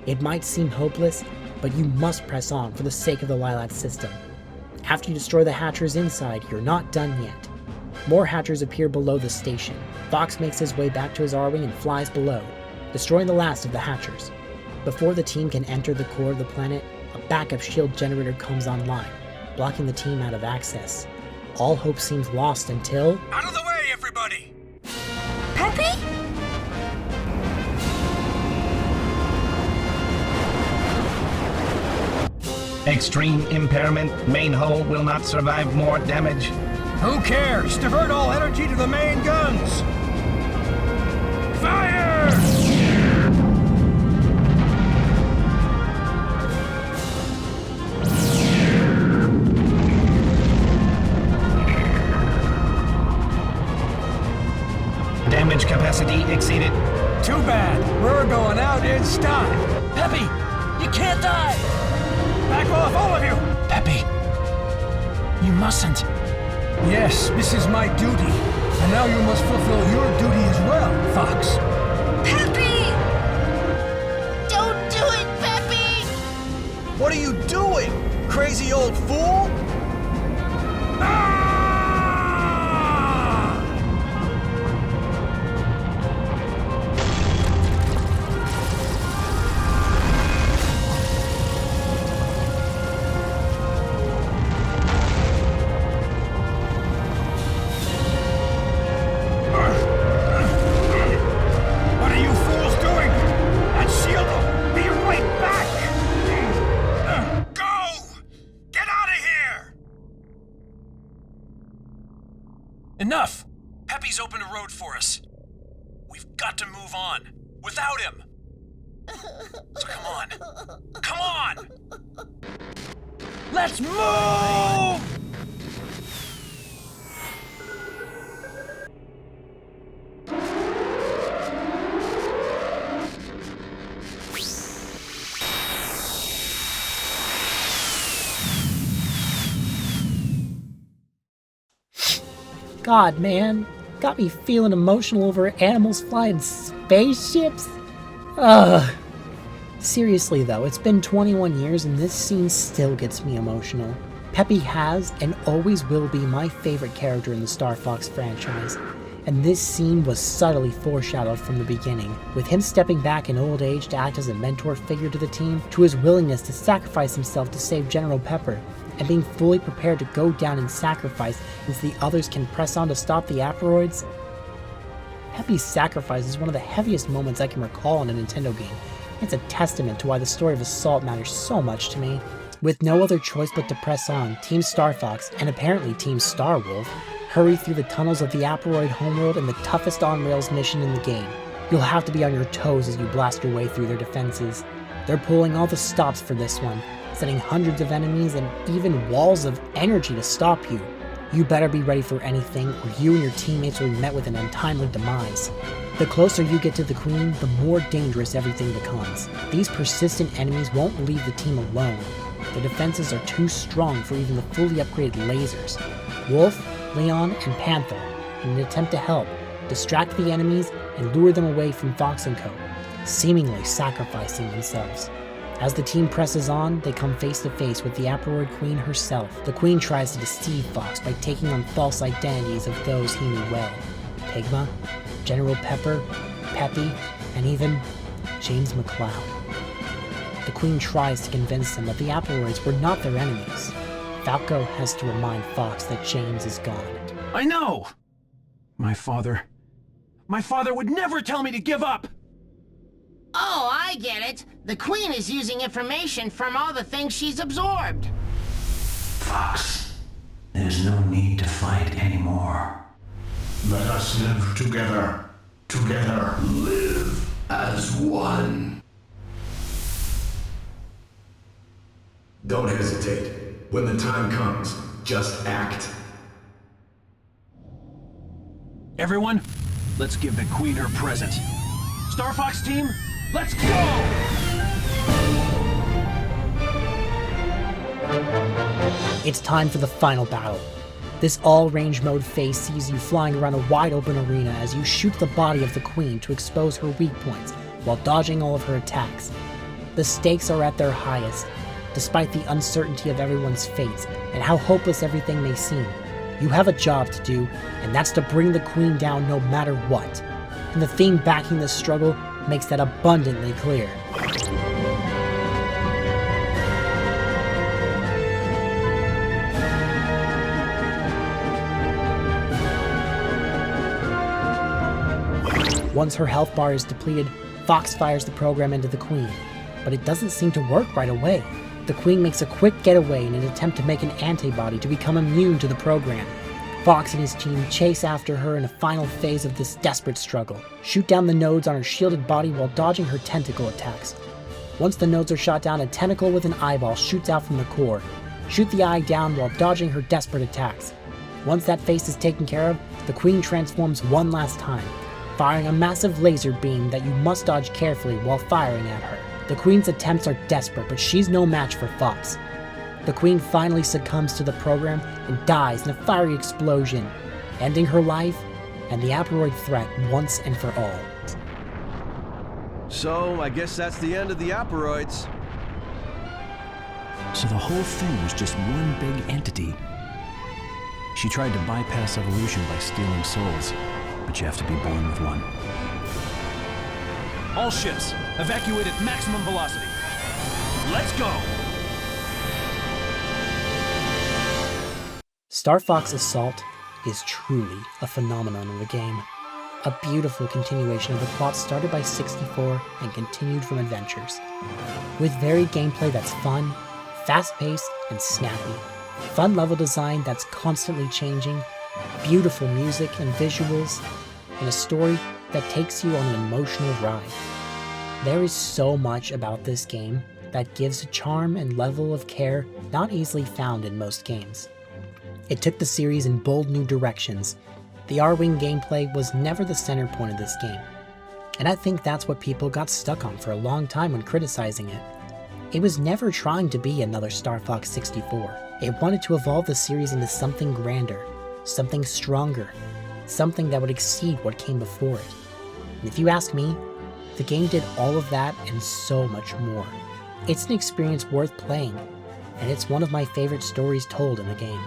It might seem hopeless, but you must press on for the sake of the Lilac system. After you destroy the Hatchers inside, you're not done yet. More Hatchers appear below the station. Fox makes his way back to his R-Wing and flies below, destroying the last of the Hatchers. Before the team can enter the core of the planet, a backup shield generator comes online, blocking the team out of access. All hope seems lost until... Out of the way, everybody! Peppy? Extreme impairment. Main hull will not survive more damage. Who cares? Divert all energy to the main guns! Fire! Damage capacity exceeded. Too bad. We're going out in style. Peppy, you can't die! Back off, all of you! Peppy, you mustn't. Yes, this is my duty. And now you must fulfill your duty as well, Fox. Peppy! Don't do it, Peppy! What are you doing, crazy old fool? Enough! Peppy's opened a road for us. We've got to move on. Without him. So come on. Come on! Let's move! God, man. Got me feeling emotional over animals flying spaceships? Ugh. Seriously though, it's been 21 years and this scene still gets me emotional. Peppy has and always will be my favorite character in the Star Fox franchise, and this scene was subtly foreshadowed from the beginning, with him stepping back in old age to act as a mentor figure to the team, to his willingness to sacrifice himself to save General Pepper, and being fully prepared to go down and sacrifice so the others can press on to stop the Aperoids. Peppy's sacrifice is one of the heaviest moments I can recall in a Nintendo game. It's a testament to why the story of Assault matters so much to me. With no other choice but to press on, Team Star Fox, and apparently Team Star Wolf, hurry through the tunnels of the Aperoid homeworld in the toughest on-rails mission in the game. You'll have to be on your toes as you blast your way through their defenses. They're pulling all the stops for this one, setting hundreds of enemies and even walls of energy to stop you. You better be ready for anything, or you and your teammates will be met with an untimely demise. The closer you get to the Queen, the more dangerous everything becomes. These persistent enemies won't leave the team alone. Their defenses are too strong for even the fully upgraded lasers. Wolf, Leon, and Panther, in an attempt to help, distract the enemies and lure them away from Fox & Co., seemingly sacrificing themselves. As the team presses on, they come face to face with the Aperoid Queen herself. The Queen tries to deceive Fox by taking on false identities of those he knew well. Pigma, General Pepper, Peppy, and even James McCloud. The Queen tries to convince them that the Aperoids were not their enemies. Falco has to remind Fox that James is gone. I know! My father would never tell me to give up! Oh, I get it. The Queen is using information from all the things she's absorbed. Fox, there's no need to fight anymore. Let us live together. Together. Live as one. Don't hesitate. When the time comes, just act. Everyone, let's give the Queen her present. Star Fox team, let's go! It's time for the final battle. This all-range mode phase sees you flying around a wide-open arena as you shoot the body of the Queen to expose her weak points while dodging all of her attacks. The stakes are at their highest. Despite the uncertainty of everyone's fates and how hopeless everything may seem, you have a job to do, and that's to bring the Queen down no matter what. And the theme backing this struggle makes that abundantly clear. Once her health bar is depleted, Fox fires the program into the Queen, but it doesn't seem to work right away. The Queen makes a quick getaway in an attempt to make an antibody to become immune to the program. Fox and his team chase after her in a final phase of this desperate struggle, shoot down the nodes on her shielded body while dodging her tentacle attacks. Once the nodes are shot down, a tentacle with an eyeball shoots out from the core. Shoot the eye down while dodging her desperate attacks. Once that face is taken care of, the Queen transforms one last time, firing a massive laser beam that you must dodge carefully while firing at her. The Queen's attempts are desperate, but she's no match for Fox. The Queen finally succumbs to the program and dies in a fiery explosion, ending her life and the Aperoid threat once and for all. So, I guess that's the end of the Aperoids. So the whole thing was just one big entity. She tried to bypass evolution by stealing souls, but you have to be born with one. All ships, evacuate at maximum velocity. Let's go! Star Fox Assault is truly a phenomenon in the game. A beautiful continuation of the plot started by 64 and continued from Adventures. With varied gameplay that's fun, fast-paced, and snappy. Fun level design that's constantly changing, beautiful music and visuals, and a story that takes you on an emotional ride. There is so much about this game that gives a charm and level of care not easily found in most games. It took the series in bold new directions. The R-Wing gameplay was never the center point of this game, and I think that's what people got stuck on for a long time when criticizing it. It was never trying to be another Star Fox 64. It wanted to evolve the series into something grander, something stronger, something that would exceed what came before it. And if you ask me, the game did all of that and so much more. It's an experience worth playing, and it's one of my favorite stories told in the game.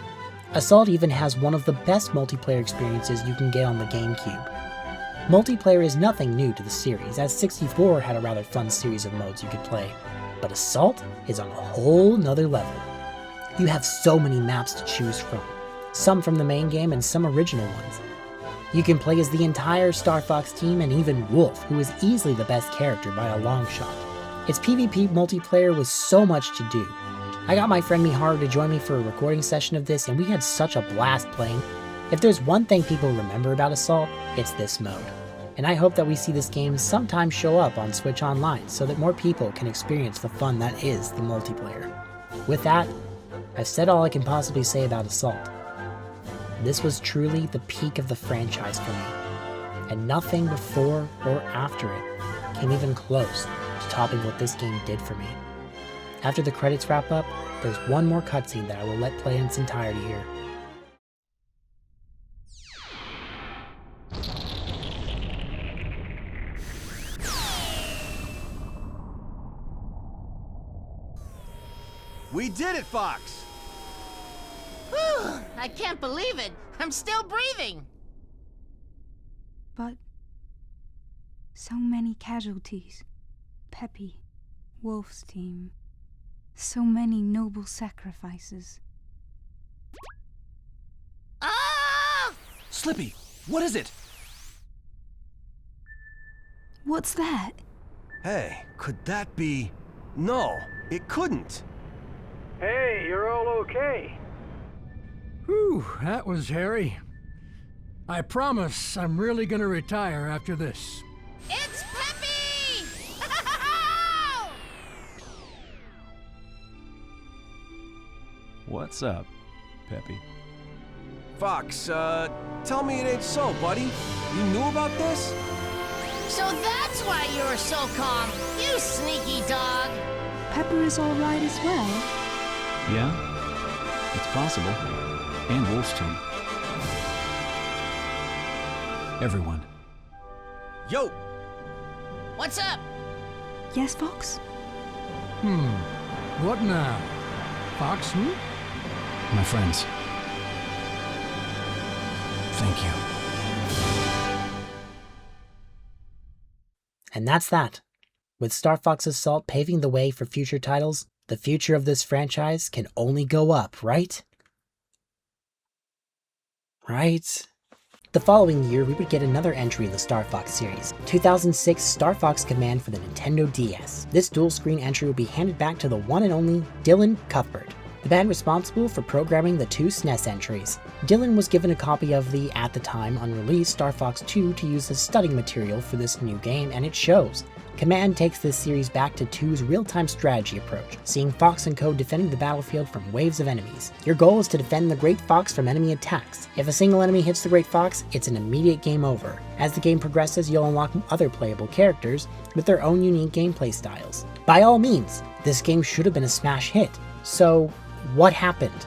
Assault even has one of the best multiplayer experiences you can get on the GameCube. Multiplayer is nothing new to the series, as 64 had a rather fun series of modes you could play, but Assault is on a whole nother level. You have so many maps to choose from, some from the main game and some original ones. You can play as the entire Star Fox team and even Wolf, who is easily the best character by a long shot. Its PvP multiplayer was so much to do. I got my friend Miharu to join me for a recording session of this, and we had such a blast playing. If there's one thing people remember about Assault, it's this mode. And I hope that we see this game sometime show up on Switch Online so that more people can experience the fun that is the multiplayer. With that, I've said all I can possibly say about Assault. This was truly the peak of the franchise for me, and nothing before or after it came even close to topping what this game did for me. After the credits wrap up, there's one more cutscene that I will let play in its entirety here. We did it, Fox! Whew, I can't believe it. I'm still breathing. But So many casualties. Peppy, Wolf's team. So many noble sacrifices. Ah! Slippy, what is it? What's that? Hey, could that be... No, it couldn't. Hey, you're all okay. Whew, that was hairy. I promise I'm really gonna retire after this. It's Peppy! What's up, Peppy? Fox, tell me it ain't so, buddy. You knew about this? So that's why you were so calm, you sneaky dog. Pepper is all right as well. Yeah, it's possible. And Wolf's team. Everyone. Yo! What's up? Yes, Fox? What now? Fox who? My friends. Thank you. And that's that. With Star Fox Assault paving the way for future titles, the future of this franchise can only go up, right? Right? The following year, we would get another entry in the Star Fox series, 2006 Star Fox Command for the Nintendo DS. This dual-screen entry will be handed back to the one and only Dylan Cuthbert, the man responsible for programming the two SNES entries. Dylan was given a copy of the, at the time, unreleased Star Fox 2 to use as studying material for this new game, and it shows. Command takes this series back to 2's real-time strategy approach, seeing Fox and Co. defending the battlefield from waves of enemies. Your goal is to defend the Great Fox from enemy attacks. If a single enemy hits the Great Fox, it's an immediate game over. As the game progresses, you'll unlock other playable characters with their own unique gameplay styles. By all means, this game should have been a smash hit. So, what happened?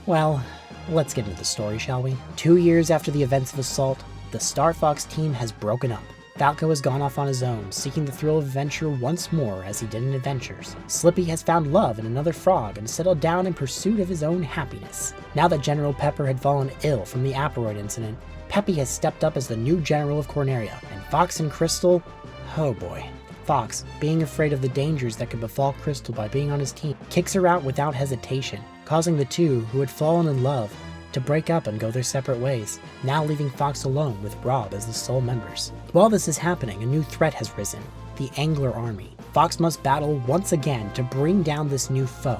Well, let's get into the story, shall we? 2 years after the events of Assault, the Star Fox team has broken up. Falco has gone off on his own, seeking the thrill of adventure once more as he did in Adventures. Slippy has found love in another frog and settled down in pursuit of his own happiness. Now that General Pepper had fallen ill from the Aperoid incident, Peppy has stepped up as the new general of Corneria, and Fox and Crystal, oh boy. Fox, being afraid of the dangers that could befall Crystal by being on his team, kicks her out without hesitation, causing the two, who had fallen in love, to break up and go their separate ways, now leaving Fox alone with Rob as the sole members. While this is happening, a new threat has risen, the Angler Army. Fox must battle once again to bring down this new foe,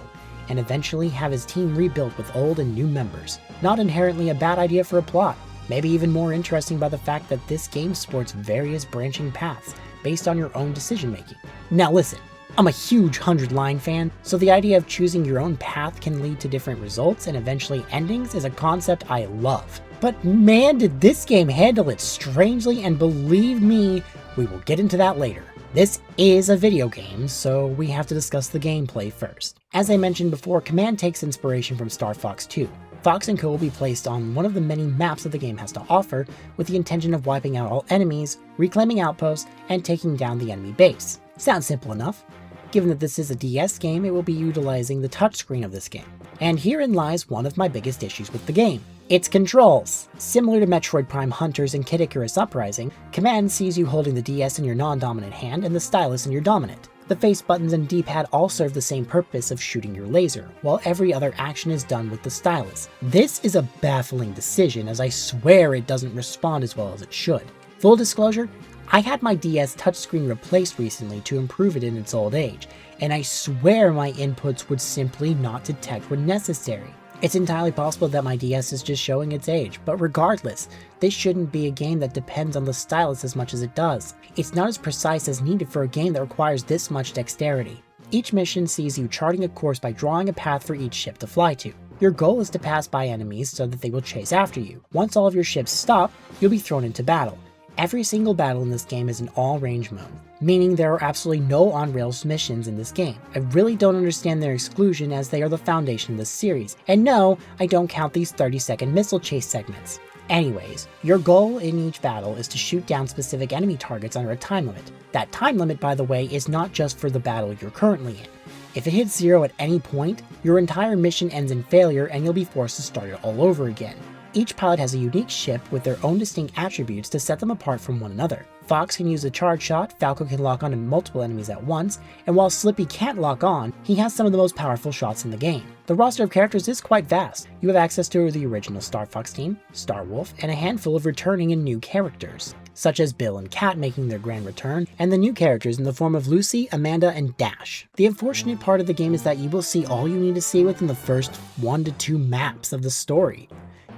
and eventually have his team rebuilt with old and new members. Not inherently a bad idea for a plot, maybe even more interesting by the fact that this game sports various branching paths based on your own decision making. Now listen, I'm a huge 100-line fan, so the idea of choosing your own path can lead to different results and eventually endings is a concept I love. But man, did this game handle it strangely, and believe me, we will get into that later. This is a video game, so we have to discuss the gameplay first. As I mentioned before, Command takes inspiration from Star Fox 2. Fox and Co. will be placed on one of the many maps that the game has to offer, with the intention of wiping out all enemies, reclaiming outposts, and taking down the enemy base. Sounds simple enough. Given that this is a DS game, it will be utilizing the touchscreen of this game. And herein lies one of my biggest issues with the game. Its controls. Similar to Metroid Prime Hunters and Kid Icarus Uprising, Command sees you holding the DS in your non-dominant hand and the stylus in your dominant. The face buttons and D-pad all serve the same purpose of shooting your laser, while every other action is done with the stylus. This is a baffling decision, as I swear it doesn't respond as well as it should. Full disclosure, I had my DS touchscreen replaced recently to improve it in its old age, and I swear my inputs would simply not detect when necessary. It's entirely possible that my DS is just showing its age, but regardless, this shouldn't be a game that depends on the stylus as much as it does. It's not as precise as needed for a game that requires this much dexterity. Each mission sees you charting a course by drawing a path for each ship to fly to. Your goal is to pass by enemies so that they will chase after you. Once all of your ships stop, you'll be thrown into battle. Every single battle in this game is an all-range mode, meaning there are absolutely no on-rails missions in this game. I really don't understand their exclusion, as they are the foundation of this series. And no, I don't count these 30-second missile chase segments. Anyways, your goal in each battle is to shoot down specific enemy targets under a time limit. That time limit, by the way, is not just for the battle you're currently in. If it hits 0 at any point, your entire mission ends in failure and you'll be forced to start it all over again. Each pilot has a unique ship with their own distinct attributes to set them apart from one another. Fox can use a charge shot, Falco can lock on to multiple enemies at once, and while Slippy can't lock on, he has some of the most powerful shots in the game. The roster of characters is quite vast. You have access to the original Star Fox team, Star Wolf, and a handful of returning and new characters, such as Bill and Kat making their grand return, and the new characters in the form of Lucy, Amanda, and Dash. The unfortunate part of the game is that you will see all you need to see within the first 1 to 2 maps of the story.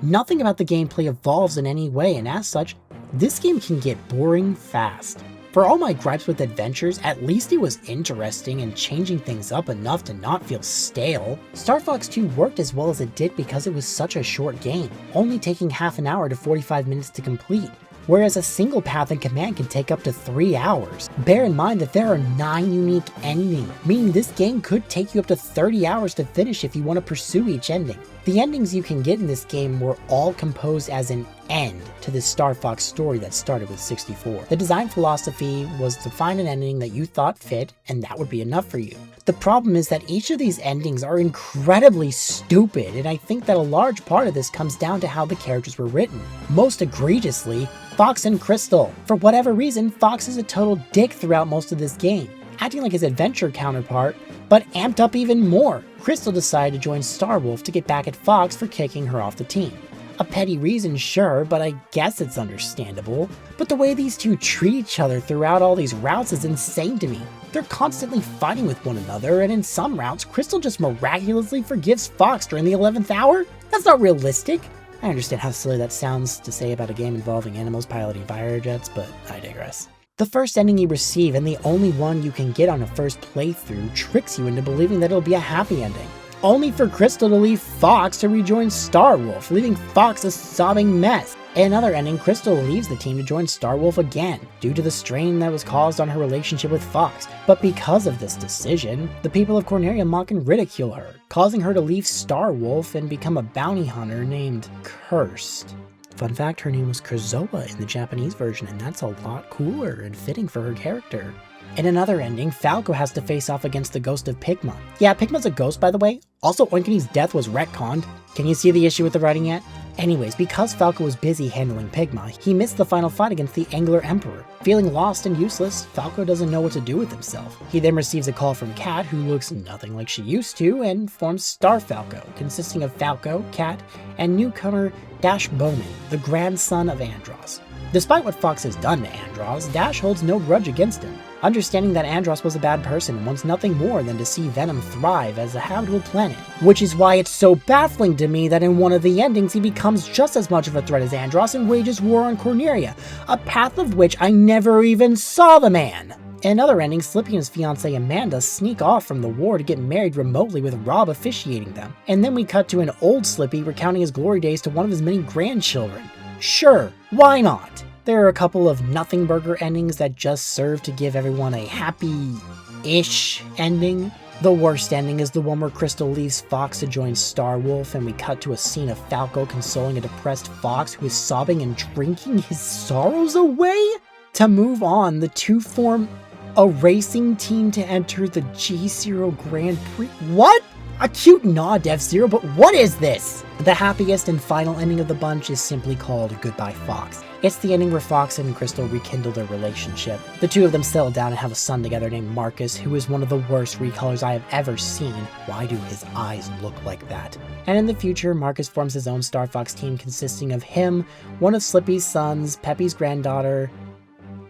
Nothing about the gameplay evolves in any way, and as such, this game can get boring fast. For all my gripes with Adventures, at least it was interesting and changing things up enough to not feel stale. Star Fox 2 worked as well as it did because it was such a short game, only taking half an hour to 45 minutes to complete, whereas a single path in Command can take up to 3 hours. Bear in mind that there are 9 unique endings, meaning this game could take you up to 30 hours to finish if you want to pursue each ending. The endings you can get in this game were all composed as an end to this Star Fox story that started with 64. The design philosophy was to find an ending that you thought fit, and that would be enough for you. The problem is that each of these endings are incredibly stupid, and I think that a large part of this comes down to how the characters were written. Most egregiously, Fox and Crystal. For whatever reason, Fox is a total dick throughout most of this game, acting like his adventure counterpart, but amped up even more. Crystal decided to join Star Wolf to get back at Fox for kicking her off the team. A petty reason, sure, but I guess it's understandable. But the way these two treat each other throughout all these routes is insane to me. They're constantly fighting with one another, and in some routes, Crystal just miraculously forgives Fox during the 11th hour? That's not realistic. I understand how silly that sounds to say about a game involving animals piloting fire jets, but I digress. The first ending you receive, and the only one you can get on a first playthrough, tricks you into believing that it'll be a happy ending, only for Crystal to leave Fox to rejoin Star Wolf, leaving Fox a sobbing mess. In another ending, Crystal leaves the team to join Star Wolf again, due to the strain that was caused on her relationship with Fox. But because of this decision, the people of Corneria mock and ridicule her, causing her to leave Star Wolf and become a bounty hunter named Cursed. Fun fact, her name was Kurzoa in the Japanese version, and that's a lot cooler and fitting for her character. In another ending, Falco has to face off against the ghost of Pigma. Yeah, Pigma's a ghost, by the way. Also, Oinkiny's death was retconned. Can you see the issue with the writing yet? Anyways, because Falco was busy handling Pigma, he missed the final fight against the Angler Emperor. Feeling lost and useless, Falco doesn't know what to do with himself. He then receives a call from Kat, who looks nothing like she used to, and forms Star Falco, consisting of Falco, Kat, and newcomer Dash Bowman, the grandson of Andross. Despite what Fox has done to Andross, Dash holds no grudge against him, understanding that Andross was a bad person and wants nothing more than to see Venom thrive as a habitable planet. Which is why it's so baffling to me that in one of the endings he becomes just as much of a threat as Andross and wages war on Corneria, a path of which I never even saw the man. In another ending, Slippy and his fiancée Amanda sneak off from the war to get married remotely with Rob officiating them. And then we cut to an old Slippy recounting his glory days to one of his many grandchildren. Sure, why not? There are a couple of nothing burger endings that just serve to give everyone a happy-ish ending. The worst ending is the one where Crystal leaves Fox to join Star Wolf, and we cut to a scene of Falco consoling a depressed Fox who is sobbing and drinking his sorrows away. To move on, the two form a racing team to enter the G-Zero Grand Prix. What? A cute nod to F-Zero, but what is this? The happiest and final ending of the bunch is simply called Goodbye Fox. It's the ending where Fox and Crystal rekindle their relationship. The two of them settle down and have a son together named Marcus, who is one of the worst recolors I have ever seen. Why do his eyes look like that? And in the future, Marcus forms his own Star Fox team consisting of him, one of Slippy's sons, Peppy's granddaughter.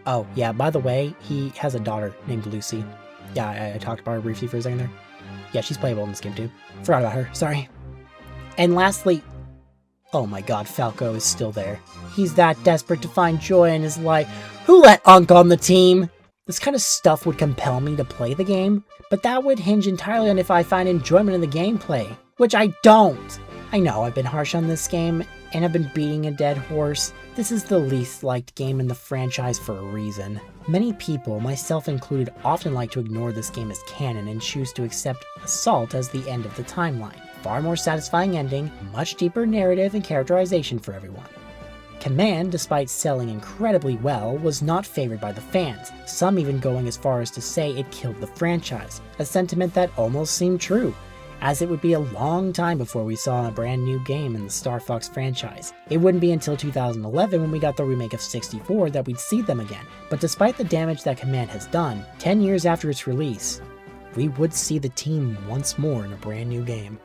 Oh, yeah, by the way, he has a daughter named Lucy. Yeah, I talked about her briefly for a second there. Yeah, she's playable in this game too. Forgot about her, sorry. And lastly, oh my god, Falco is still there. He's that desperate to find joy in his life. Who let Unk on the team? This kind of stuff would compel me to play the game, but that would hinge entirely on if I find enjoyment in the gameplay, which I don't. I know I've been harsh on this game, and I've been beating a dead horse. This is the least liked game in the franchise for a reason. Many people, myself included, often like to ignore this game as canon and choose to accept Assault as the end of the timeline. Far more satisfying ending, much deeper narrative and characterization for everyone. Command, despite selling incredibly well, was not favored by the fans, some even going as far as to say it killed the franchise, a sentiment that almost seemed true. as it would be a long time before we saw a brand new game in the Star Fox franchise. It wouldn't be until 2011 when we got the remake of 64 that we'd see them again, but despite the damage that Command has done, 10 years after its release, we would see the team once more in a brand new game.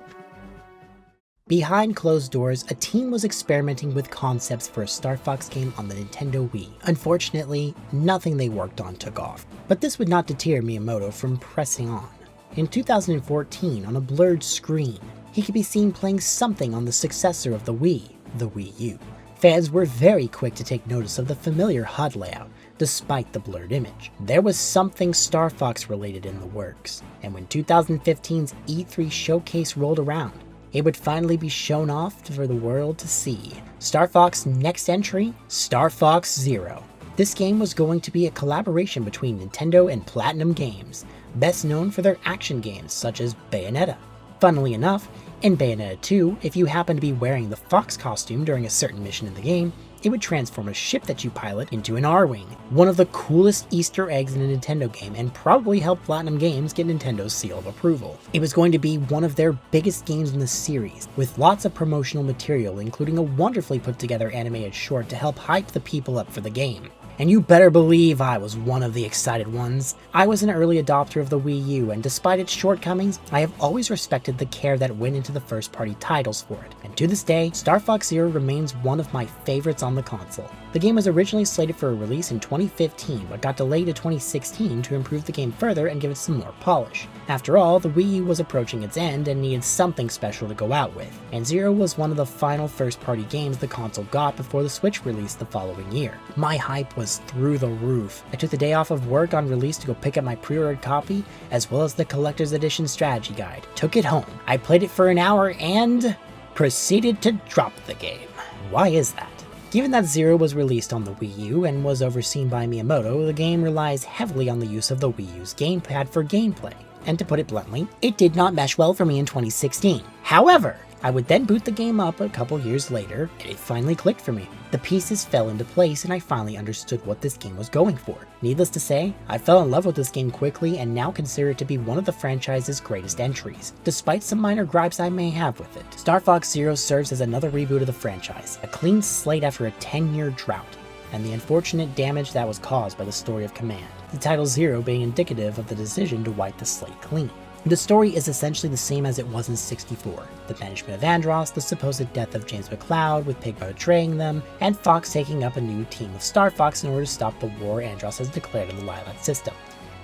Behind closed doors, a team was experimenting with concepts for a Star Fox game on the Nintendo Wii. Unfortunately, nothing they worked on took off, but this would not deter Miyamoto from pressing on. In 2014, on a blurred screen, he could be seen playing something on the successor of the Wii U. Fans were very quick to take notice of the familiar HUD layout, despite the blurred image. There was something Star Fox related in the works, and when 2015's E3 showcase rolled around, it would finally be shown off for the world to see. Star Fox's next entry, Star Fox Zero. This game was going to be a collaboration between Nintendo and Platinum Games, best known for their action games such as Bayonetta. Funnily enough, in Bayonetta 2, if you happen to be wearing the Fox costume during a certain mission in the game, it would transform a ship that you pilot into an R-Wing. One of the coolest Easter eggs in a Nintendo game, and probably helped Platinum Games get Nintendo's seal of approval. It was going to be one of their biggest games in the series, with lots of promotional material, including a wonderfully put together animated short to help hype the people up for the game. And you better believe I was one of the excited ones. I was an early adopter of the Wii U, and despite its shortcomings, I have always respected the care that went into the first-party titles for it. And to this day, Star Fox Zero remains one of my favorites on the console. The game was originally slated for a release in 2015, but got delayed to 2016 to improve the game further and give it some more polish. After all, the Wii U was approaching its end and needed something special to go out with, and Zero was one of the final first-party games the console got before the Switch released the following year. My hype was through the roof. I took the day off of work on release to go pick up my pre-ordered copy, as well as the collector's edition strategy guide. Took it home. I played it for an hour and proceeded to drop the game. Why is that? Given that Zero was released on the Wii U and was overseen by Miyamoto, the game relies heavily on the use of the Wii U's gamepad for gameplay. And to put it bluntly, it did not mesh well for me in 2016. However, I would then boot the game up a couple years later, and it finally clicked for me. The pieces fell into place and I finally understood what this game was going for. Needless to say, I fell in love with this game quickly and now consider it to be one of the franchise's greatest entries, despite some minor gripes I may have with it. Star Fox Zero serves as another reboot of the franchise, a clean slate after a 10-year drought, and the unfortunate damage that was caused by the story of Command, the title Zero being indicative of the decision to wipe the slate clean. The story is essentially the same as it was in 64, the banishment of Andros, the supposed death of James McCloud with Pigma betraying them, and Fox taking up a new team of Star Fox in order to stop the war Andros has declared in the Lilat system.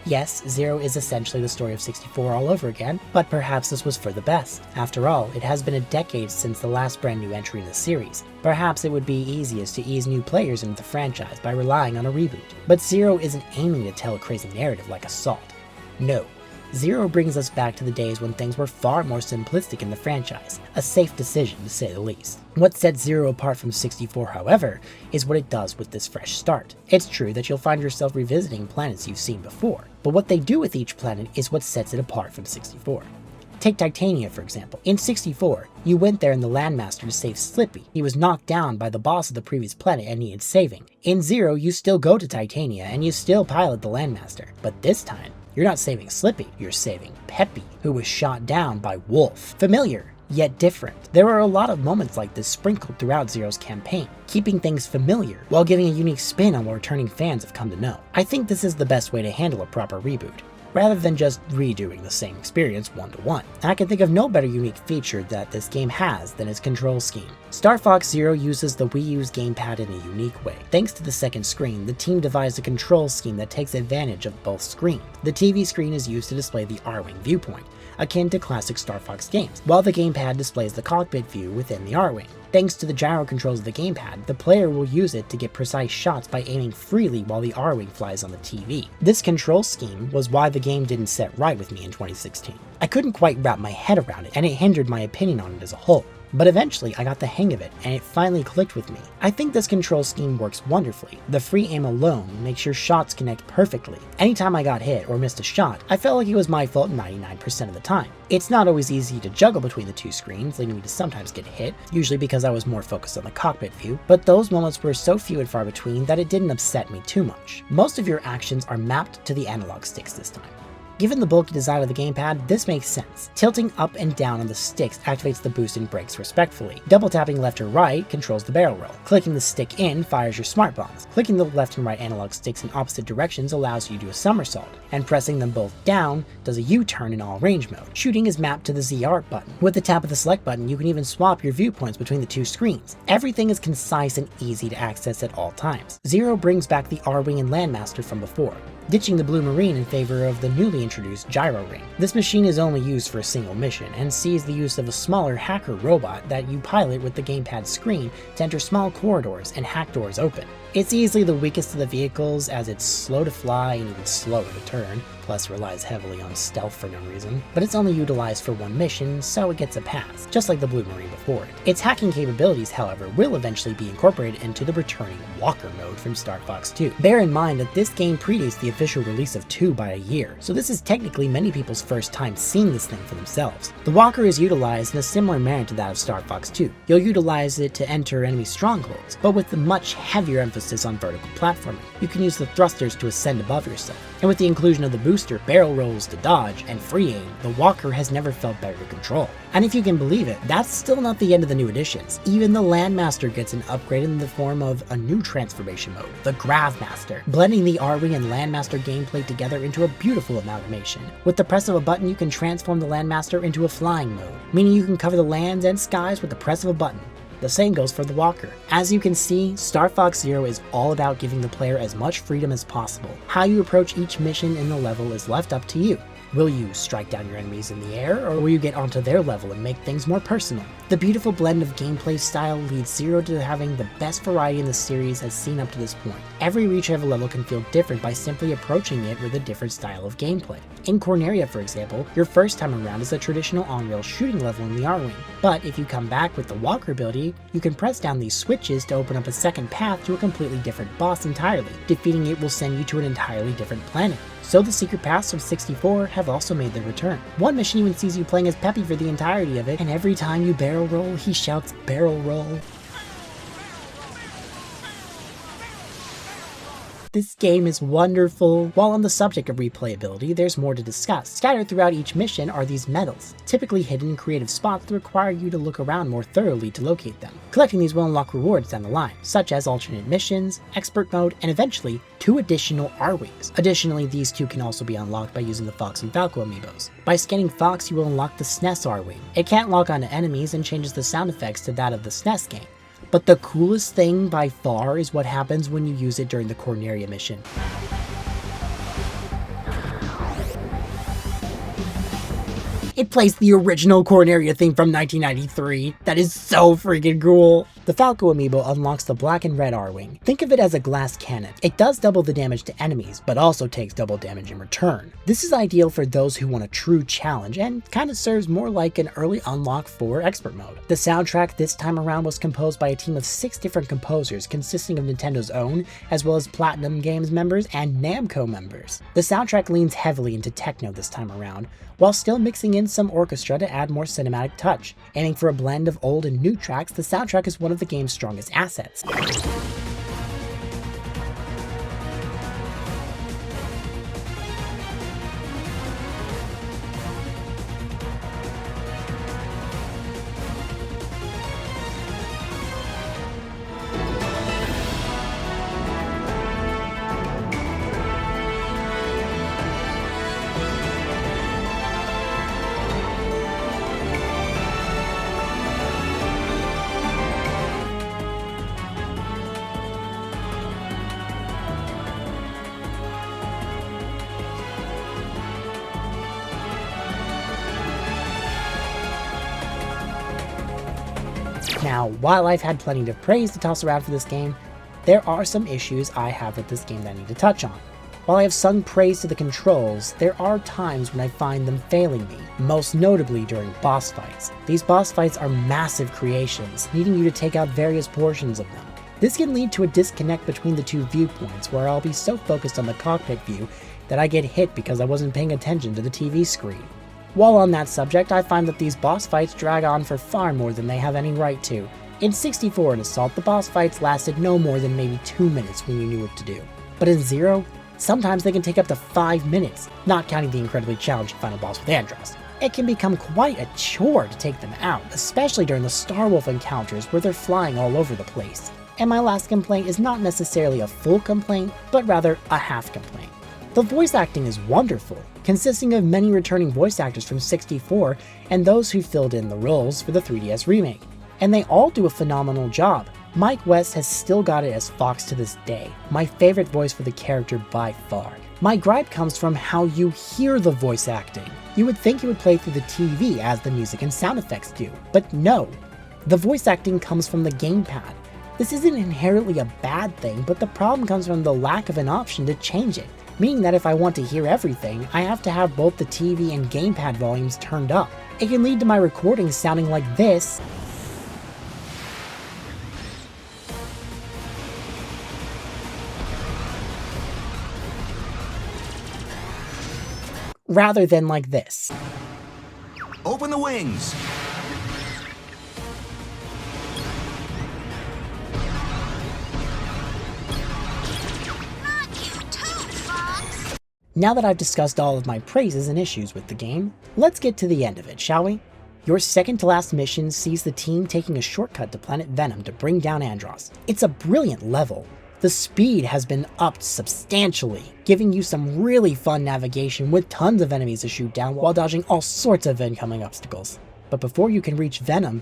Yes, Zero is essentially the story of 64 all over again, but perhaps this was for the best. After all, it has been a decade since the last brand new entry in the series. Perhaps it would be easiest to ease new players into the franchise by relying on a reboot. But Zero isn't aiming to tell a crazy narrative like Assault. No. Zero brings us back to the days when things were far more simplistic in the franchise, a safe decision to say the least. What sets Zero apart from 64, however, is what it does with this fresh start. It's true that you'll find yourself revisiting planets you've seen before, but what they do with each planet is what sets it apart from 64. Take Titania, for example. In 64, you went there in the Landmaster to save Slippy. He was knocked down by the boss of the previous planet and needed saving. In Zero, you still go to Titania and you still pilot the Landmaster, but this time, you're not saving Slippy, you're saving Peppy, who was shot down by Wolf. Familiar, yet different. There are a lot of moments like this sprinkled throughout Zero's campaign, keeping things familiar while giving a unique spin on what returning fans have come to know. I think this is the best way to handle a proper reboot, rather than just redoing the same experience one-to-one. I can think of no better unique feature that this game has than its control scheme. Star Fox Zero uses the Wii U's gamepad in a unique way. Thanks to the second screen, the team devised a control scheme that takes advantage of both screens. The TV screen is used to display the R-Wing viewpoint, akin to classic Star Fox games, while the gamepad displays the cockpit view within the R-Wing. Thanks to the gyro controls of the gamepad, the player will use it to get precise shots by aiming freely while the R-Wing flies on the TV. This control scheme was why the game didn't set right with me in 2016. I couldn't quite wrap my head around it, and it hindered my opinion on it as a whole. But eventually I got the hang of it, and it finally clicked with me. I think this control scheme works wonderfully. The free aim alone makes your shots connect perfectly. Anytime I got hit or missed a shot, I felt like it was my fault 99% of the time. It's not always easy to juggle between the two screens, leading me to sometimes get hit, usually because I was more focused on the cockpit view, but those moments were so few and far between that it didn't upset me too much. Most of your actions are mapped to the analog sticks this time. Given the bulky design of the gamepad, this makes sense. Tilting up and down on the sticks activates the boost and brakes respectively. Double tapping left or right controls the barrel roll. Clicking the stick in fires your smart bombs. Clicking the left and right analog sticks in opposite directions allows you to do a somersault, and pressing them both down does a U-turn in all range mode. Shooting is mapped to the ZR button. With the tap of the select button, you can even swap your viewpoints between the two screens. Everything is concise and easy to access at all times. Zero brings back the R-Wing and Landmaster from before, ditching the Blue Marine in favor of the newly introduced Gyro Ring. This machine is only used for a single mission, and sees the use of a smaller hacker robot that you pilot with the gamepad screen to enter small corridors and hack doors open. It's easily the weakest of the vehicles, as it's slow to fly and even slower to turn, plus relies heavily on stealth for no reason, but it's only utilized for one mission, so it gets a pass, just like the Blue Marine before it. Its hacking capabilities, however, will eventually be incorporated into the returning Walker mode from Star Fox 2. Bear in mind that this game predates the official release of 2 by a year, so this is technically many people's first time seeing this thing for themselves. The Walker is utilized in a similar manner to that of Star Fox 2. You'll utilize it to enter enemy strongholds, but with a much heavier emphasis on vertical platforming. You can use the thrusters to ascend above yourself, and with the inclusion of the booster, barrel rolls to dodge, and free aim, the Walker has never felt better to control. And if you can believe it, that's still not the end of the new additions. Even the Landmaster gets an upgrade in the form of a new transformation mode, the Gravmaster, blending the R-Wing and Landmaster gameplay together into a beautiful amalgamation. With the press of a button, you can transform the Landmaster into a flying mode, meaning you can cover the lands and skies with the press of a button. The same goes for the Walker. As you can see, Star Fox Zero is all about giving the player as much freedom as possible. How you approach each mission in the level is left up to you. Will you strike down your enemies in the air, or will you get onto their level and make things more personal? The beautiful blend of gameplay style leads Zero to having the best variety in the series has seen up to this point. Every reach of a level can feel different by simply approaching it with a different style of gameplay. In Corneria, for example, your first time around is a traditional on-rail shooting level in the R-Wing, but if you come back with the Walker ability, you can press down these switches to open up a second path to a completely different boss entirely. Defeating it will send you to an entirely different planet. So the secret paths of 64 have also made their return. One mission even sees you playing as Peppy for the entirety of it, and every time you barrel roll, he shouts barrel roll. This game is wonderful. While on the subject of replayability, there's more to discuss. Scattered throughout each mission are these medals, typically hidden in creative spots that require you to look around more thoroughly to locate them. Collecting these will unlock rewards down the line, such as alternate missions, expert mode, and eventually 2 additional R-Wings. Additionally, these 2 can also be unlocked by using the Fox and Falco amiibos. By scanning Fox, you will unlock the SNES R-Wing. It can't lock onto enemies and changes the sound effects to that of the SNES game. But the coolest thing by far is what happens when you use it during the Corneria mission. It plays the original Corneria theme from 1993. That is so freaking cool. The Falco amiibo unlocks the black and red R-Wing. Think of it as a glass cannon. It does double the damage to enemies, but also takes double damage in return. This is ideal for those who want a true challenge, and kind of serves more like an early unlock for expert mode. The soundtrack this time around was composed by a team of 6 different composers consisting of Nintendo's own, as well as Platinum Games members and Namco members. The soundtrack leans heavily into techno this time around, while still mixing in some orchestra to add more cinematic touch. Aiming for a blend of old and new tracks, the soundtrack is one of the game's strongest assets. Now, while I've had plenty of praise to toss around for this game, there are some issues I have with this game that I need to touch on. While I have sung praise to the controls, there are times when I find them failing me, most notably during boss fights. These boss fights are massive creations, needing you to take out various portions of them. This can lead to a disconnect between the 2 viewpoints, where I'll be so focused on the cockpit view that I get hit because I wasn't paying attention to the TV screen. While on that subject, I find that these boss fights drag on for far more than they have any right to. In 64 and Assault, the boss fights lasted no more than maybe 2 minutes when you knew what to do. But in Zero, Sometimes they can take up to 5 minutes, not counting the incredibly challenging final boss with Andross. It can become quite a chore to take them out, especially during the Starwolf encounters where they're flying all over the place. And my last complaint is not necessarily a full complaint, but rather a half complaint. The voice acting is wonderful, consisting of many returning voice actors from 64 and those who filled in the roles for the 3DS remake. And they all do a phenomenal job. Mike West has still got it as Fox to this day, my favorite voice for the character by far. My gripe comes from how you hear the voice acting. You would think it would play through the TV as the music and sound effects do, but no. The voice acting comes from the gamepad. This isn't inherently a bad thing, but the problem comes from the lack of an option to change it, meaning that if I want to hear everything, I have to have both the TV and gamepad volumes turned up. It can lead to my recordings sounding like this, rather than like this. Open the wings! Now that I've discussed all of my praises and issues with the game, let's get to the end of it, shall we? Your second to last mission sees the team taking a shortcut to Planet Venom to bring down Andross. It's a brilliant level. The speed has been upped substantially, giving you some really fun navigation with tons of enemies to shoot down while dodging all sorts of incoming obstacles. But before you can reach Venom,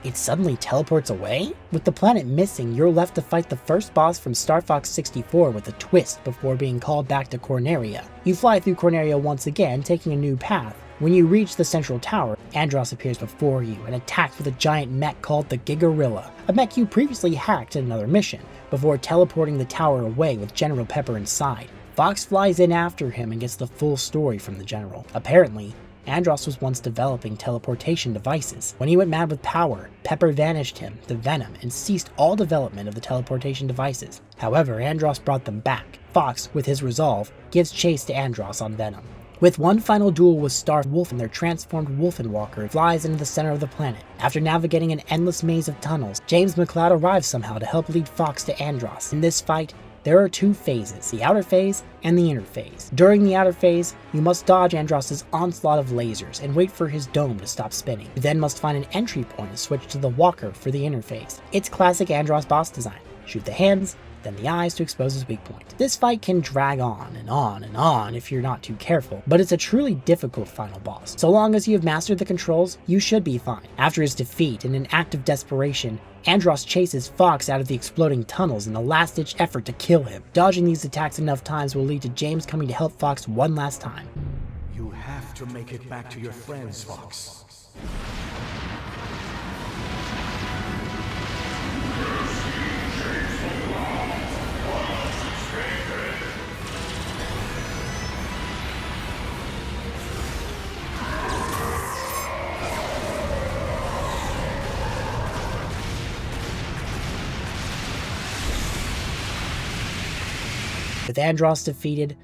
it suddenly teleports away? With the planet missing, you're left to fight the first boss from Star Fox 64 with a twist before being called back to Corneria. You fly through Corneria once again, taking a new path. When you reach the central tower, Andross appears before you and attacks with a giant mech called the Gigarilla, a mech you previously hacked in another mission, before teleporting the tower away with General Pepper inside. Fox flies in after him and gets the full story from the General. Apparently, Andross was once developing teleportation devices. When he went mad with power, Pepper vanished him, the Venom, and ceased all development of the teleportation devices. However, Andross brought them back. Fox, with his resolve, gives chase to Andross on Venom. With one final duel with Star Wolf and their transformed Wolfenwalker flies into the center of the planet. After navigating an endless maze of tunnels, James McCloud arrives somehow to help lead Fox to Andross. In this fight, there are two phases, the outer phase and the inner phase. During the outer phase, you must dodge Andross's onslaught of lasers and wait for his dome to stop spinning. You then must find an entry point and switch to the Walker for the inner phase. It's classic Andross boss design. Shoot the hands, then the eyes to expose his weak point. This fight can drag on and on and on if you're not too careful, but it's a truly difficult final boss. So long as you have mastered the controls, you should be fine. After his defeat, in an act of desperation, Andross chases Fox out of the exploding tunnels in a last-ditch effort to kill him. Dodging these attacks enough times will lead to James coming to help Fox one last time. You have to make it back to your friends, Fox. With Andross defeated,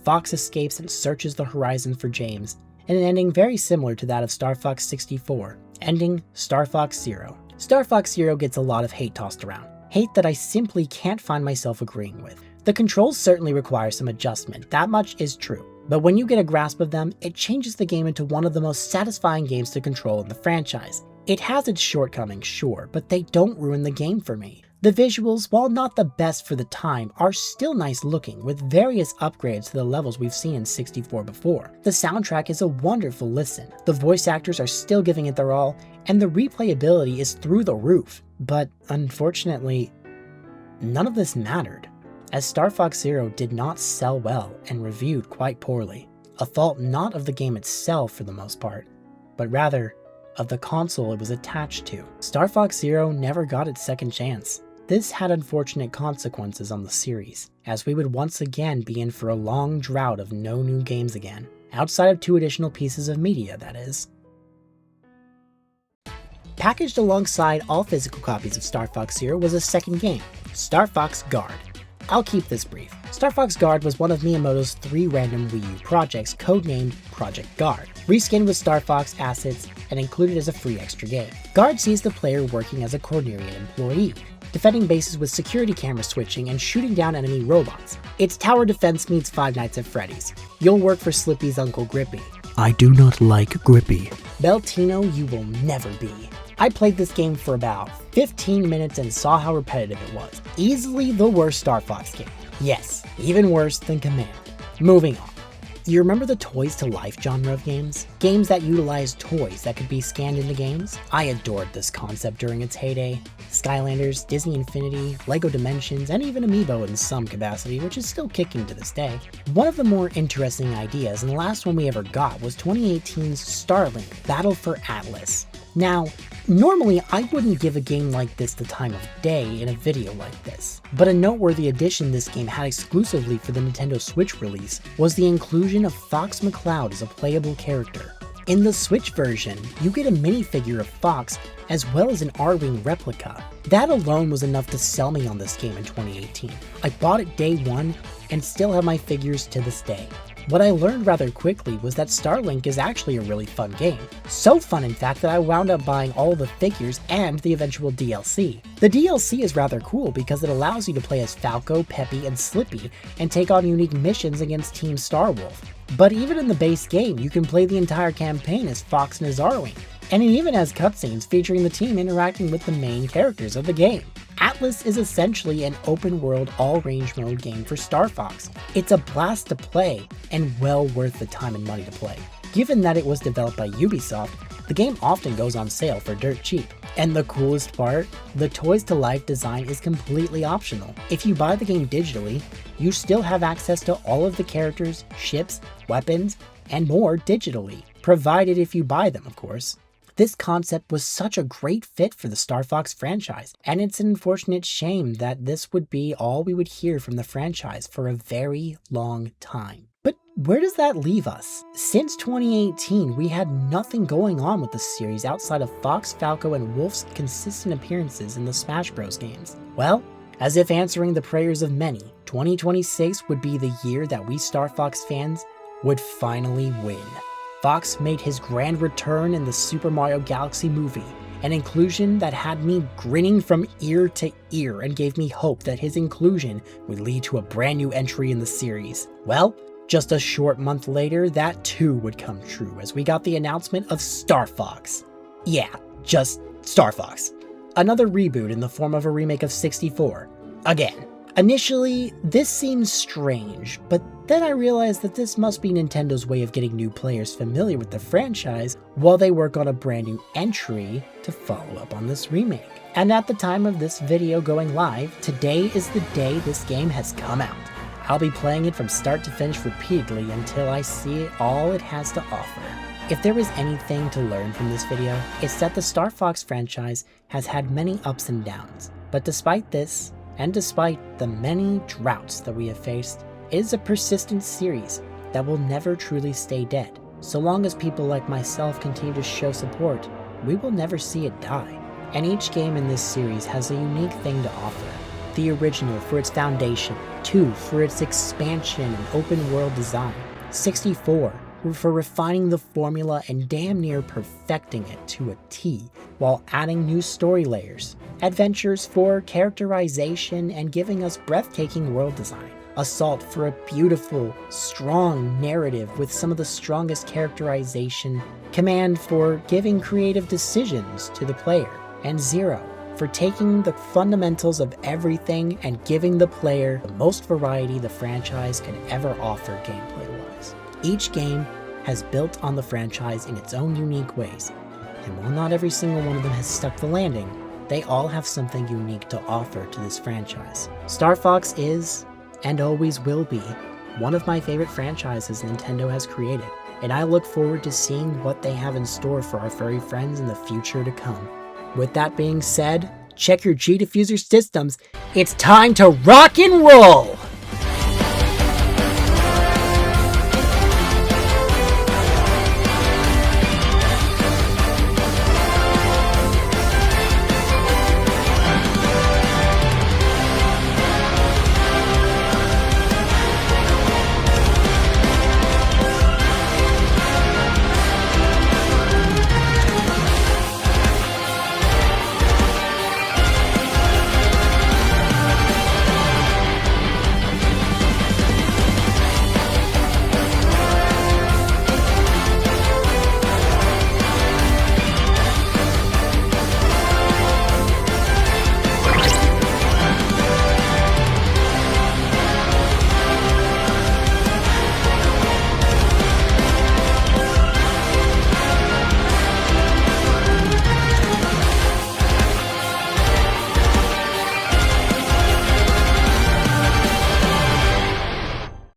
Fox escapes and searches the horizon for James, in an ending very similar to that of Star Fox 64, ending Star Fox Zero. Star Fox Zero gets a lot of hate tossed around, hate that I simply can't find myself agreeing with. The controls certainly require some adjustment, that much is true, but when you get a grasp of them, it changes the game into one of the most satisfying games to control in the franchise. It has its shortcomings, sure, but they don't ruin the game for me. The visuals, while not the best for the time, are still nice looking, with various upgrades to the levels we've seen in 64 before. The soundtrack is a wonderful listen, the voice actors are still giving it their all, and the replayability is through the roof. But unfortunately, none of this mattered, as Star Fox Zero did not sell well and reviewed quite poorly. A fault not of the game itself for the most part, but rather of the console it was attached to. Star Fox Zero never got its second chance. This had unfortunate consequences on the series, as we would once again be in for a long drought of no new games again, outside of 2 additional pieces of media, that is. Packaged alongside all physical copies of Star Fox Zero was a second game, Star Fox Guard. I'll keep this brief. Star Fox Guard was one of Miyamoto's 3 random Wii U projects codenamed Project Guard, reskinned with Star Fox assets and included as a free extra game. Guard sees the player working as a Corneria employee, defending bases with security camera switching and shooting down enemy robots. It's tower defense meets Five Nights at Freddy's. You'll work for Slippy's Uncle Grippy. I do not like Grippy. Beltino, you will never be. I played this game for about 15 minutes and saw how repetitive it was. Easily the worst Star Fox game. Yes, even worse than Command. Moving on. You remember the Toys to Life genre of games? Games that utilize toys that could be scanned into games? I adored this concept during its heyday. Skylanders, Disney Infinity, LEGO Dimensions, and even Amiibo in some capacity, which is still kicking to this day. One of the more interesting ideas, and the last one we ever got, was 2018's Starlink, Battle for Atlas. Now, normally I wouldn't give a game like this the time of day in a video like this, but a noteworthy addition this game had exclusively for the Nintendo Switch release was the inclusion of Fox McCloud as a playable character. In the Switch version, you get a minifigure of Fox as well as an R-Wing replica. That alone was enough to sell me on this game in 2018. I bought it day one and still have my figures to this day. What I learned rather quickly was that Starlink is actually a really fun game. So fun in fact that I wound up buying all the figures and the eventual DLC. The DLC is rather cool because it allows you to play as Falco, Peppy, and Slippy and take on unique missions against Team Starwolf. But even in the base game, you can play the entire campaign as Fox and his R-Wing, and it even has cutscenes featuring the team interacting with the main characters of the game. Atlas is essentially an open-world all-range mode game for Star Fox. It's a blast to play, and well worth the time and money to play. Given that it was developed by Ubisoft, the game often goes on sale for dirt cheap. And the coolest part? The Toys to Life design is completely optional. If you buy the game digitally, you still have access to all of the characters, ships, weapons, and more digitally, provided if you buy them, of course. This concept was such a great fit for the Star Fox franchise, and it's an unfortunate shame that this would be all we would hear from the franchise for a very long time. But where does that leave us? Since 2018, we had nothing going on with the series outside of Fox, Falco, and Wolf's consistent appearances in the Smash Bros. Games. Well, as if answering the prayers of many, 2026 would be the year that we Star Fox fans would finally win. Fox made his grand return in the Super Mario Galaxy movie, an inclusion that had me grinning from ear to ear and gave me hope that his inclusion would lead to a brand new entry in the series. Well, just a short month later, that too would come true as we got the announcement of Star Fox. Yeah, just Star Fox. Another reboot in the form of a remake of 64. Again. Initially, this seemed strange, but then I realized that this must be Nintendo's way of getting new players familiar with the franchise while they work on a brand new entry to follow up on this remake. And at the time of this video going live, today is the day this game has come out. I'll be playing it from start to finish repeatedly until I see all it has to offer. If there is anything to learn from this video, it's that the Star Fox franchise has had many ups and downs, but despite this, and despite the many droughts that we have faced, it is a persistent series that will never truly stay dead. So long as people like myself continue to show support, we will never see it die. And each game in this series has a unique thing to offer. The original for its foundation, 2 for its expansion and open world design, 64 for refining the formula and damn near perfecting it to a T, while adding new story layers, Adventures for characterization and giving us breathtaking world design, Assault for a beautiful, strong narrative with some of the strongest characterization, Command for giving creative decisions to the player, and Zero for taking the fundamentals of everything and giving the player the most variety the franchise could ever offer gameplay-wise. Each game has built on the franchise in its own unique ways, and while not every single one of them has stuck the landing, they all have something unique to offer to this franchise. Star Fox is, and always will be, one of my favorite franchises Nintendo has created, and I look forward to seeing what they have in store for our furry friends in the future to come. With that being said, check your G-Diffuser systems, it's time to rock and roll!